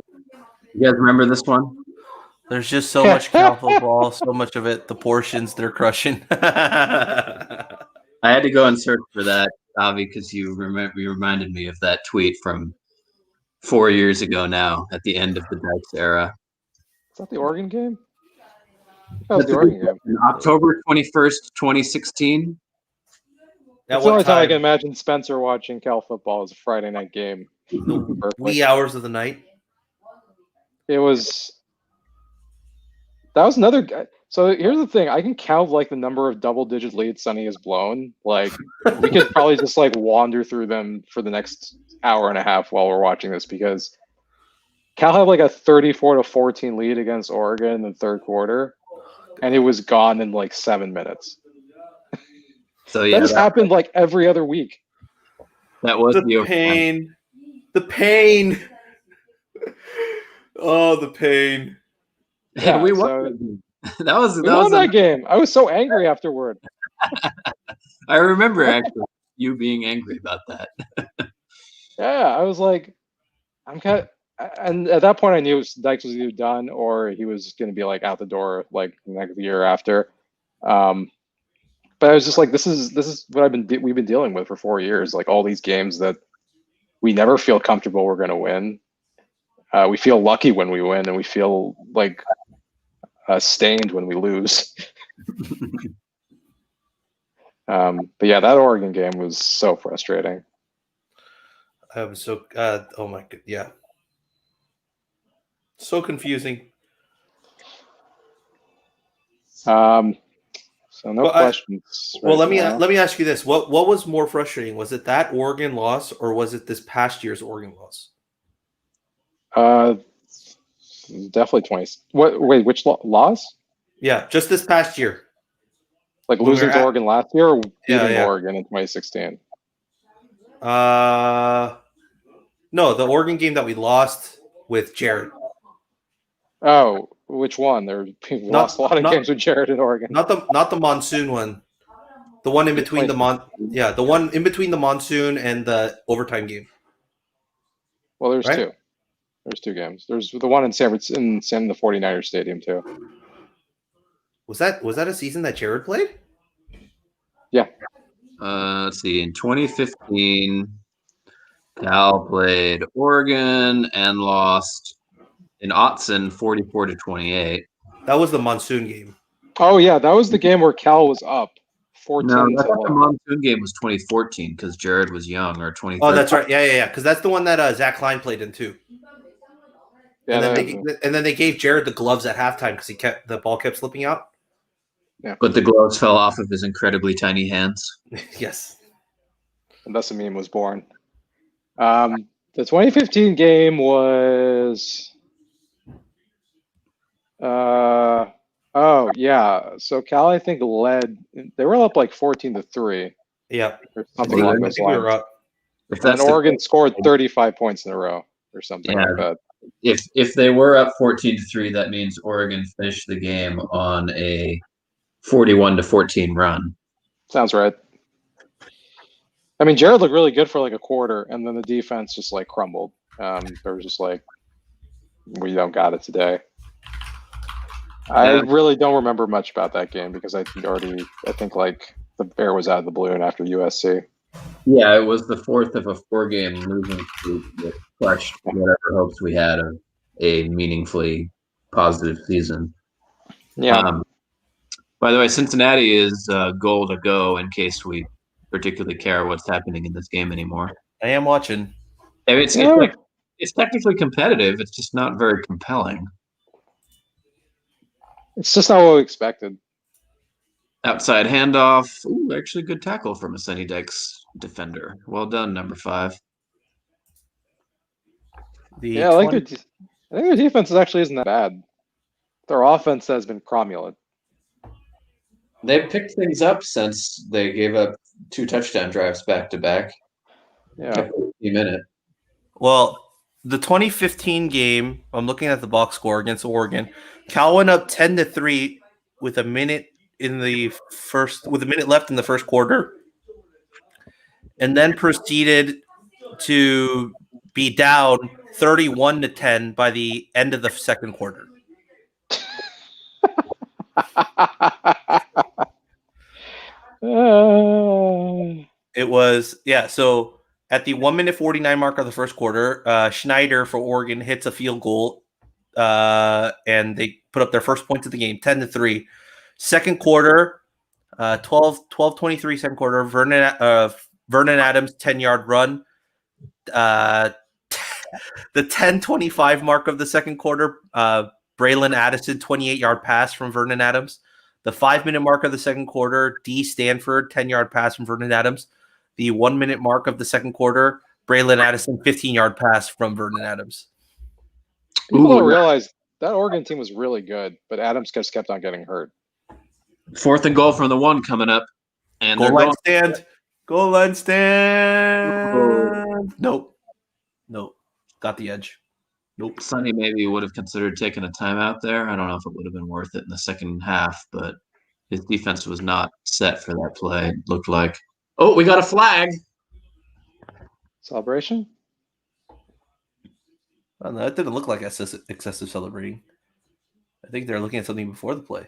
You guys remember this one? There's just so much Cal football, so much of it, the portions they're crushing. I had to go and search for that, Avi, because you reminded me of that tweet from 4 years ago now, at the end of the Dykes era. Is that the Oregon game? That was the Oregon game. October 21st, 2016. That's the only time I can imagine Spencer watching Cal football as a Friday night game. Wee hours of the night. That was another guy. So here's the thing: I can count like the number of double-digit leads Sonny has blown. Like we could probably just like wander through them for the next hour and a half while we're watching this, because Cal had like a 34-14 lead against Oregon in the third quarter, and it was gone in like 7 minutes. So yeah, that has happened like every other week. That was the pain. The pain. Oh, the pain. Yeah, we won. That was that game. I was so angry afterward. I remember actually you being angry about that. Yeah, I was like, and at that point I knew Dykes was either done or he was going to be like out the door like next year after. But I was just like, this is what we've been dealing with for 4 years. Like all these games that we never feel comfortable we're going to win. We feel lucky when we win, and we feel like stained when we lose. But yeah, that Oregon game was so frustrating. I was so oh my god, yeah, so confusing. So no questions. Let me ask you this: what was more frustrating? Was it that Oregon loss, or was it this past year's Oregon loss? Definitely 20. Wait, which loss? Yeah, just this past year. Like losing to Oregon last year, or beating Oregon in 2016? No, the Oregon game that we lost with Jared. Oh, which one? We lost a lot of games with Jared in Oregon. Not the monsoon one. The one in between the one in between the monsoon and the overtime game. Well, there's two. There's two games. There's the one in the 49ers stadium too. Was that a season that Jared played? Yeah. Let's see. In 2015, Cal played Oregon and lost in Autzen 44-28. That was the monsoon game. Oh yeah, that was the game where Cal was up 14. No, the monsoon game was 2014 because Jared was young, or 2013. Oh, that's right. Yeah. Because that's the one that Zach Klein played in too. Yeah, and then they gave Jared the gloves at halftime because the ball kept slipping out. Yeah, but the gloves fell off of his incredibly tiny hands. Yes, and thus a meme was born. The 2015 game was. Oh yeah, so Cal I think led. They were up like 14-3. Yeah, or something along those lines. And Oregon scored 35 points in a row or something like that. If they were up 14-3, that means Oregon finished the game on a 41-14 run. Sounds right. I mean, Jared looked really good for like a quarter, and then the defense just like crumbled. They were just like, we don't got it today. I really don't remember much about that game because I think like the bear was out of the balloon after USC. Yeah, it was the fourth of a 4-game losing streak that crushed whatever hopes we had of a meaningfully positive season. Yeah. By the way, Cincinnati is goal to go in case we particularly care what's happening in this game anymore. I am watching. I mean, it's technically competitive. It's just not very compelling. It's just not what we expected. Outside handoff. Ooh, actually good tackle from a Sonny Dykes defender. Well done, number 5. I think their defense actually isn't that bad. Their offense has been cromulent. They've picked things up since they gave up 2 touchdown drives back to back. Yeah. A minute. Well, the 2015 game, I'm looking at the box score against Oregon. Cal went up 10-3 with a minute left in the first quarter, and then proceeded to be down 31-10 by the end of the second quarter. It was so at the 1 minute 49 mark of the first quarter, Schneider for Oregon hits a field goal, and they put up their first points of the game, 10-3. Second quarter, 12-23 second quarter, Vernon Adams 10-yard run, The 10:25 mark of the second quarter, Braylon Addison 28-yard pass from Vernon Adams. The 5-minute mark of the second quarter, D. Stanford 10-yard pass from Vernon Adams. The 1-minute mark of the second quarter, Braylon Addison 15-yard pass from Vernon Adams. People don't realize that Oregon team was really good, but Adams just kept on getting hurt. 4th and goal from the 1 coming up. And Goal line stand. Goal line stand. Oh. Nope. Got the edge. Nope. Sonny maybe would have considered taking a timeout there. I don't know if it would have been worth it in the second half, but his defense was not set for that play. It looked like. Oh, we got a flag. Celebration? Well, no, that didn't look like excessive celebrating. I think they're looking at something before the play.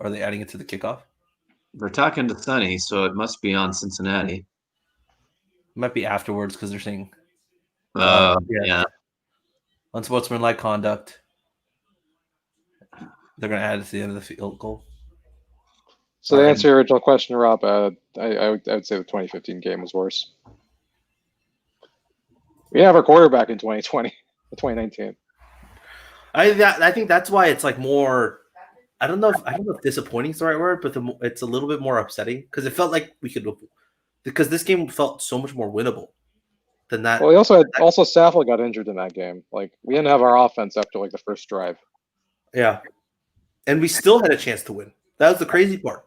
Are they adding it to the kickoff? We're talking to Sonny, so it must be on Cincinnati. It might be afterwards because they're saying yeah. unsportsmanlike conduct. They're going to add it to the end of the field goal. So to answer your original question, Rob, I would say the 2015 game was worse. We have our quarterback in 2020, 2019. I think that's why it's like more. I don't know if disappointing is the right word, but it's a little bit more upsetting because it felt like we could, because this game felt so much more winnable than that. Well, we also had Saffold got injured in that game. Like we didn't have our offense after like the first drive. Yeah, and we still had a chance to win. That was the crazy part.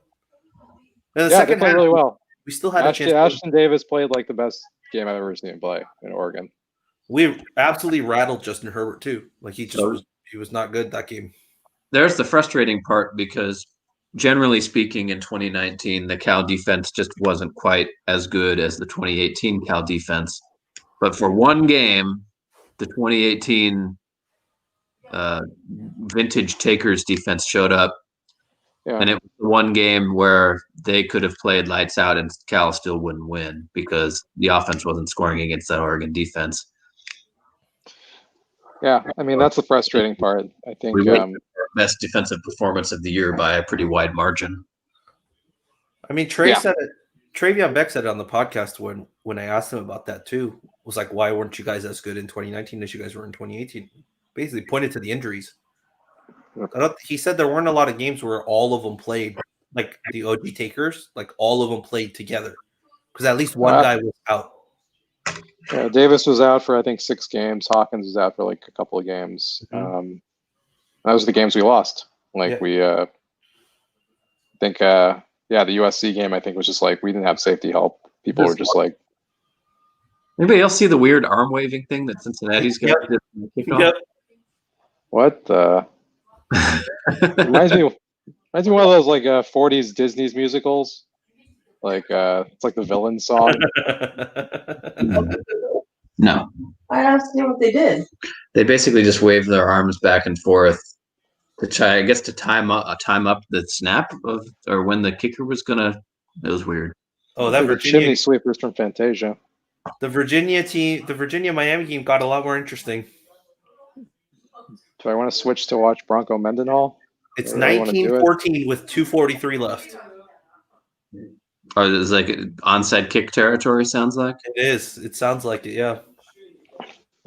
And the second they played half, really well. We still had a chance. Ashton Davis played like the best game I've ever seen him play in Oregon. We absolutely rattled Justin Herbert too. Like he was not good that game. There's the frustrating part because generally speaking in 2019, the Cal defense just wasn't quite as good as the 2018 Cal defense. But for one game, the 2018 vintage takers defense showed up. Yeah. And it was the one game where they could have played lights out and Cal still wouldn't win because the offense wasn't scoring against that Oregon defense. Yeah, I mean, that's the frustrating part. I think best defensive performance of the year by a pretty wide margin. I mean, said it. Travion Beck said it on the podcast when I asked him about that too. Was like, why weren't you guys as good in 2019 as you guys were in 2018? Basically pointed to the injuries. He said there weren't a lot of games where all of them played, like the OG takers, like all of them played together because at least one guy was out. Yeah, Davis was out for I think 6 games. Hawkins was out for like a couple of games. Mm-hmm. That was the games we lost. Like we, I think, the USC game I think was just like we didn't have safety help. People were just like. Anybody else see the weird arm waving thing that Cincinnati's got? Yep. What? reminds me of one of those like 40s Disney's musicals. Like it's like the villain song. No. I don't see what they did. They basically just waved their arms back and forth to try, I guess, to time up the snap of or when the kicker was gonna. It was weird. Oh, that like Virginia chimney sweepers from Fantasia. The Virginia Miami game got a lot more interesting. Do I want to switch to watch Bronco Mendenhall? It's 19-14 with 2:43 left. Oh, it's like onside kick territory, sounds like? It is. It sounds like it, yeah.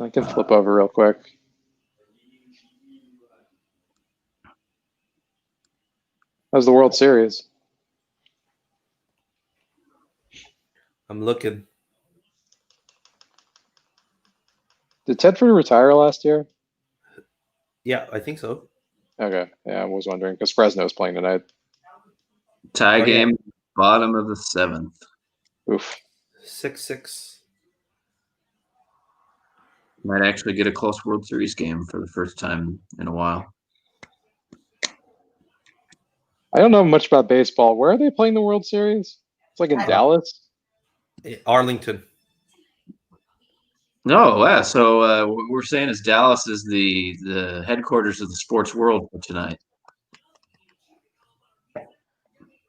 I can flip over real quick. How's the World Series? I'm looking. Did Tedford retire last year? Yeah, I think so. Okay. Yeah, I was wondering because Fresno's playing tonight. Tie game. Bottom of the 7th. Oof. 6-6. Might actually get a close World Series game for the first time in a while. I don't know much about baseball. Where are they playing the World Series? It's like in Dallas? Arlington. No, yeah. So what we're saying is Dallas is the headquarters of the sports world for tonight.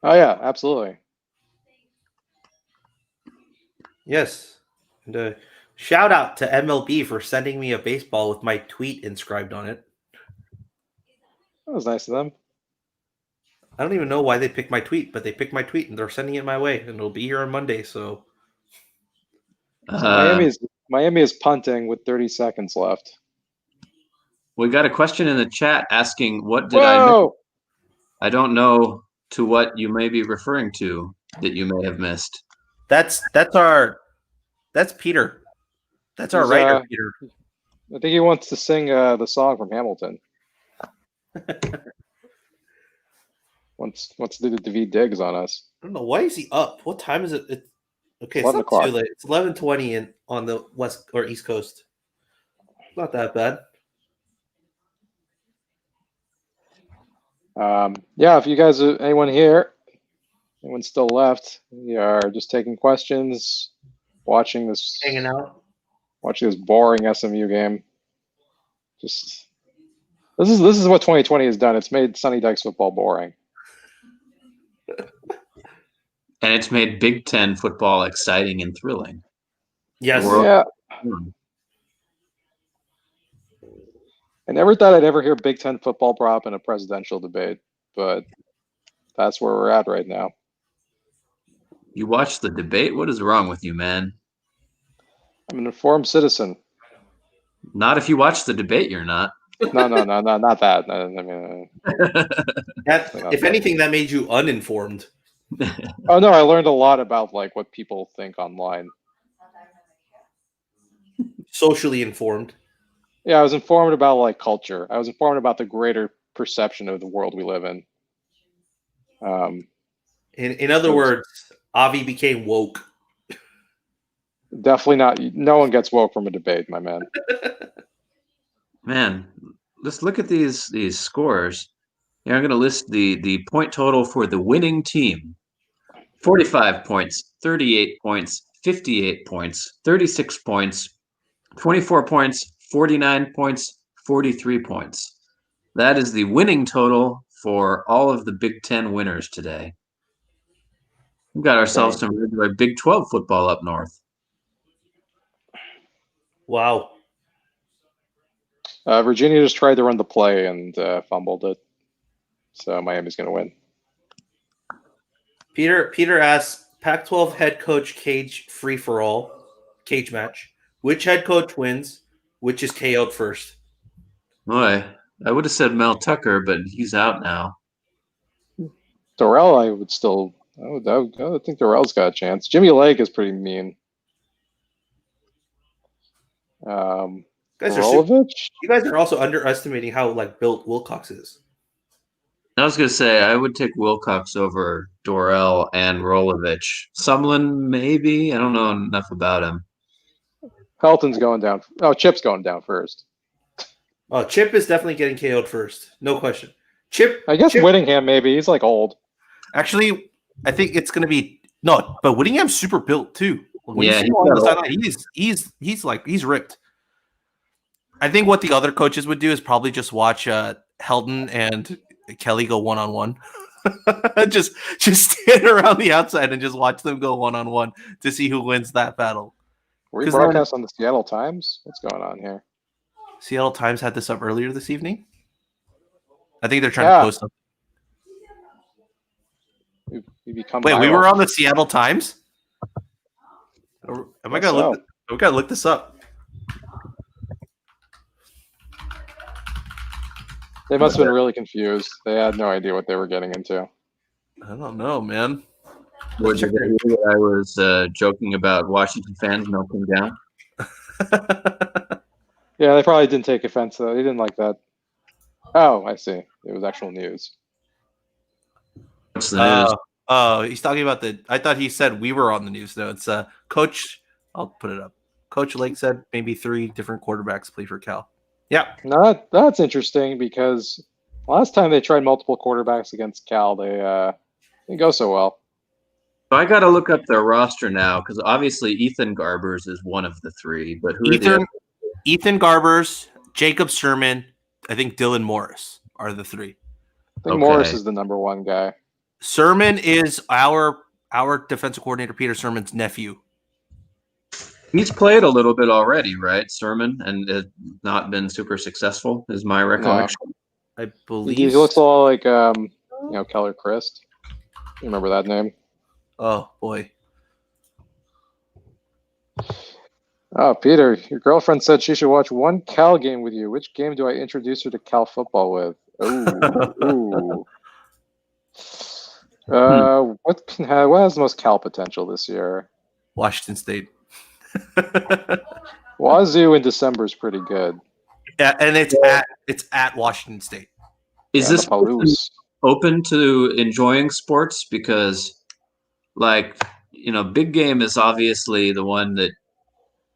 Oh, yeah, absolutely. Yes. And shout out to MLB for sending me a baseball with my tweet inscribed on it. That was nice of them. I don't even know why they picked my tweet, but they picked my tweet and they're sending it my way, and it'll be here on Monday. So Miami is punting with 30 seconds left. We got a question in the chat asking, what did I miss? I don't know to what you may be referring to that you may have missed. that's Peter. That's our writer, Peter. I think he wants to sing the song from Hamilton. wants to do the David Diggs on us. I don't know, why is he up? What time is it? Okay, it's 11 not o'clock. too late. It's 11:20 on the west or east coast. Not that bad. Yeah, if you guys, anyone still left, we are just taking questions, watching this boring SMU game. Just this is what 2020 has done. It's made Sonny Dykes football boring. And it's made Big Ten football exciting and thrilling. Yes. Yeah. I never thought I'd ever hear Big Ten football brought up in a presidential debate, but that's where we're at right now. You watched the debate? What is wrong with you, man? I'm an informed citizen. Not if you watch the debate, you're not. No, not that. I mean, if anything, that made you uninformed. Oh no, I learned a lot about like what people think online. Socially informed. Yeah, I was informed about like culture. I was informed about the greater perception of the world we live in. In other words, Avi became woke. Definitely not. No one gets woke from a debate, my man. Man, let's look at these scores. Yeah, I'm going to list the point total for the winning team. 45 points, 38 points, 58 points, 36 points, 24 points, 49 points, 43 points. That is the winning total for all of the Big Ten winners today. We've got ourselves some regular Big 12 football up north. Wow. Virginia just tried to run the play and fumbled it. So Miami's going to win. Peter asks, Pac-12 head coach cage free-for-all, cage match. Which head coach wins? Which is KO'd first? Boy, I would have said Mel Tucker, but he's out now. Dorrell, I would think Dorrell's got a chance. Jimmy Lake is pretty mean. You guys are also underestimating how built Wilcox is. I was going to say, I would take Wilcox over Dorrell and Rolovich. Sumlin, maybe? I don't know enough about him. Helton's going down. Oh, Chip's going down first. Oh, Chip is definitely getting KO'd first. No question. Chip. I guess Whittingham, maybe. He's old. Actually, I think it's going to be – no, but Whittingham's super built too. Yeah, he's ripped. I think what the other coaches would do is probably just watch Helton and Kelly go one-on-one. just stand around the outside and just watch them go one-on-one to see who wins that battle. Were you broadcast on the Seattle Times? What's going on here? Seattle Times had this up earlier this evening. I think they're trying to post something. Wait, we were on the Seattle Times? We gotta look this up. They must have been really confused. They had no idea what they were getting into. I don't know, man. I was joking about Washington fans melting down. Yeah, they probably didn't take offense to that. They didn't like that. Oh, I see. It was actual news. What's the news? Oh, he's talking about I thought he said we were on the news. No, it's Coach. I'll put it up. Coach Lake said maybe 3 different quarterbacks play for Cal. Yeah. No, that's interesting because last time they tried multiple quarterbacks against Cal, they didn't go so well. So I got to look up their roster now because obviously Ethan Garbers is one of the 3. But who Ethan Garbers, Jacob Sherman, I think Dylan Morris are the 3. I think Morris is the number 1 guy. Sermon is our defensive coordinator, Peter Sermon's nephew. He's played a little bit already, right, Sermon, and has not been super successful, is my recollection. No. I believe he looks a lot like Keller Christ. You remember that name? Oh boy. Oh, Peter, your girlfriend said she should watch one Cal game with you. Which game do I introduce her to Cal football with? Ooh. What has the most Cal potential this year? Washington State. Wazoo in December is pretty good. Yeah, and it's at Washington State. Is Yeah, this person open to enjoying sports? Because, big game is obviously the one that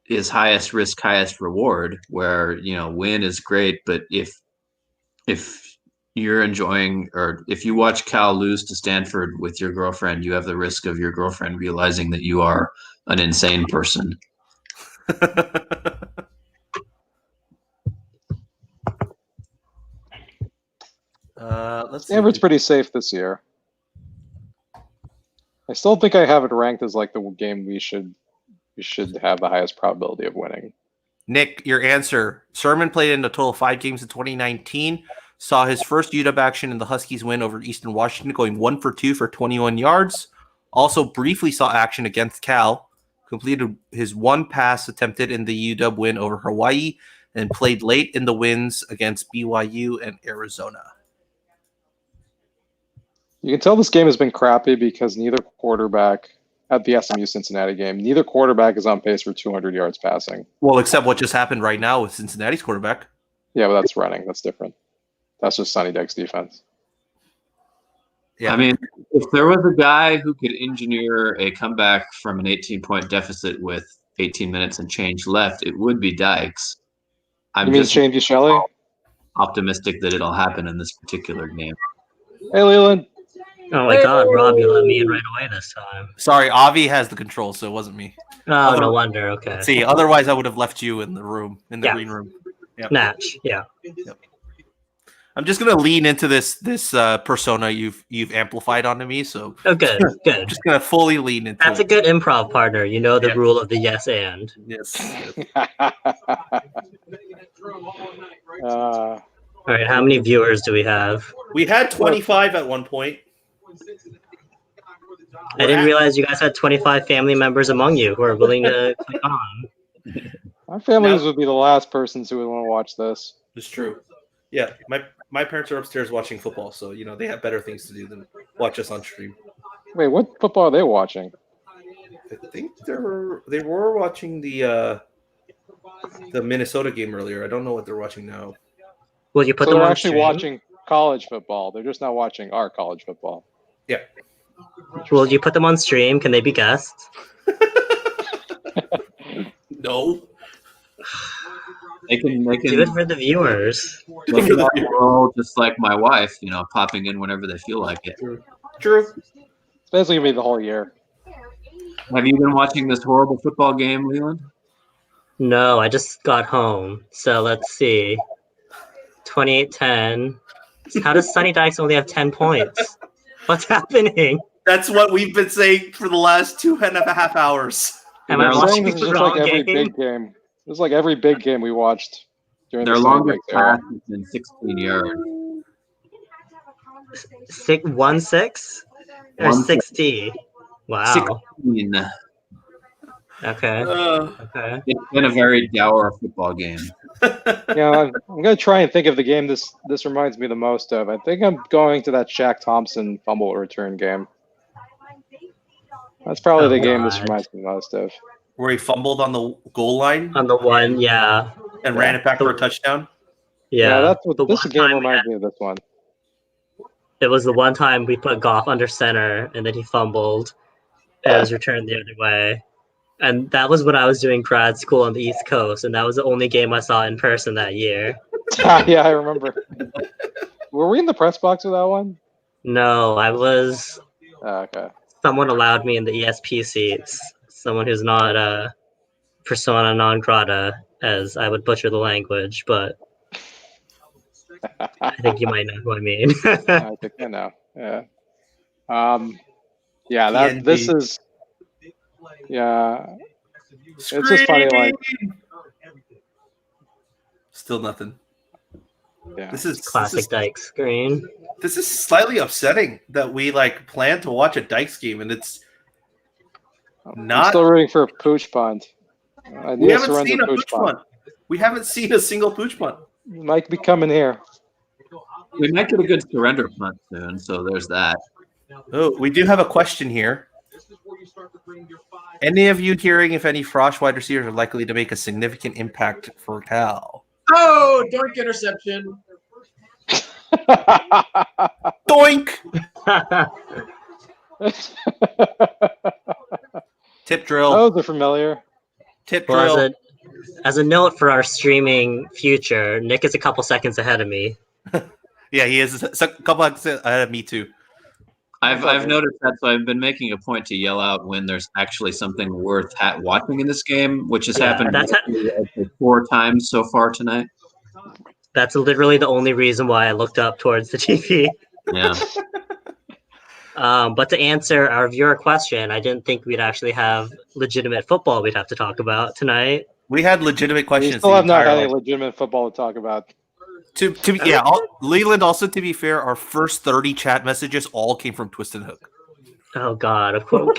is highest risk, highest reward, where, win is great. But if you're enjoying, or if you watch Cal lose to Stanford with your girlfriend, you have the risk of your girlfriend realizing that you are an insane person. Let's Stanford's pretty safe this year. I still think I have it ranked as like the game we should have the highest probability of winning. Nick, your answer. Sermon played in a total of 5 games in 2019. Saw his first UW action in the Huskies win over Eastern Washington, going 1 for 2 for 21 yards. Also briefly saw action against Cal. Completed his one pass attempted in the UW win over Hawaii, and played late in the wins against BYU and Arizona. You can tell this game has been crappy because neither quarterback at the SMU Cincinnati game, neither quarterback is on pace for 200 yards passing. Well, except what just happened right now with Cincinnati's quarterback. Yeah, but that's running. That's different. That's just Sonny Dykes' defense. Yeah. I mean, if there was a guy who could engineer a comeback from an 18-point deficit with 18 minutes and change left, it would be Dykes. You mean Shane Buechele? Optimistic that it'll happen in this particular game. Hey, Leland. Oh my God, Rob, you let me in right away this time. Sorry, Avi has the control, so it wasn't me. Oh, no wonder. Okay. See, otherwise I would have left you in the room, in the green room. Yep. Natch, yeah. Yep. I'm just gonna lean into this persona you've amplified onto me. So good. I'm just gonna fully lean into. That's a good improv partner. You know the rule of the yes and. Yes. All right, how many viewers do we have? We had 25 at one point. I didn't realize you guys had 25 family members among you who are willing to click on. Our families would be the last persons who would want to watch this. It's true. Yeah, my parents are upstairs watching football, so they have better things to do than watch us on stream. Wait, what football are they watching? I think they were watching the Minnesota game earlier. I don't know what they're watching now. Well, you put them on actually stream? Watching college football. They're just not watching our college football. Yeah. Will you put them on stream? Can they be guests? No. They can do it for the viewers. Just like my wife, popping in whenever they feel like it. True. It's basically gonna be the whole year. Have you been watching this horrible football game, Leland? No, I just got home. So let's see. 28-10. How does Sonny Dykes only have 10 points? What's happening? That's what we've been saying for the last 2.5 hours. Am I watching this the is wrong like every game? big game. This is like every big game we watched during their the longest pass has been 16 yards. 1-6 or 60? Wow. 16. Okay. Okay. It's been a very dour football game. I'm gonna try and think of the game this reminds me the most of. I think I'm going to that Shaq Thompson fumble return game. That's probably the game this reminds me most of. Where he fumbled on the goal line? On the one, yeah. And ran it back for a touchdown? Yeah. That's what this game reminds me of, this one. It was the one time we put Goff under center and then he fumbled and it was returned the other way. And that was when I was doing grad school on the East Coast, and that was the only game I saw in person that year. Yeah, I remember. Were we in the press box with that one? No, I was. Okay. Someone allowed me in the ESP seats. Someone who's not persona non grata, as I would butcher the language, but I think you might know who I mean. I think I know. Yeah. Yeah. This is. Yeah. It's just funny, like. Still nothing. Yeah. This is Classic Dykes screen. This is slightly upsetting that we like plan to watch a Dykes game and it's I'm not. still rooting for Pooch Punt. We haven't seen a Pooch punt. We haven't seen a single Pooch punt. Might be coming here. We might get a good surrender punt soon, so there's that. Oh, we do have a question here. Any of you hearing if any Frosh wide receivers are likely to make a significant impact for Cal? Oh, doink interception. Doink! Tip drill. Oh, they're familiar. Tip Well, drill. as a note for our streaming future, Nick is a couple seconds ahead of me. Yeah, he is a couple of ahead of me too. I've noticed that, so I've been making a point to yell out when there's actually something worth watching in this game, which has happened 4 times so far tonight. That's literally the only reason why I looked up towards the TV. Yeah. But to answer our viewer question, I didn't think we'd actually have legitimate football we'd have to talk about tonight. We had legitimate questions. We still have not had any legitimate football to talk about. Leland, also to be fair, our first 30 chat messages all came from Twisted Hook. Oh God! Of course,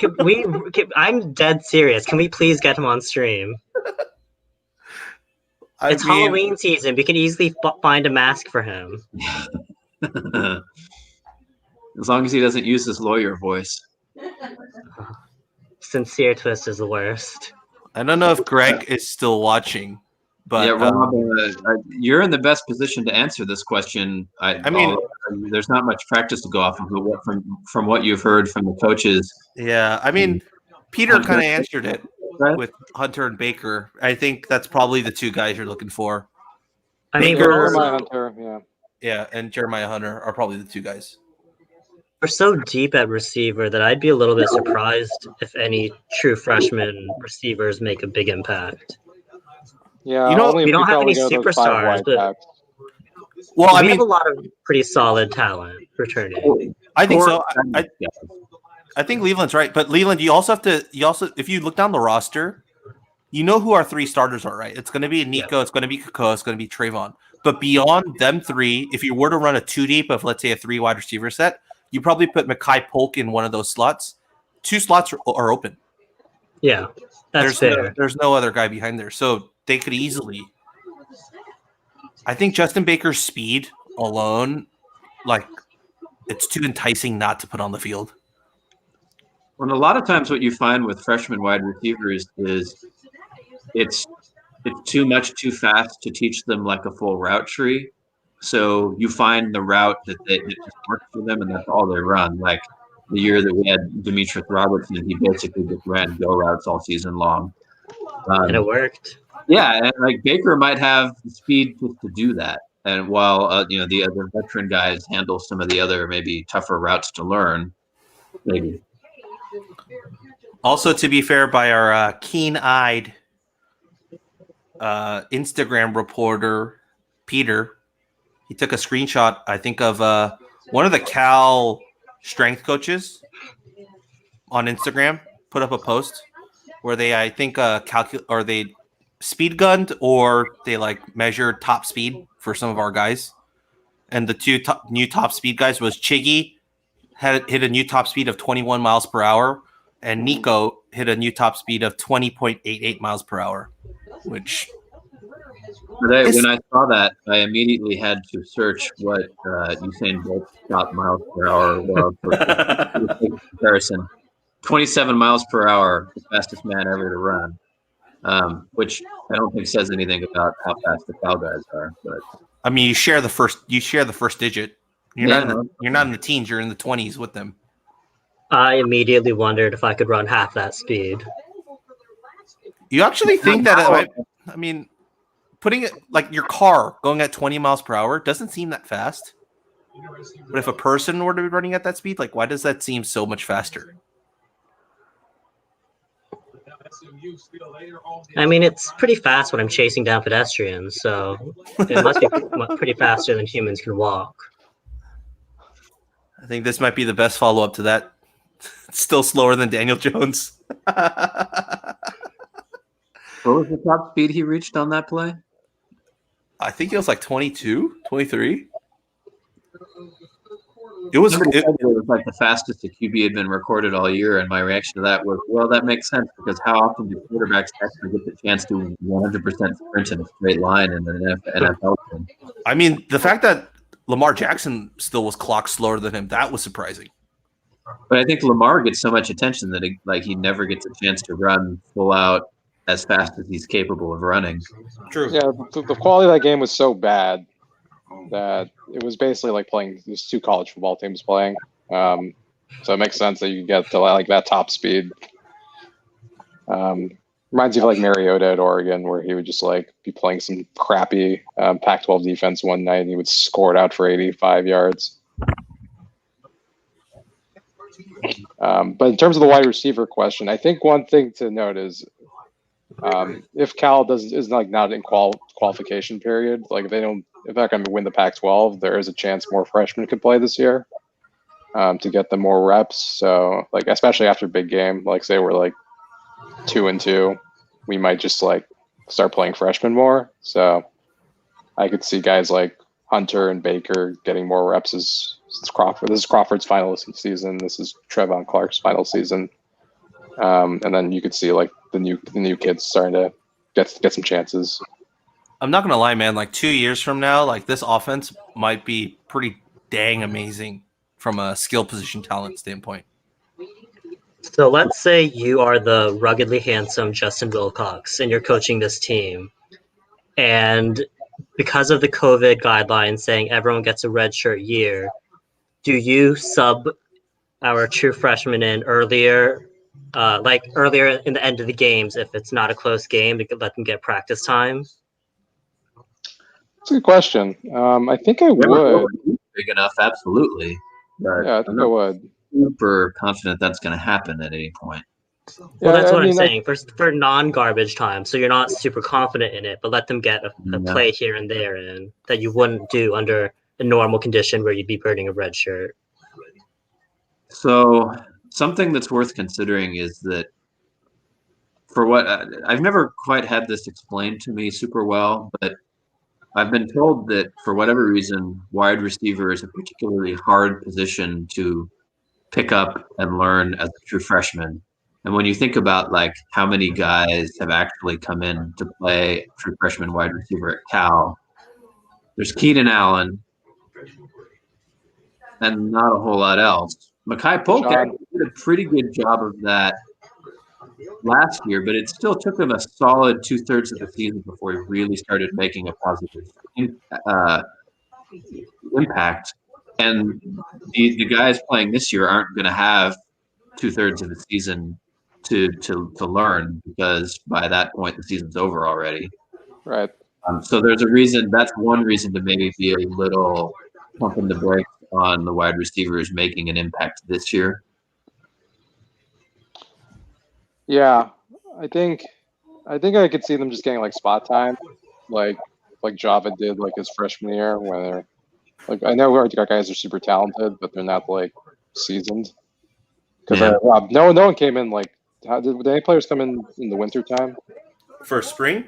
I'm dead serious. Can we please get him on stream? It's Halloween season. We can easily find a mask for him. As long as he doesn't use his lawyer voice. Sincere Twist is the worst. I don't know if Greg is still watching, but yeah, Rob, you're in the best position to answer this question. I mean, there's not much practice to go off of, but from what you've heard from the coaches. Yeah, I mean, Peter kind of answered it with Hunter and Baker. I think that's probably the 2 guys you're looking for. I mean, Jeremiah Hunter, yeah, and Jeremiah Hunter are probably the 2 guys. We're so deep at receiver that I'd be a little bit surprised if any true freshman receivers make a big impact. Yeah, we don't have any superstars, but we have a lot of pretty solid talent returning. I think so. I think Leland's right, but Leland, you also if you look down the roster, you know who our 3 starters are, right? It's going to be Nico, it's going to be Kako, it's going to be Trayvon. But beyond them 3, if you were to run a 2 deep of, let's say, a 3 wide receiver set, you probably put Mekhi Polk in one of those slots. 2 slots are open. Yeah, that's fair. There's no other guy behind there, so they could easily. I think Justin Baker's speed alone, it's too enticing not to put on the field. And a lot of times what you find with freshman wide receivers is it's too much too fast to teach them like a full route tree. So you find the route that just works for them, and that's all they run. Like the year that we had Demetrius Robertson, he basically just ran go routes all season long. And it worked. Yeah, and like Baker might have the speed to do that. And while the other veteran guys handle some of the other maybe tougher routes to learn, maybe. Also, to be fair, by our keen-eyed Instagram reporter, Peter, he took a screenshot, I think, of one of the Cal strength coaches on Instagram, put up a post where they, I think, they speed gunned or they measured top speed for some of our guys. And the 2 new top speed guys was Chiggy, hit a new top speed of 21 miles per hour, and Nico hit a new top speed of 20.88 miles per hour, which... When I saw that, I immediately had to search what Usain Bolt's top miles per hour was for comparison. 27 miles per hour, the fastest man ever to run, which I don't think says anything about how fast the Cal guys are. But I mean, you share the first digit. You're not in the teens. You're in the 20s with them. I immediately wondered if I could run half that speed. You actually think that? I mean, putting it like your car going at 20 miles per hour doesn't seem that fast. But if a person were to be running at that speed, why does that seem so much faster? I mean, it's pretty fast when I'm chasing down pedestrians, so it must be pretty faster than humans can walk. I think this might be the best follow-up to that. It's still slower than Daniel Jones. What was the top speed he reached on that play? I think it was like 22, 23. It was like the fastest the QB had been recorded all year, and my reaction to that was, well, that makes sense because how often do quarterbacks actually get the chance to 100% sprint in a straight line in an NFL game? I mean, the fact that Lamar Jackson still was clocked slower than him, that was surprising. But I think Lamar gets so much attention that he never gets a chance to run full out as fast as he's capable of running. True. Yeah, the quality of that game was so bad that it was basically like playing. There's two college football teams playing, so it makes sense that you get to like that top speed. Reminds you of like Mariota at Oregon, where he would just like be playing some crappy Pac-12 defense one night, and he would score it out for 85 yards. But in terms of the wide receiver question, I think one thing to note is if Cal is like not in qualification period, like if they're not going to win the Pac-12, there is a chance more freshmen could play this year to get them more reps. So like especially after big game, like say we're like 2-2, we might just like start playing freshmen more. So I could see guys like Hunter and Baker getting more reps as Crawford. This is Crawford's final season. This is Trevon Clark's final season. And then you could see like the new kids starting to get some chances. I'm not gonna lie, man. Like 2 years from now, like this offense might be pretty dang amazing from a skill position talent standpoint. So let's say you are the ruggedly handsome Justin Wilcox and you're coaching this team. And because of the COVID guidelines saying everyone gets a redshirt year, do you sub our true freshmen in earlier in the end of the games if it's not a close game to let them get practice time? That's a good question. I think I would. Big enough, absolutely. But Yeah, I think I would. Super confident that's going to happen at any point. Well, that's what I'm saying. For non-garbage time, so you're not super confident in it, but let them get a play here and there in that you wouldn't do under a normal condition where you'd be burning a red shirt. So something that's worth considering is that for what I've never quite had this explained to me super well, but I've been told that for whatever reason, wide receiver is a particularly hard position to pick up and learn as a true freshman. And when you think about like how many guys have actually come in to play true freshman wide receiver at Cal, there's Keenan Allen and not a whole lot else. Makai Polk did a pretty good job of that last year, but it still took him a solid 2/3 of the season before he really started making a positive impact. And the guys playing this year aren't going to have 2/3 of the season to learn, because by that point the season's over already. Right. So there's a reason. That's one reason to maybe be a little pumping the brakes on the wide receivers making an impact this year. Yeah, I think I could see them just getting like spot time, like Java did like his freshman year, where they're like, I know our guys are super talented, but they're not like seasoned. Because no one came in like. Did any players come in the winter time? For spring?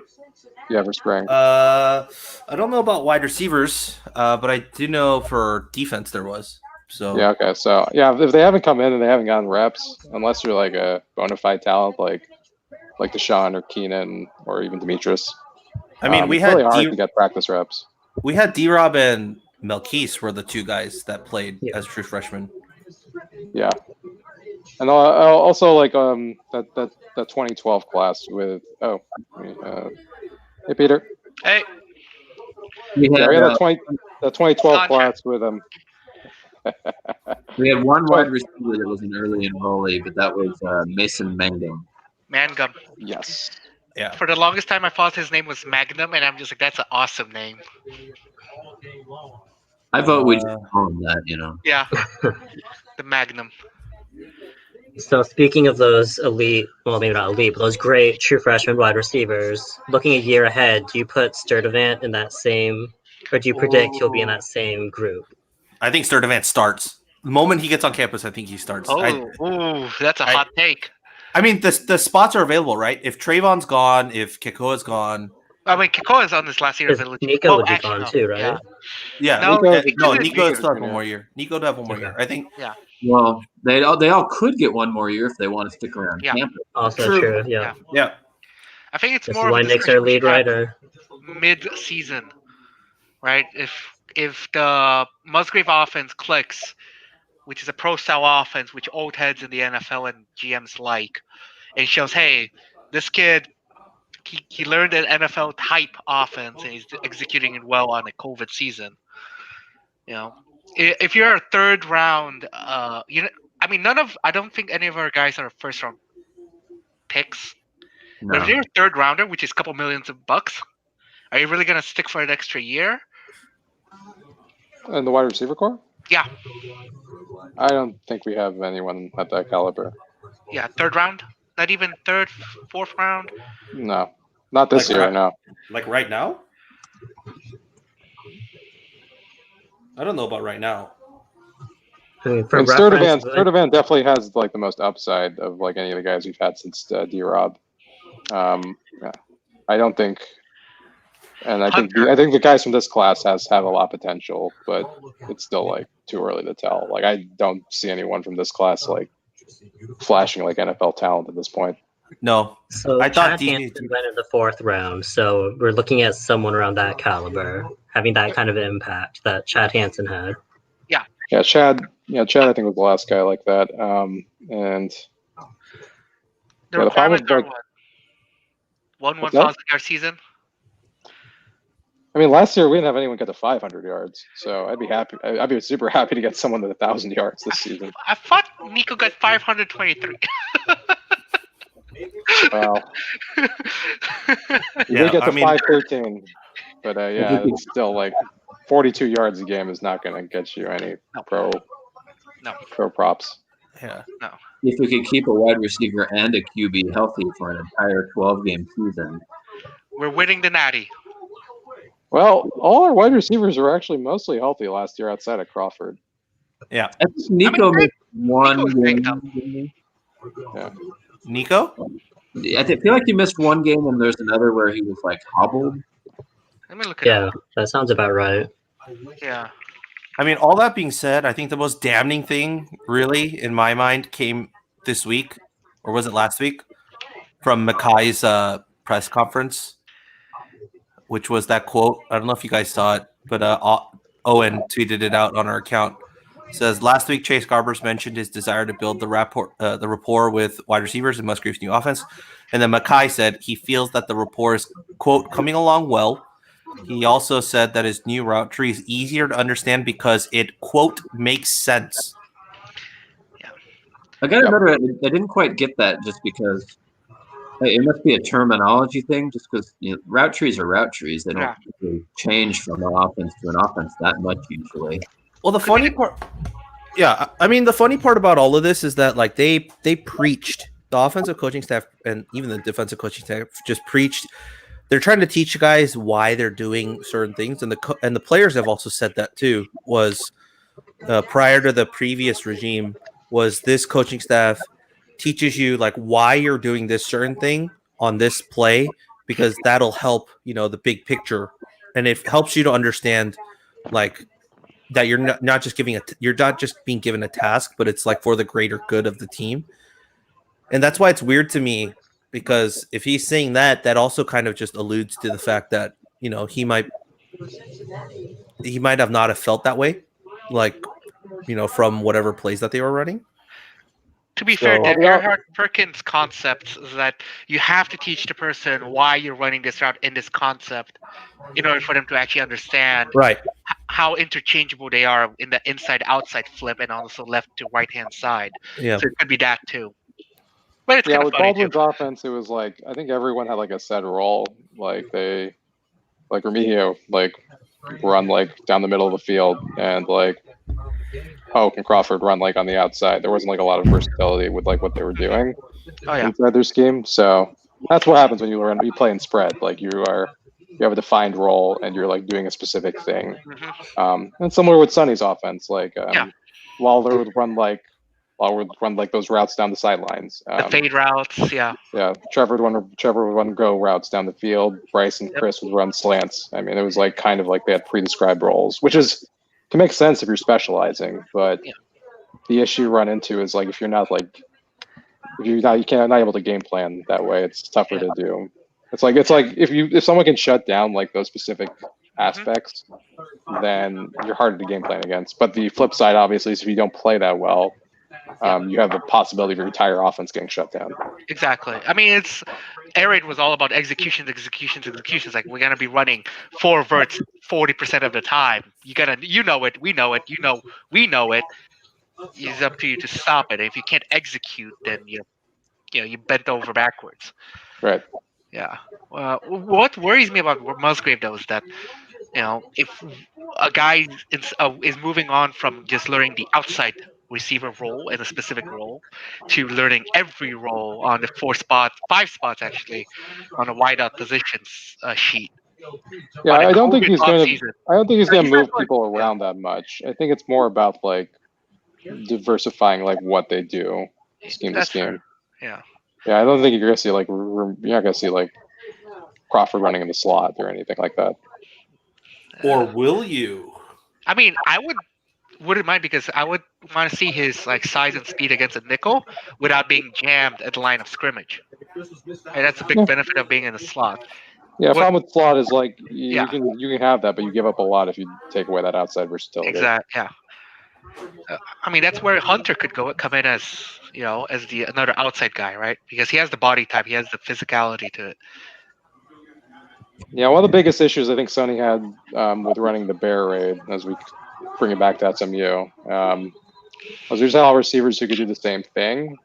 Yeah, for spring. I don't know about wide receivers, but I do know for defense there was. So yeah, okay. So yeah, if they haven't come in and they haven't gotten reps, unless you're like a bona fide talent like Deshaun or Keenan or even Demetrius. I mean, we it's had really hard to get practice reps. We had D-Rob and Melquise were the two guys that played as true freshmen. Yeah. And also like that 2012 class with hey Peter. Hey. We had that 2012 class with him. We had one wide receiver that was an early enrollee, but that was Mason Mangum. Mangum. Yes. Yeah. For the longest time, I thought his name was Magnum, and I'm just like, that's an awesome name. I vote we just call him that, you know. Yeah. The Magnum. So speaking of those elite, well, maybe not elite, but those great true freshman wide receivers, looking a year ahead, do you put Sturdivant in that same, or do you predict he'll be in that same group? I think Sturdivant starts. The moment he gets on campus, I think he starts. That's a hot take. I mean, the spots are available, right? If Trayvon's gone, if Kekoa's gone, I mean, Kiko is on this last year. Because Nico would be gone too, right? Yeah. Yeah, No, Nico still have one more year. Nico to have one more year. I think. Yeah. Well, they all could get one more year if they want to stick around Yeah. campus. Also true. Yeah. Yeah. I think it's This more is why of a Nick's our discussion we lead should have writer. mid-season, right? If the Musgrave offense clicks, which is a pro-style offense, which old heads in the NFL and GMs like, and shows, hey, this kid, he learned an NFL type offense and he's executing it well on a COVID season. You know, if you're a third round, I mean, I don't think any of our guys are first round picks. No. But if you're a third rounder, which is a couple millions of bucks, are you really gonna stick for an extra year? And the wide receiver core? Yeah. I don't think we have anyone at that caliber. Yeah, third round? Not even third, fourth round? No, not this year. No. Like right now? I don't know about right now. I mean, for And reference, Sturdivant definitely has like the most upside of like any of the guys we've had since D-Rob. Yeah. I don't think, and I think the guys from this class have a lot of potential, but it's still like too early to tell. Like I don't see anyone from this class like flashing like NFL talent at this point. No. So I thought Chad Hansen went in the 4th round, so we're looking at someone around that caliber, having that kind of impact that Chad Hansen had. Yeah, Chad. Yeah, Chad. I think was the last guy like that. And The Yeah, the problem requirements are is, what? What's 1,000 yard season? I mean, last year we didn't have anyone get to 500 yards, so I'd be happy. I'd be super happy to get someone to 1,000 yards this season. I thought Nico got 523. Wow. You Yeah, did get I to mean- 513, but yeah, it's still like 42 yards a game is not going to get you any pro props. Yeah. If we could keep a wide receiver and a QB healthy for an entire 12-game season. We're winning the Natty. Well, all our wide receivers were actually mostly healthy last year outside of Crawford. Yeah. I think Nico missed one Nico's banged up. game. Yeah. Nico? I feel like he missed one game, and there's another where he was like hobbled. Let me look at Yeah, that sounds about right. it. Yeah. I mean, all that being said, I think the most damning thing, really, in my mind, came this week, or was it last week, from Makai's press conference, which was that quote. I don't know if you guys saw it, but Owen tweeted it out on our account. It says, last week, Chase Garbers mentioned his desire to build the rapport with wide receivers in Musgrave's new offense. And then Makai said he feels that the rapport is, quote, coming along well. He also said that his new route tree is easier to understand because it, quote, makes sense. I gotta admit, I didn't quite get that just because it must be a terminology thing. Just because route trees are route trees, they don't really change from an offense to an offense that much usually. Well, the funny part, yeah, I mean, the funny part about all of this is that like they preached, the offensive coaching staff and even the defensive coaching staff just preached. They're trying to teach guys why they're doing certain things, and the players have also said that too. Was prior to the previous regime, was this coaching staff teaches you like why you're doing this certain thing on this play because that'll help the big picture, and it helps you to understand like that you're not just you're not just being given a task, but it's like for the greater good of the team, and that's why it's weird to me. Because if he's saying that, that also kind of just alludes to the fact that he might have not have felt that way, like from whatever plays that they were running. To be fair, the Gerhard Perkins concept is that you have to teach the person why you're running this route in this concept in order for them to actually understand how interchangeable they are in the inside-outside flip and also left to right-hand side. Yeah. So it could be that too. But it's With Baldwin's offense, it was like I think everyone had like a set role. Like Remigio run like down the middle of the field, and like Hoke and Crawford run like on the outside. There wasn't like a lot of versatility with like what they were doing inside their scheme. So that's what happens when you play in spread. Like you have a defined role and you're like doing a specific thing. And similar with Sonny's offense, Lawler would run like would run like those routes down the sidelines. The fade routes, yeah. Yeah, Trevor would run go routes down the field. Bryce and Chris would run slants. I mean, it was like kind of like they had pre-described roles, which can make sense if you're specializing. But the issue you run into is like if you're not able to game plan that way, it's tougher to do. It's like if someone can shut down like those specific aspects, then you're harder to game plan against. But the flip side, obviously, is if you don't play that well, you have the possibility of your entire offense getting shut down. Exactly. I mean, air raid was all about executions. Like we're gonna be running 4 verts 40% of the time. You know it. We know it. We know it. It's up to you to stop it. If you can't execute, then you bent over backwards. Right. Yeah. What worries me about Musgrave though is that if a guy is moving on from just learning the outside receiver role and a specific role to learning every role on the 5 spots actually on a wideout positions sheet. Yeah, I don't think he's going to move people around that much. I think it's more about like diversifying like what they do scheme to scheme. True. Yeah. Yeah, I don't think you're not gonna see like Crawford running in the slot or anything like that. Or will you? I mean, wouldn't mind because I would want to see his like size and speed against a nickel without being jammed at the line of scrimmage. And that's a big benefit of being in the slot. Yeah, problem with slot is like you can have that, but you give up a lot if you take away that outside versatility. Exactly. Yeah. I mean, that's where Hunter could come in as another outside guy, right? Because he has the body type, he has the physicality to it. Yeah, one of the biggest issues I think Sonny had with running the bear raid, as we bring it back to SMU, was there's all receivers who could do the same thing.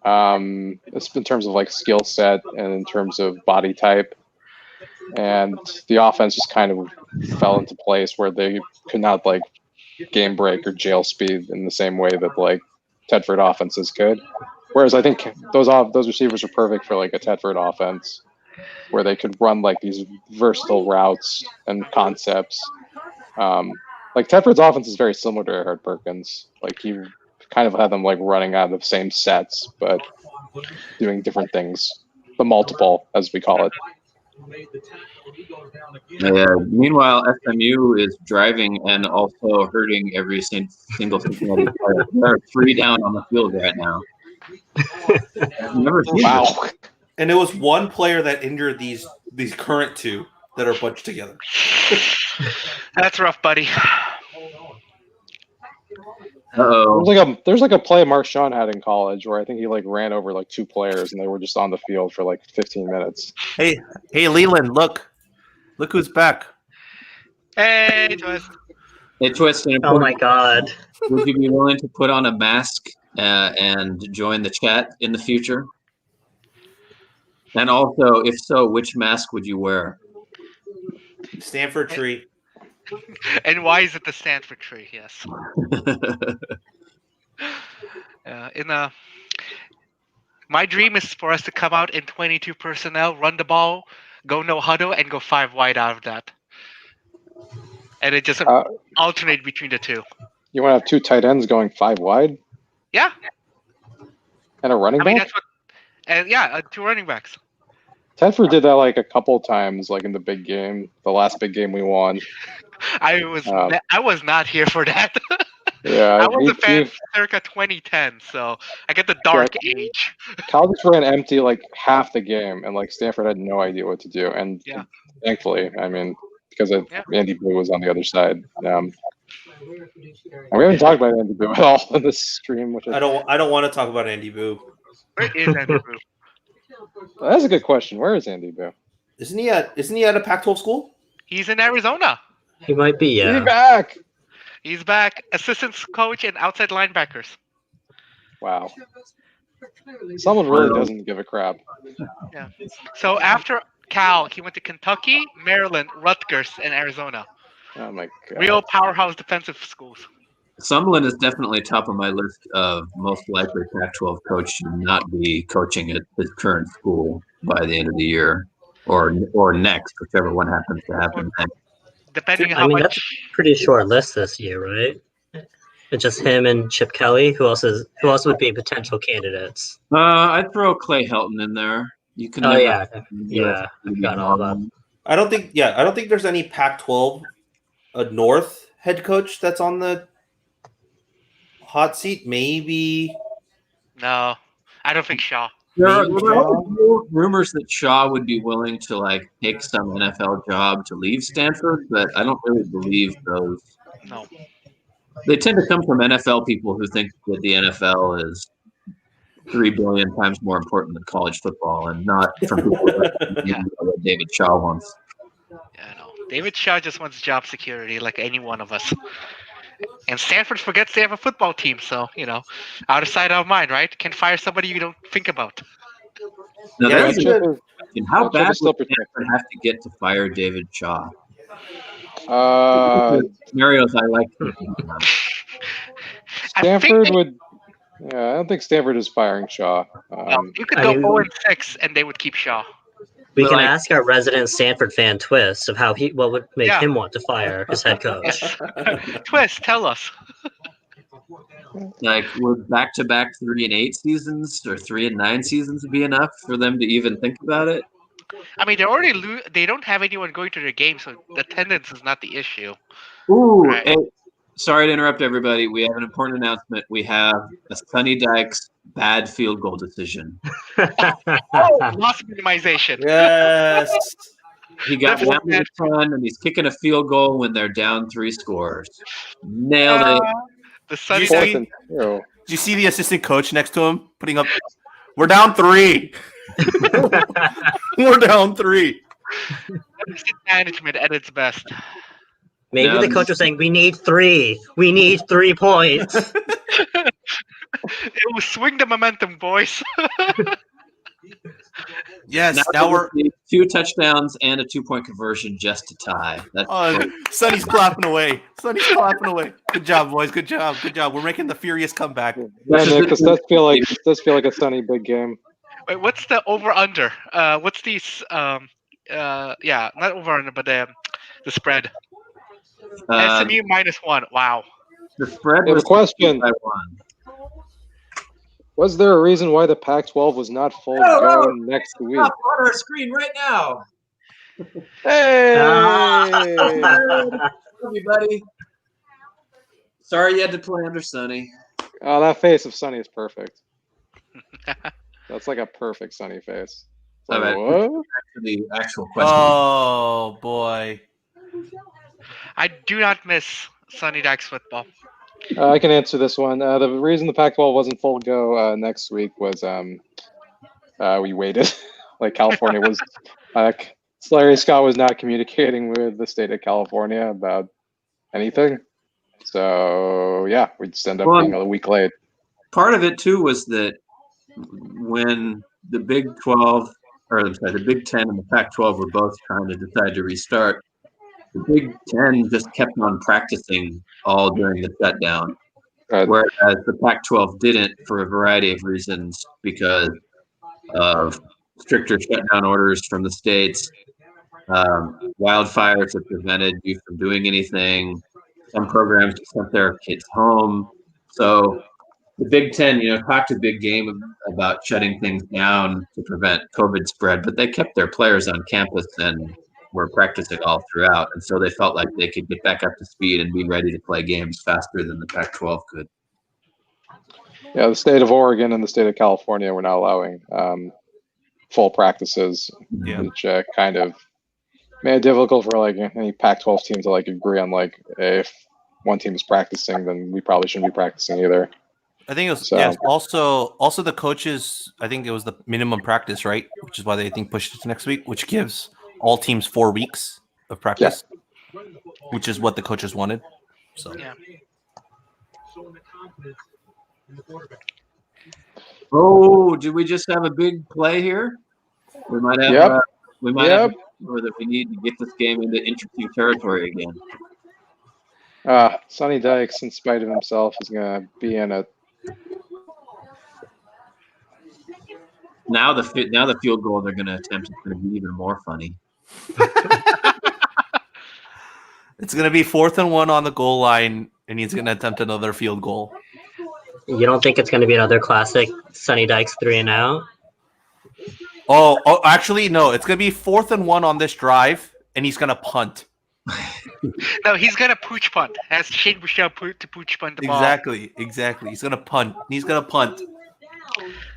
It's in terms of like skill set and in terms of body type, and the offense just kind of fell into place where they could not like game break or jail speed in the same way that like Tedford offenses could. Whereas I think those receivers are perfect for like a Tedford offense, where they could run like these versatile routes and concepts. Like Tedford's offense is very similar to Erhard Perkins. Like he kind of had them like running out of the same sets, but doing different things. The multiple, as we call it. Yeah. Meanwhile, SMU is driving and also hurting every single Cincinnati player. They're 3 down on the field right now. I've never seen this. And it was one player that injured these current 2 that are bunched together. That's rough, buddy. Uh-oh. There's like a play Marshawn had in college where I think he like ran over like 2 players and they were just on the field for like 15 minutes. Hey, Leland, look who's back. Hey, Twist. Hey, Twist. Oh my God. Would you be willing to put on a mask and join the chat in the future? And also, if so, which mask would you wear? Stanford tree. And why is it the Stanford tree? Yes. My dream is for us to come out in 22 personnel, run the ball, go no huddle, and go 5 wide out of that. And it just alternate between the 2. You want to have 2 tight ends going 5 wide? Yeah. And a running back? I mean, that's what. And yeah, 2 running backs. Tedford did that like a couple times, like in the big game, the last big game we won. I was not here for that. Yeah, I was a fan circa 2010, so I get the dark age. Cal just ran empty like half the game, and like Stanford had no idea what to do. And thankfully, I mean, because Andy Blue was on the other side. And we haven't talked about Andy Boo at all in this stream. Which I don't want to talk about Andy Boo. Where is Andy Boo? That's a good question. Where is Andy Boo? Isn't he at a Pac-12 school? He's in Arizona. He might be, yeah. He's back. He's back. Assistant coach and outside linebackers. Wow. Someone really doesn't give a crap. Yeah. So after Cal, he went to Kentucky, Maryland, Rutgers, and Arizona. Oh my God. Real powerhouse defensive schools. Summerlin is definitely top of my list of most likely Pac-12 coach to not be coaching at his current school by the end of the year, or next, whichever one happens to happen next. Depending on how much. That's a pretty short list this year, right? It's just him and Chip Kelly. Who else would be potential candidates? I'd throw Clay Helton in there. You can Oh never yeah. I forgot all about. I don't think there's any Pac-12 North head coach that's on the hot seat. Maybe. No, I don't think Shaw. There are Maybe rumors that Shaw would be willing to like take some NFL job to leave Stanford, but I don't really believe those. No. They tend to come from NFL people who think that the NFL is 3 billion times more important than college football, and not from people that David Shaw wants. Yeah, no. David Shaw just wants job security, like any one of us. And Stanford forgets they have a football team, so out of sight, out of mind, right? Can't fire somebody you don't think about. Now, Yeah, that's Chip how bad still would Stanford have to get to fire David Shaw? Scenarios I like. Stanford would. Yeah, I don't think Stanford is firing Shaw. You could go 0-6, and they would keep Shaw. We can ask our resident Stanford fan Twist of what would make him want to fire his head coach. Twist, tell us. Like, would back-to-back 3-8 seasons or 3-9 seasons be enough for them to even think about it? I mean, they already they don't have anyone going to their game, so attendance is not the issue. Ooh, right. Hey, sorry to interrupt everybody. We have an important announcement. We have a Sonny Dykes bad field goal decision. Loss minimization. Yes. He got down to the 10, and he's kicking a field goal when they're down 3 scores. Nailed it. The Sonny Did you see the assistant coach next to him putting up? We're down 3. We're down 3. Management at its best. Maybe the coach was saying, "We need 3. We need 3 points." It will swing the momentum, boys. Yes, now we're 2 touchdowns and a 2-point conversion just to tie. That's Sonny's clapping away. Sonny's clapping away. Good job, boys. Good job. Good job. We're making the furious comeback. Yeah, Nick, this does feel like a Sonny big game. Wait, what's the over/under? What's these? Yeah, not over/under, but the spread. SMU -1. Wow. The spread was question. Was there a reason why the Pac-12 was not full go next week? Up on our screen right now. Hey, everybody. Sorry you had to play under Sonny. Oh, that face of Sonny is perfect. That's like a perfect Sonny face. All right. What? Back to the actual question. Oh boy. I do not miss Sonny Dykes football. I can answer this one. The reason the Pac-12 wasn't full go next week was we waited. Like California was, Larry Scott was not communicating with the state of California about anything. So yeah, we just end up being a week late. Part of it too was that when the Big 12, the Big 10 and the Pac-12 were both trying to decide to restart, the Big 10 just kept on practicing all during the shutdown, whereas the Pac-12 didn't for a variety of reasons because of stricter shutdown orders from the states. Wildfires have prevented you from doing anything. Some programs sent their kids home. So the Big 10, talked a big game about shutting things down to prevent COVID spread, but they kept their players on campus and were practicing all throughout. And so they felt like they could get back up to speed and be ready to play games faster than the Pac-12 could. Yeah, the state of Oregon and the state of California were not allowing full practices, which kind of made it difficult for like any Pac-12 team to like agree on like if one team is practicing, then we probably shouldn't be practicing either. I think it was also the coaches. I think it was the minimum practice, right? Which is why they pushed it to next week, which gives all teams 4 weeks of practice, which is what the coaches wanted. So yeah. Oh, did we just have a big play here? We might have. Or that we need to get this game into interesting territory again. Sonny Dykes, in spite of himself, is going to be in it. Now the field goal they're going to attempt is going to be even more funny. It's going to be 4th and 1 on the goal line, and he's going to attempt another field goal. You don't think it's going to be another classic Sonny Dykes 3 and out? Oh, actually, no. It's going to be 4th and 1 on this drive, and he's going to punt. No, he's gonna pooch punt. As Shane Bouchel to pooch punt the ball. Exactly. He's going to punt. This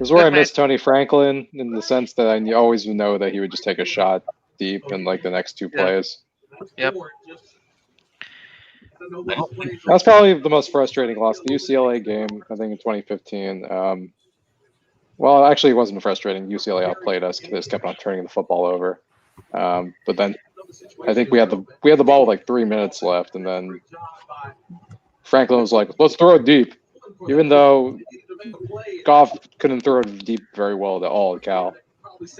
is where I miss Tony Franklin in the sense that I always know that he would just take a shot deep in like the next 2 plays. Yep. That's probably the most frustrating loss. The UCLA game, I think in 2015. Well, actually, it wasn't frustrating. UCLA outplayed us. They just kept on turning the football over. But then I think we had the ball with like 3 minutes left, and then Franklin was like, "Let's throw it deep," even though Goff couldn't throw it deep very well at all at Cal,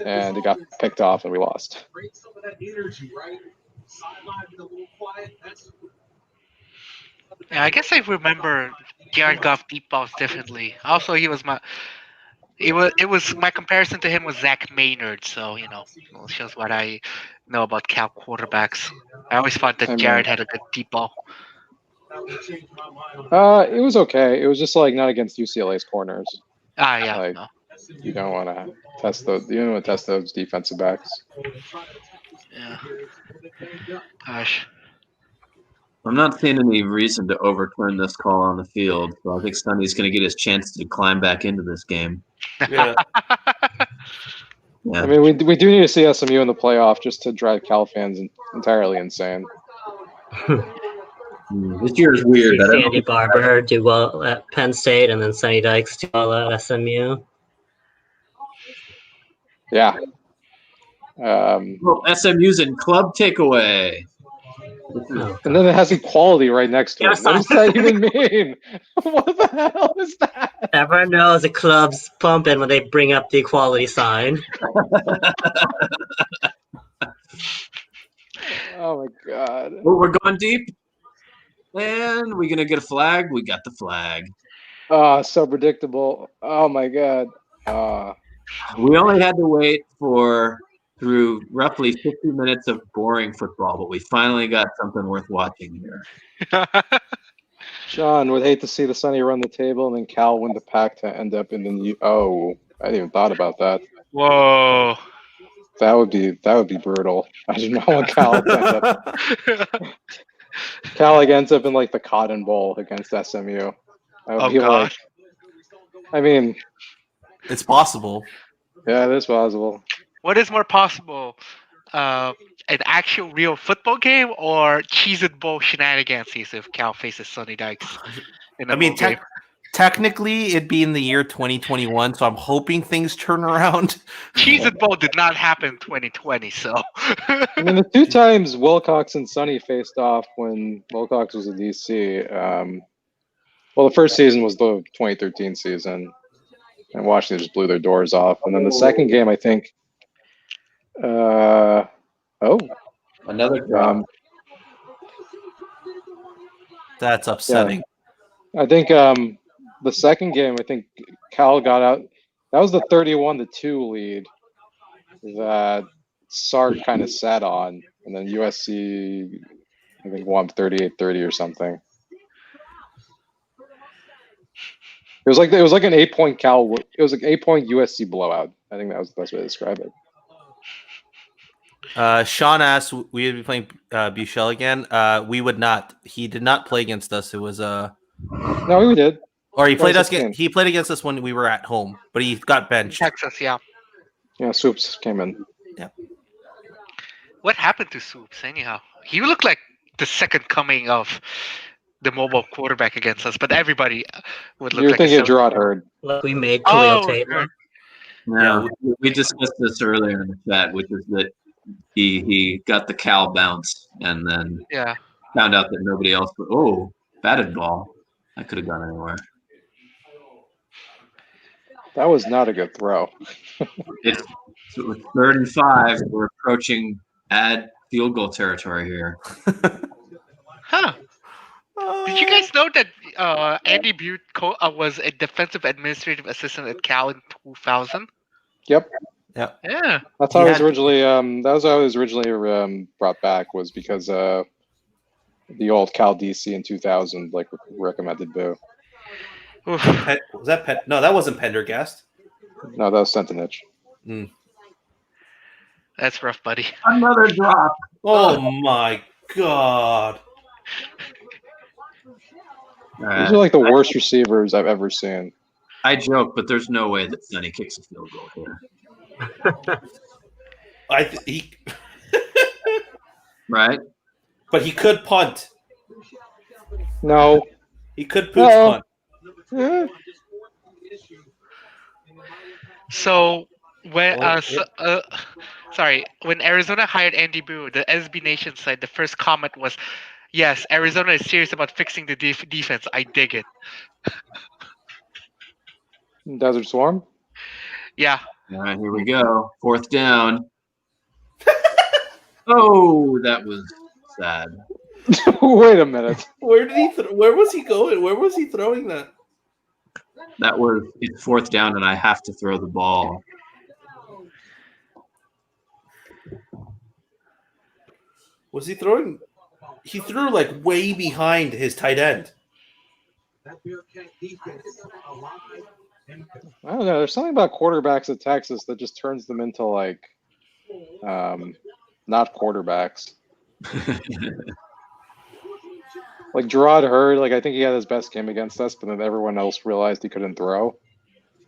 and it got picked off, and we lost. Yeah, I guess I remember Jared Goff deep balls differently. Also, he was it was my comparison to him was Zach Maynard, so it shows what I know about Cal quarterbacks. I always thought that Jared had a good deep ball. It was okay. It was just like not against UCLA's corners. Yeah. Like, no. You don't want to test those. You don't want to test those defensive backs. Yeah. Gosh. I'm not seeing any reason to overturn this call on the field, so I think Sonny's going to get his chance to climb back into this game. Yeah. I mean, we do need to see SMU in the playoff just to drive Cal fans entirely insane. This year is weird. Sandy Barber do well at Penn State, and then Sonny Dykes do well at SMU. Yeah. Well, SMU's in club takeaway. And then it has equality right next to it. What does that even mean? What the hell is that? Everyone knows the club's pumping when they bring up the equality sign. Oh my god. Well, we're going deep. And we're going to get a flag. We got the flag. Oh, so predictable. Oh my god. We only had to wait through roughly 50 minutes of boring football, but we finally got something worth watching here. Sean would hate to see the Sonny run the table and then Cal win the pack to end up in the I hadn't even thought about that. Whoa. That would be brutal. I do not want Cal to end up. Cal ends up in like the Cotton Bowl against SMU. God. I mean, it's possible. Yeah, it is possible. What is more possible? An actual real football game or Cheez-It Bowl shenanigans if Cal faces Sonny Dykes? Technically, it'd be in the year 2021, so I'm hoping things turn around. Cheez-It Bowl did not happen in 2020, so. I mean, the 2 times Wilcox and Sonny faced off when Wilcox was in DC. Well, the first season was the 2013 season, and Washington just blew their doors off. And then the second game, I think. Another drop. That's upsetting. Yeah. I think the second game, I think Cal got out. That was the 31-2 lead that Sark kind of sat on, and then USC, I think, won 38-30 or something. It was like an 8-point Cal. It was like 8-point USC blowout. I think that was the best way to describe it. Sean asked, we would be playing Buechel again. We would not. He did not play against us. It was No, we did. Or he played us. He played against us when we were at home, but he got benched. Texas, yeah. Yeah, Swoops came in. Yeah. What happened to Swoops anyhow? He looked like the second coming of the mobile quarterback against us, but everybody would look. You're thinking of Gerard Hurd. Look, we made Khalil Tate. No, we discussed this earlier in the chat, which is that he got the Cal bounce and then found out that nobody else would. Batted ball. I could have gone anywhere. That was not a good throw. It's 3rd and 5. We're approaching field goal territory here. Huh. Did you guys know that Andy Butte was a defensive administrative assistant at Cal in 2000? Yep. Yeah. That's how I was originally. That was how I was originally brought back, was because the old Cal DC in 2000 like recommended boo. Oof. Was that No, that wasn't Pendergast. No, that was Sentinich. That's rough, buddy. Another drop. Oh my god. These are like the worst receivers I've ever seen. I joke, but there's no way that Sonny kicks a field goal here. He Right? But he could punt. No. He could pooch punt. Eh. So when when Arizona hired Andy Boo, the SB Nation side, the first comment was, "Yes, Arizona is serious about fixing the defense. I dig it." Desert Swarm? Yeah. All right, here we go. 4th down. Oh, that was sad. Wait a minute. Where was he going? Where was he throwing that? That was it's 4th down, and I have to throw the ball. Was he throwing? He threw like way behind his tight end. I don't know. There's something about quarterbacks at Texas that just turns them into like not quarterbacks. Like Gerard Hurd, like I think he had his best game against us, but then everyone else realized he couldn't throw.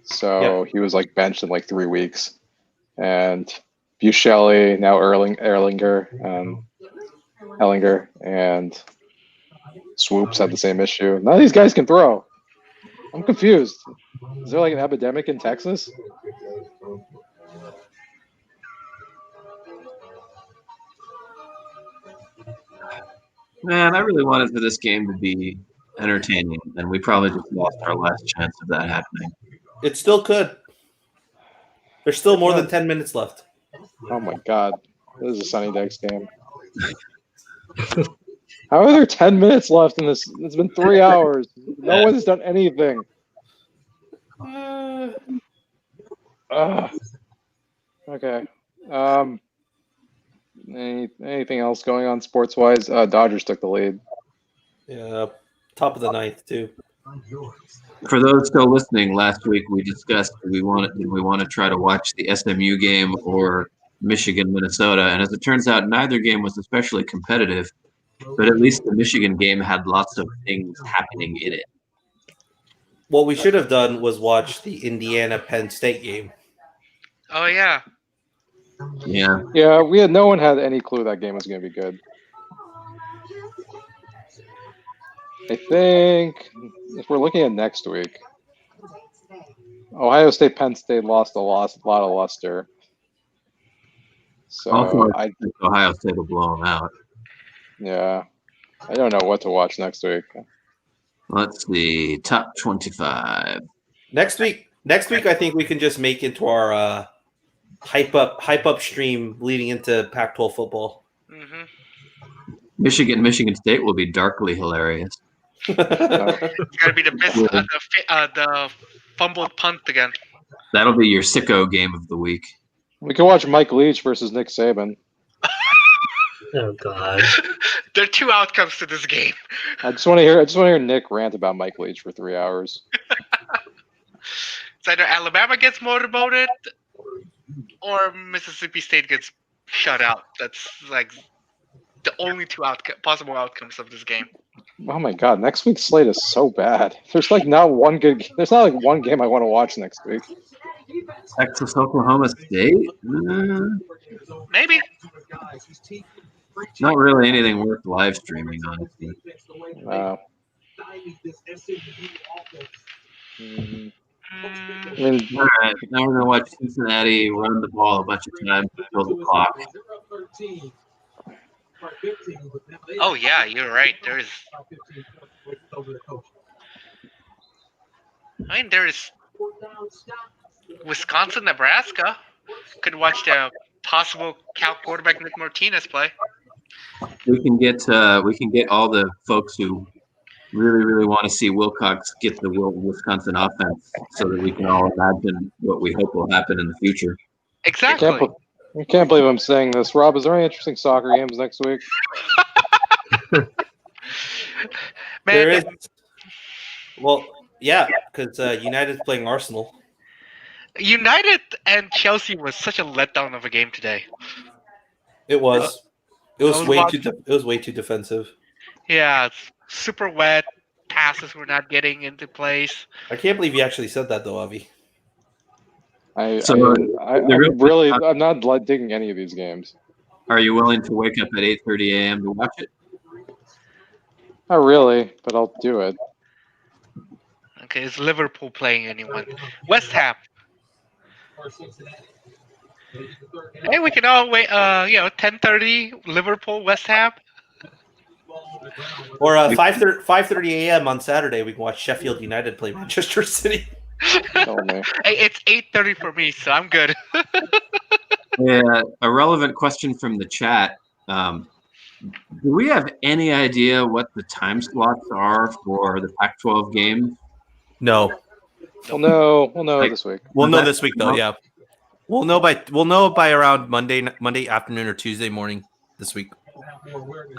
So he was like benched in like 3 weeks. And Bushelley, now Ellinger, and Swoops had the same issue. None of these guys can throw. I'm confused. Is there like an epidemic in Texas? Man, I really wanted for this game to be entertaining, and we probably just lost our last chance of that happening. It still could. There's still more than 10 minutes left. Oh my god. This is a Sonny Dykes game. How are there 10 minutes left in this? It's been 3 hours. No one's done anything. Okay. Anything else going on sports wise? Dodgers took the lead. Yeah, top of the 9th too. For those still listening, last week we discussed we want to try to watch the SMU game or Michigan, Minnesota, and as it turns out, neither game was especially competitive. But at least the Michigan game had lots of things happening in it. What we should have done was watch the Indiana Penn State game. Oh yeah. Yeah. Yeah, no one had any clue that game was going to be good. I think if we're looking at next week, Ohio State, Penn State lost a lot of luster. So Also, I think Ohio State will blow them out. Yeah, I don't know what to watch next week. Let's see, top 25. Next week, I think we can just make into our hype up stream leading into Pac-12 football. Mm-hmm. Michigan State will be darkly hilarious. It's gonna be the best the fumbled punt again. That'll be your sicko game of the week. We can watch Mike Leach versus Nick Saban. Oh God! There are 2 outcomes to this game. I just want to hear Nick rant about Mike Leach for 3 hours. It's either Alabama gets motivated or Mississippi State gets shut out. That's like the only 2 possible outcomes of this game. Oh my god, next week's slate is so bad. There's like not one good. There's not like one game I want to watch next week. Texas, Oklahoma State? Maybe. Not really anything worth live streaming, honestly. I mean, All right, now we're going to watch Cincinnati run the ball a bunch of times to fill the clock. Oh yeah, you're right. There's Wisconsin, Nebraska. Could watch the possible Cal quarterback Nick Martinez play. We can get all the folks who really want to see Wilcox get the Wisconsin offense, so that we can all imagine what we hope will happen in the future. Exactly. I can't believe I'm saying this. Rob, is there any interesting soccer games next week? Man, There is. Well, yeah, because United's playing Arsenal. United and Chelsea was such a letdown of a game today. It was. It was I was way watching- too. It was way too defensive. Yeah, it's super wet. Passes were not getting into place. I can't believe you actually said that though, Avi. I'm the real- I'm not digging any of these games. Are you willing to wake up at 8:30 a.m. to watch it? Not really, but I'll do it. Okay, is Liverpool playing anyone? West Ham. Hey, we can all wait. 10:30 Liverpool, West Ham. Or 5:30 a.m. on Saturday, we can watch Sheffield United play Manchester City. Tell me. Hey, it's 8:30 for me, so I'm good. Yeah, a relevant question from the chat. Do we have any idea what the time slots are for the Pac-12 games? No, We'll know Like- this week. we'll Does know that this week though. count? Yeah, we'll know by around Monday afternoon or Tuesday morning this week.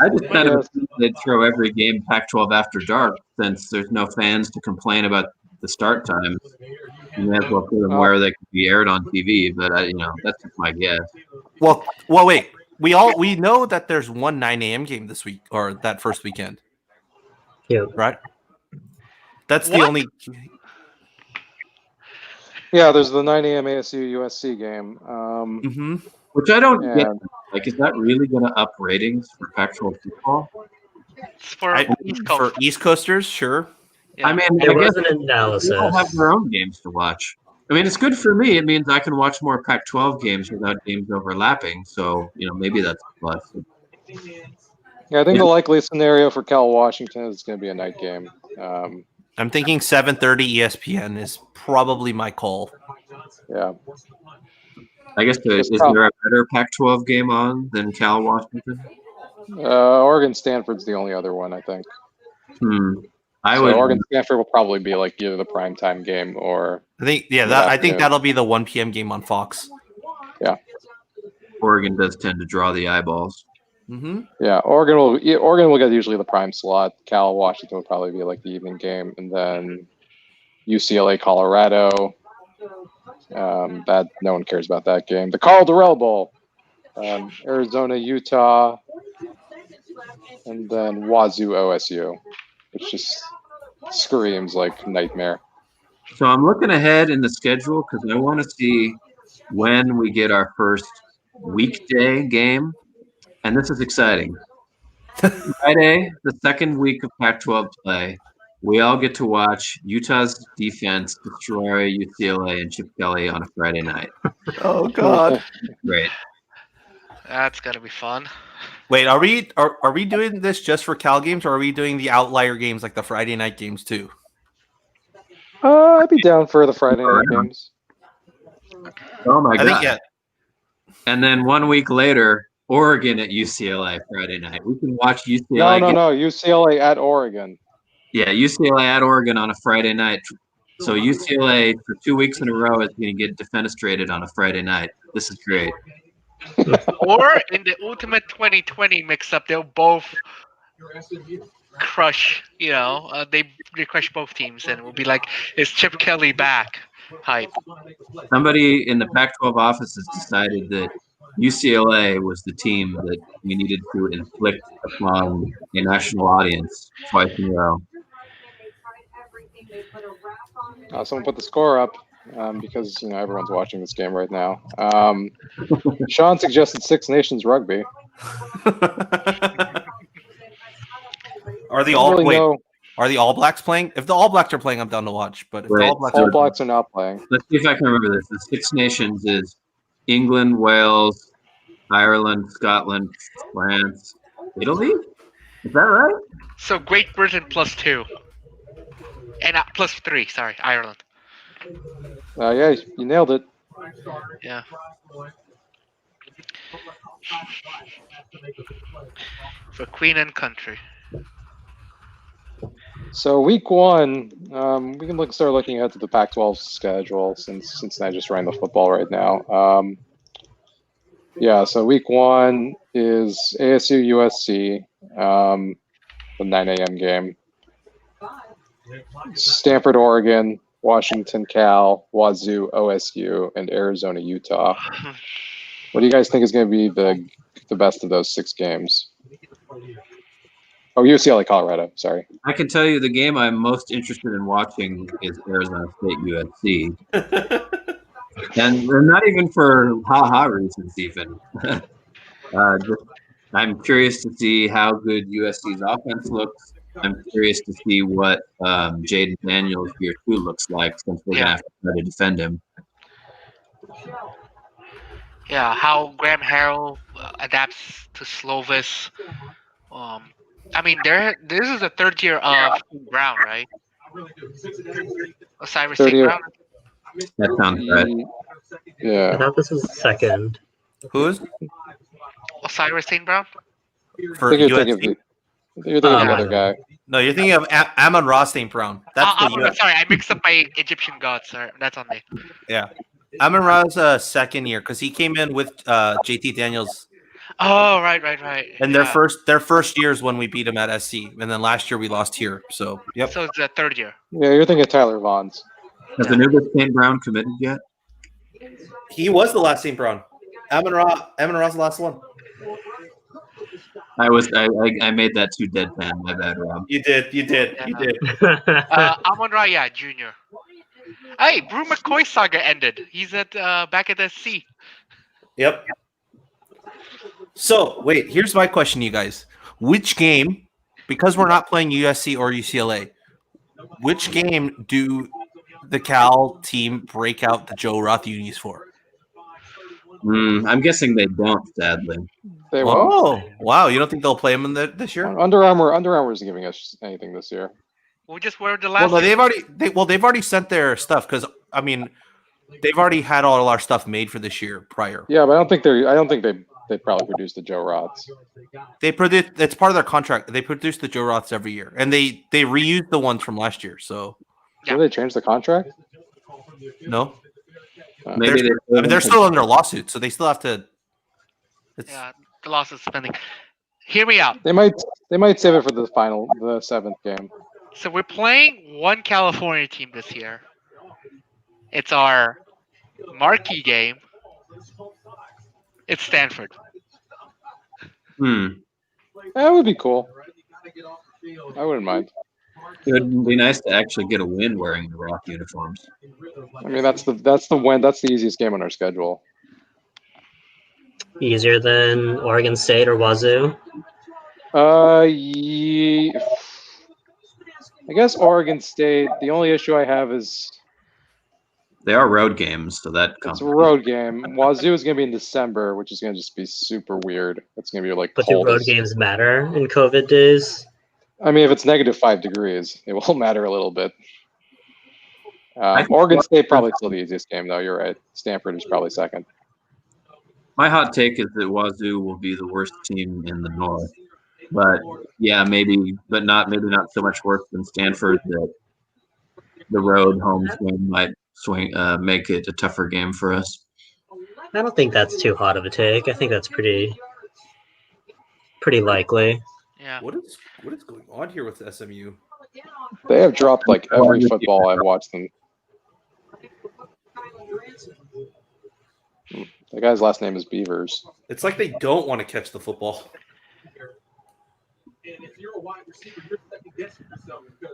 I just kind of Yes. assumed they'd throw every game Pac-12 after dark since there's no fans to complain about the start time. You may as well put them where they could be aired on TV, but that's just my guess. Well, wait. We know that there's one 9 a.m. game this week or that first weekend, Yeah. right? That's the What? only. Yeah, there's the 9 a.m. ASU USC game. Mhm. Which I don't get. And Like, is that really going to up ratings for Pac-12 football? It's for East For Coast. East Coasters, sure. Yeah. I mean, There I guess was an analysis. people have their own games to watch. I mean, it's good for me. It means I can watch more Pac-12 games without games overlapping. So, maybe that's a plus. yeah, I think the likely scenario for Cal Washington is going to be a night game. I'm thinking 7:30 ESPN is probably my call. Yeah, I guess is there a better Pac-12 game on than Cal Washington? Oregon Stanford's the only other one, I think. I So would. Oregon Stanford will probably be like either the primetime game or I think afternoon. that'll be the 1 p.m. game on Fox. Oregon does tend to draw the eyeballs. Mm-hmm. yeah, Oregon will get usually the prime slot. Cal Washington will probably be like the evening game, and then UCLA Colorado. That no one cares about that game. The Carl Durrell Bowl, Arizona Utah, and then Wazoo OSU, which just screams like nightmare. So I'm looking ahead in the schedule because I want to see when we get our first weekday game. And this is exciting. Friday, the second week of Pac-12 play, we all get to watch Utah's defense destroy UCLA and Chip Kelly on a Friday night. Oh God! Great. That's gonna be fun. Wait, are we doing this just for Cal games, or are we doing the outlier games like the Friday night games too? I'd be down for the Friday night games. Oh my I God. think yeah. And then 1 week later, Oregon at UCLA Friday night. We can watch UCLA. No. UCLA at Oregon. Yeah, UCLA at Oregon on a Friday night. So UCLA for 2 weeks in a row is going to get defenestrated on a Friday night. This is great. Or in the ultimate 2020 mix-up, they'll both crush. They crush both teams, and we'll be like, "Is Chip Kelly back?" Hype. Somebody in the Pac-12 office has decided that UCLA was the team that we needed to inflict upon a national audience twice in a row. Someone put the score up because everyone's watching this game right now. Sean suggested Six Nations rugby. Are the All Blacks playing? If the All Blacks are playing, I'm down to watch. But if the Right. All Blacks are not playing. Let's see if I can remember this. The Six Nations is England, Wales, Ireland, Scotland, France, Italy? Is that right? So Great Britain +2, and +3. Sorry, Ireland. Yeah, you nailed it. Yeah. For Queen and Country. So week one, we can start looking ahead to the Pac-12 schedule since I just ran the football right now. So week one is ASU USC. the 9 a.m. game. Stanford, Oregon, Washington, Cal, Wazoo, OSU, and Arizona, Utah. What do you guys think is going to be the best of those 6 games? Oh, UCLA, Colorado. Sorry. I can tell you the game I'm most interested in watching is Arizona State USC. And not even for ha-ha reasons even. I'm curious to see how good USC's offense looks. I'm curious to see what Jaden Daniels year 2 looks like, since we're going to have to try to defend him. Yeah, how Graham Harrell adapts to Slovis. I mean, this is the 3rd year of St. Brown, right? Osiris St. Brown. That sounds right. I Yeah. thought this was the second. Who's Osiris St. Brown. for I think you're thinking USC? of the other guy. No, you're thinking of Amon Ross St. Brown. That's the US. Sorry, I mixed up my Egyptian gods. Sorry, that's on me. Yeah. Amon Ross 2nd year because he came in with JT Daniels, Oh, right. and their first year is when we beat him at SC, and then last year we lost here. So yep. So it's the 3rd year. Yeah, you're thinking of Tyler Vaughns. Has the new St. Brown committed yet? He was the last St. Brown. Amon Ross the last one. I made that too deadpan. My bad, Rob. You did. Amon Ra, yeah, junior. Hey, Brew McCoy saga ended. He's at back at SC. Yep. So wait, here's my question, to you guys. Which game, because we're not playing USC or UCLA, which game do the Cal team break out the Joe Roth unis for? I'm guessing they don't, sadly. They won't. Oh, wow! You don't think they'll play him in this year? Under Armour isn't giving us anything this year. We just were the last. Well, they've already sent their stuff because I mean, they've already had all our stuff made for this year prior. Yeah, but I don't think they probably produced the Joe Roths. They produce. It's part of their contract. They produce the Joe Roths every year, and they reuse the ones from last year. So, Did they change the contract? no, Maybe they're still under lawsuit, so they still have to. Yeah, the loss is spending. Hear me out. They might save it for the 7th game. So we're playing one California team this year. It's our marquee game. It's Stanford. That would be cool. I wouldn't mind. It would be nice to actually get a win wearing the Rock uniforms. I mean, that's the win. That's the easiest game on our schedule. Easier than Oregon State or Wazoo? I guess Oregon State. The only issue I have is They are road games, so that it's a road game. Wazoo is going to be in December, which is going to just be super weird. It's going to be like But do cold road games matter in COVID days? I mean, if it's -5 degrees, it will matter a little bit. Oregon State probably still the easiest game, though. You're right. Stanford is probably second. My hot take is that Wazoo will be the worst team in the North. But yeah, maybe not so much worse than Stanford. That the road home swing might make it a tougher game for us. I don't think that's too hot of a take. I think that's pretty likely. Yeah. What is going on here with SMU? They have dropped like every football I've watched them. The guy's last name is Beavers. It's like they don't want to catch the football.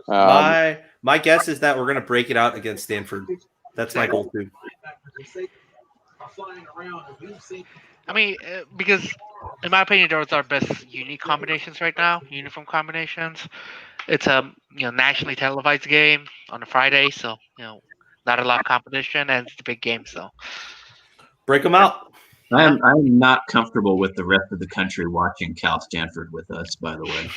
My guess is that we're going to break it out against Stanford. That's my goal too. I mean, because in my opinion, those are our best unique combinations right now. Uniform combinations. It's a nationally televised game on a Friday, so not a lot of competition, and it's a big game. So break them out. I am not comfortable with the rest of the country watching Cal Stanford with us, by the way.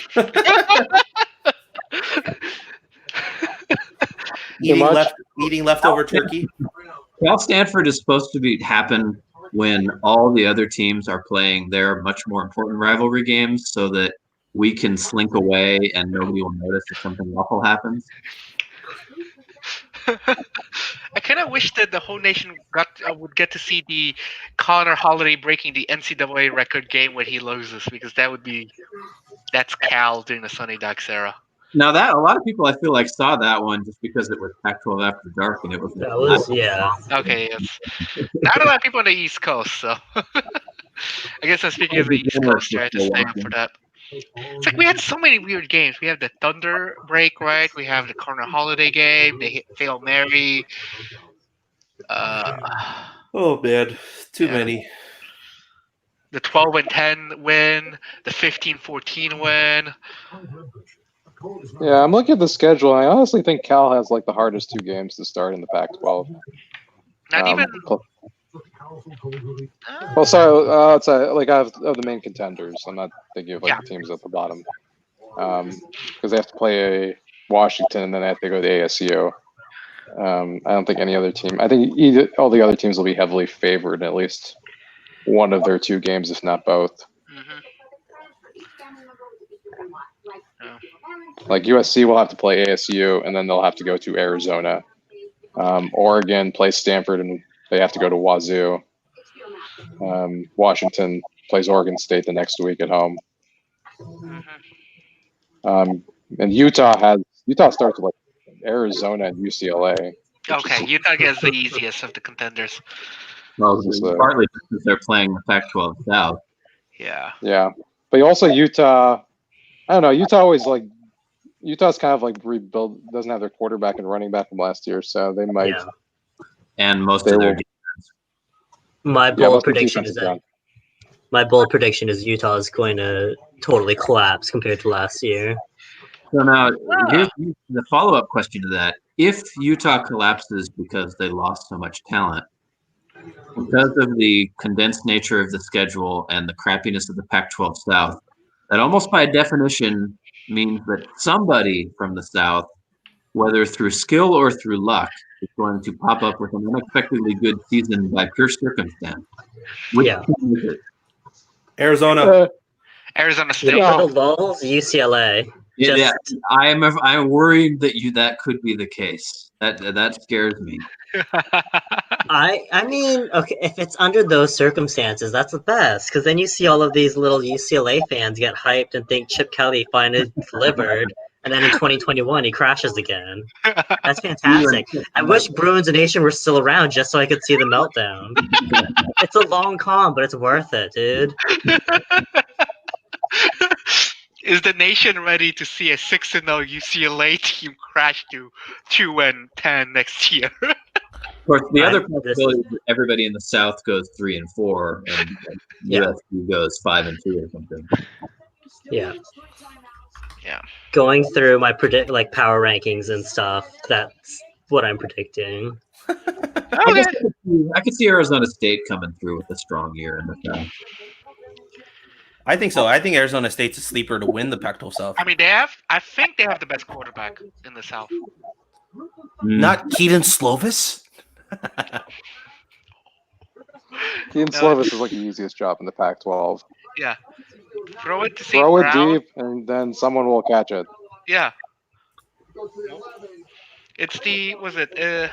eating leftover turkey. Cal Stanford is supposed to happen when all the other teams are playing their much more important rivalry games, so that we can slink away and nobody will notice if something awful happens. I kind of wish that the whole nation would get to see the Connor Holiday breaking the NCAA record game when he loses, because that's Cal during the Sonny Dykes era. Now that a lot of people I feel like saw that one just because it was Pac-12 After Dark and it was. That was Okay, yes. Not a lot of people on the East Coast, so I guess I'm speaking of the East Coast. I had to stay up for that. It's like we had so many weird games. We have the Thunder break, right? We have the Connor Holiday game. They hit Hail Mary. Oh man, too many. The 12-10 win, the 15-14 win. Yeah, I'm looking at the schedule. And I honestly think Cal has like the hardest 2 games to start in the Pac-12. Not even. Well, sorry, it's like of the main contenders. I'm not thinking of like the teams at the bottom, because they have to play a Washington and then they have to go to ASU. I don't think any other team. I think all the other teams will be heavily favored in at least one of their 2 games, if not both. Like USC will have to play ASU, and then they'll have to go to Arizona. Oregon plays Stanford, and they have to go to Wazoo. Washington plays Oregon State the next week at home. And Utah starts with like Arizona and UCLA. Okay, Utah gets the easiest of the contenders. Well, partly because they're playing the Pac-12 South. Yeah. Yeah, but also Utah. I don't know. Utah's kind of like rebuild. Doesn't have their quarterback and running back from last year, so they might. Yeah. And most of their defense. My bold prediction is Utah is going to totally collapse compared to last year. So now, here's the follow-up question to that. If Utah collapses because they lost so much talent, because of the condensed nature of the schedule and the crappiness of the Pac-12 South, that almost by definition means that somebody from the South, whether through skill or through luck, is going to pop up with an unexpectedly good season by pure circumstance. Which team is it? Arizona. Arizona State. For the lulz, UCLA. Yeah, I'm worried that could be the case. That scares me. I mean, okay, if it's under those circumstances, that's the best, because then you see all of these little UCLA fans get hyped and think Chip Kelly finally delivered, and then in 2021 he crashes again. That's fantastic. I wish Bruins and Nation were still around just so I could see the meltdown. It's a long con, but it's worth it, dude. Is the nation ready to see a 6-0 UCLA team crash to 2-10 next year? Of course, the other possibility is that everybody in the South goes 3-4, and USC goes 5-2 or something. Yeah. Yeah. Going through my power rankings and stuff, that's what I'm predicting. I could see Arizona State coming through with a strong year in the South. I think so. I think Arizona State's a sleeper to win the Pac-12 South. I mean, I think they have the best quarterback in the South. Not Keaton Slovis? Keaton Slovis is like the easiest job in the Pac-12. Yeah. Throw it deep, and then someone will catch it. Yeah. It's the the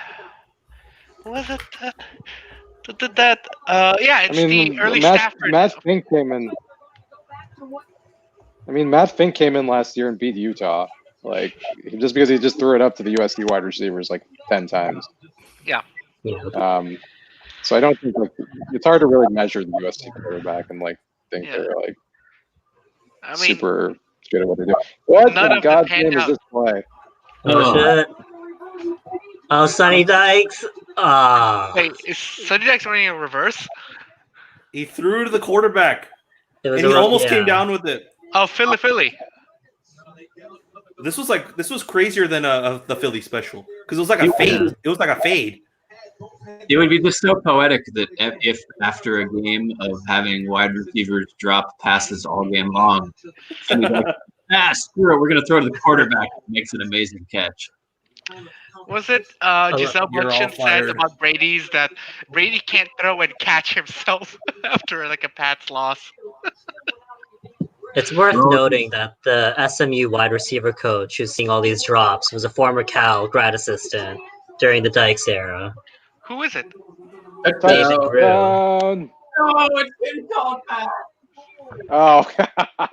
early Stafford. Matt Fink came in. Matt Fink came in last year and beat Utah, just because he just threw it up to the USC wide receivers 10 times. Yeah. So I don't think it's hard to really measure the USC quarterback and think they're super good at what they do. What in God's name is this play? Oh shit! Oh, Sonny Dykes. Wait, is Sonny Dykes running a reverse? He threw to the quarterback, and he almost came down with it. Oh, Philly. This was crazier than the Philly special because it was like a fade. It was like a fade. It would be just so poetic that if after a game of having wide receivers drop passes all game long, screw it, we're going to throw to the quarterback and makes an amazing catch. Was it Giselle Bundchen said about Brady's that Brady can't throw and catch himself after a Pats loss? It's worth noting that the SMU wide receiver coach who's seeing all these drops was a former Cal grad assistant, during the Dykes era. Who is it? David Grew. Touchdown. Oh, it's been called back. Oh,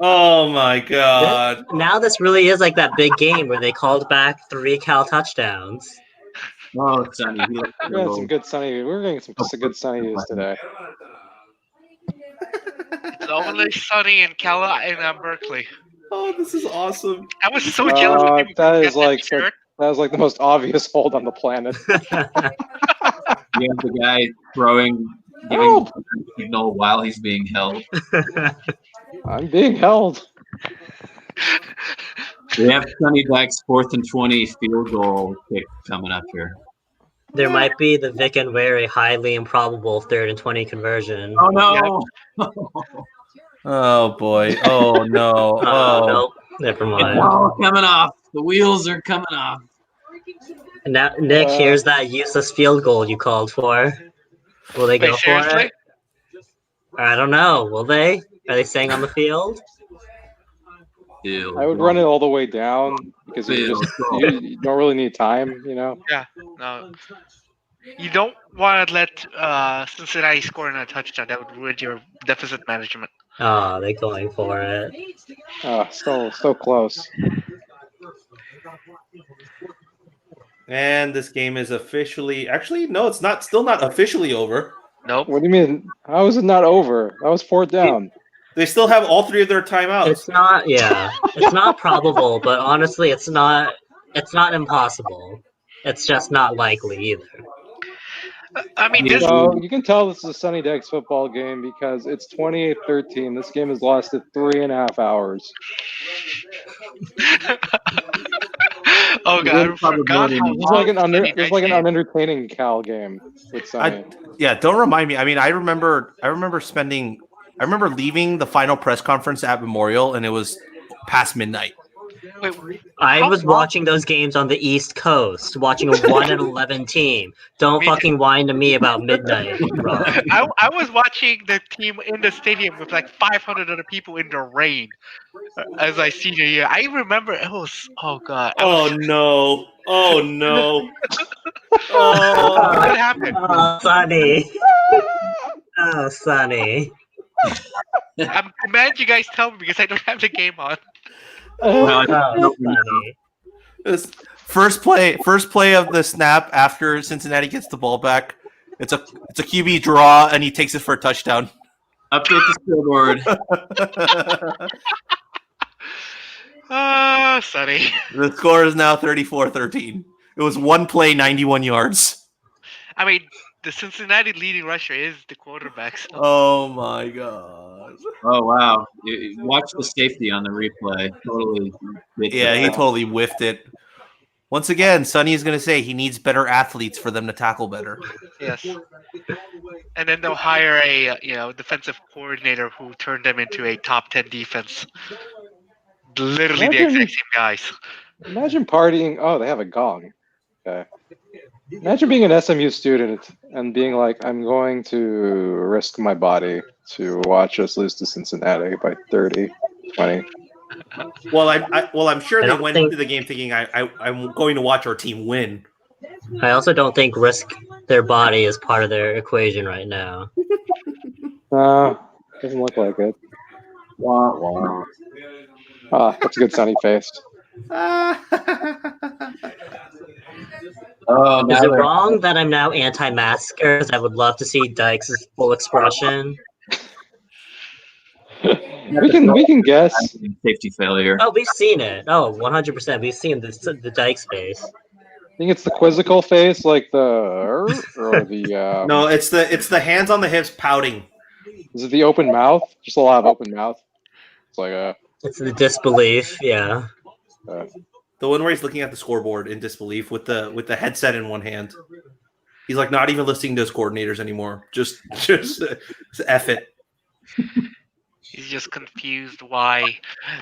Oh my god. Now this really is like that big game where they called back 3 Cal touchdowns. Oh, Sonny. He looks we're getting some good Sunny. We're getting some good Sunny news today. It's only Sonny and Cal in Berkeley. Oh, this is awesome. I was so jealous of him. That Get is like shirt. that was like the most obvious hold on the planet. You have the guy giving Help! the signal while he's being held. I'm being held. We have Sonny Dykes' 4th and 20 field goal kick coming up here. There might be the Vic and Wary highly improbable 3rd and 20 conversion. Oh no! Oh boy. Oh no. Oh. Nope. Never It's mind. all coming off. The wheels are coming off. Now, Nick, here's that useless field goal you called for. Will they go Wait, for seriously? it? I don't know. Will they? Are they staying on the field? I would run it all the way down because you don't really need time, you know. Yeah, no. You don't want to let Cincinnati score in a touchdown. That would ruin your deficit management. Oh, they're going for it. So close. And this game is officially no, it's not still not officially over. Nope. What do you mean? How is it not over? That was 4th down. They still have all 3 of their timeouts. It's not it's not probable, but honestly it's not impossible. It's just not likely either. I mean, this. So you can tell this is a Sonny Dykes football game because it's 28-13. This game has lasted 3.5 hours. Oh god, I forgot how It's like long it's like an unentertaining Cal game with Sonny. Don't remind me. I mean, I remember leaving the final press conference at Memorial, and it was past midnight. Wait, I how was long- watching those games on the East Coast, watching a 1-11 team. Don't fucking whine to me about midnight, Rob. I was watching the team in the stadium with like 500 other people in the rain as I senior year. I remember it was god. Oh no! Oh no! What happened? Oh, Sonny. Oh, Sonny. I'm mad you guys tell me because I don't have the game on. Oh, Sonny. This first play of the snap after Cincinnati gets the ball back. It's a QB draw, and he takes it for a touchdown. Update the scoreboard. Sonny. The score is now 34-13. It was one play, 91 yards. I mean, the Cincinnati leading rusher is the quarterback. So. Oh my god. Oh wow! Watch the safety on the replay. Totally. Yeah, he totally whiffed it. Once again, Sonny is going to say he needs better athletes for them to tackle better. Yes. And then they'll hire a defensive coordinator who turned them into a top 10 defense. Literally the exact same guys. Imagine partying. Oh, they have a gong. Okay. Imagine being an SMU student and being like, I'm going to risk my body to watch us lose to Cincinnati by 30, 20. Well, I'm sure they went into the game thinking I'm going to watch our team win. I also don't think risk their body is part of their equation right now. Doesn't look like it. Wow. That's a good sunny face. Is it wrong that I'm now anti-maskers? I would love to see Dykes' full expression. we can guess. Safety failure. Oh, we've seen it. Oh, 100%. We've seen the Dykes face. I think it's the quizzical face, like or the. No, it's the hands on the hips pouting. Is it the open mouth? Just a lot of open mouth. It's like It's the disbelief. Yeah. The one where he's looking at the scoreboard in disbelief with the headset in one hand. He's like not even listening to his coordinators anymore. Just F it. He's just confused why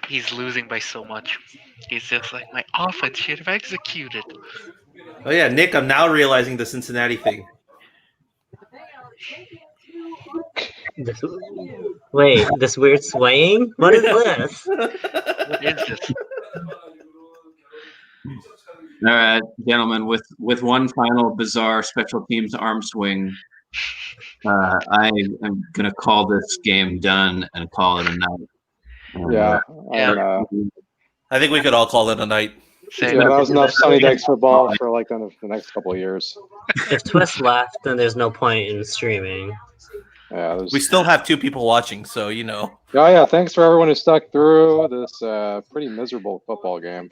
he's losing by so much. He's just like, my offense should have executed. Oh yeah, Nick, I'm now realizing the Cincinnati thing. This weird swaying? What is this? What is this? All right, gentlemen, with one final bizarre special teams arm swing, I am going to call this game done and call it a night. Yeah. Yeah. I think we could all call it a night. Same. Yeah, that was enough Sonny Dykes football for like the next couple of years. If Twist left, then there's no point in streaming. Yeah, We still have 2 people watching, so you know. Oh yeah, thanks for everyone who stuck through this pretty miserable football game.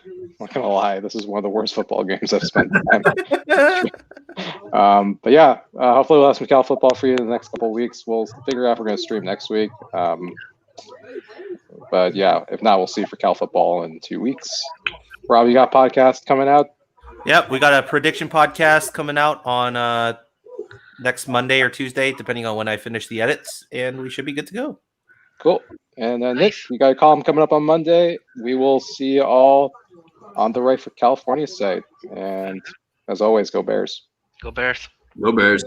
I'm not gonna lie, this is one of the worst football games I've spent time. But yeah, hopefully we'll have some Cal football for you in the next couple of weeks. We'll figure out if we're gonna stream next week. But yeah, if not, we'll see for Cal football in 2 weeks. Rob, you got podcast coming out? Yep, we got a prediction podcast coming out on next Monday or Tuesday, depending on when I finish the edits, and we should be good to go. Cool. And Nick, you got a column coming up on Monday. We will see you all on the Right for California site. And as always, go Bears. Go Bears. Go Bears.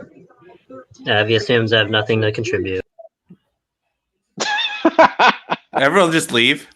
Avi assumes I have nothing to contribute. Everyone just leave.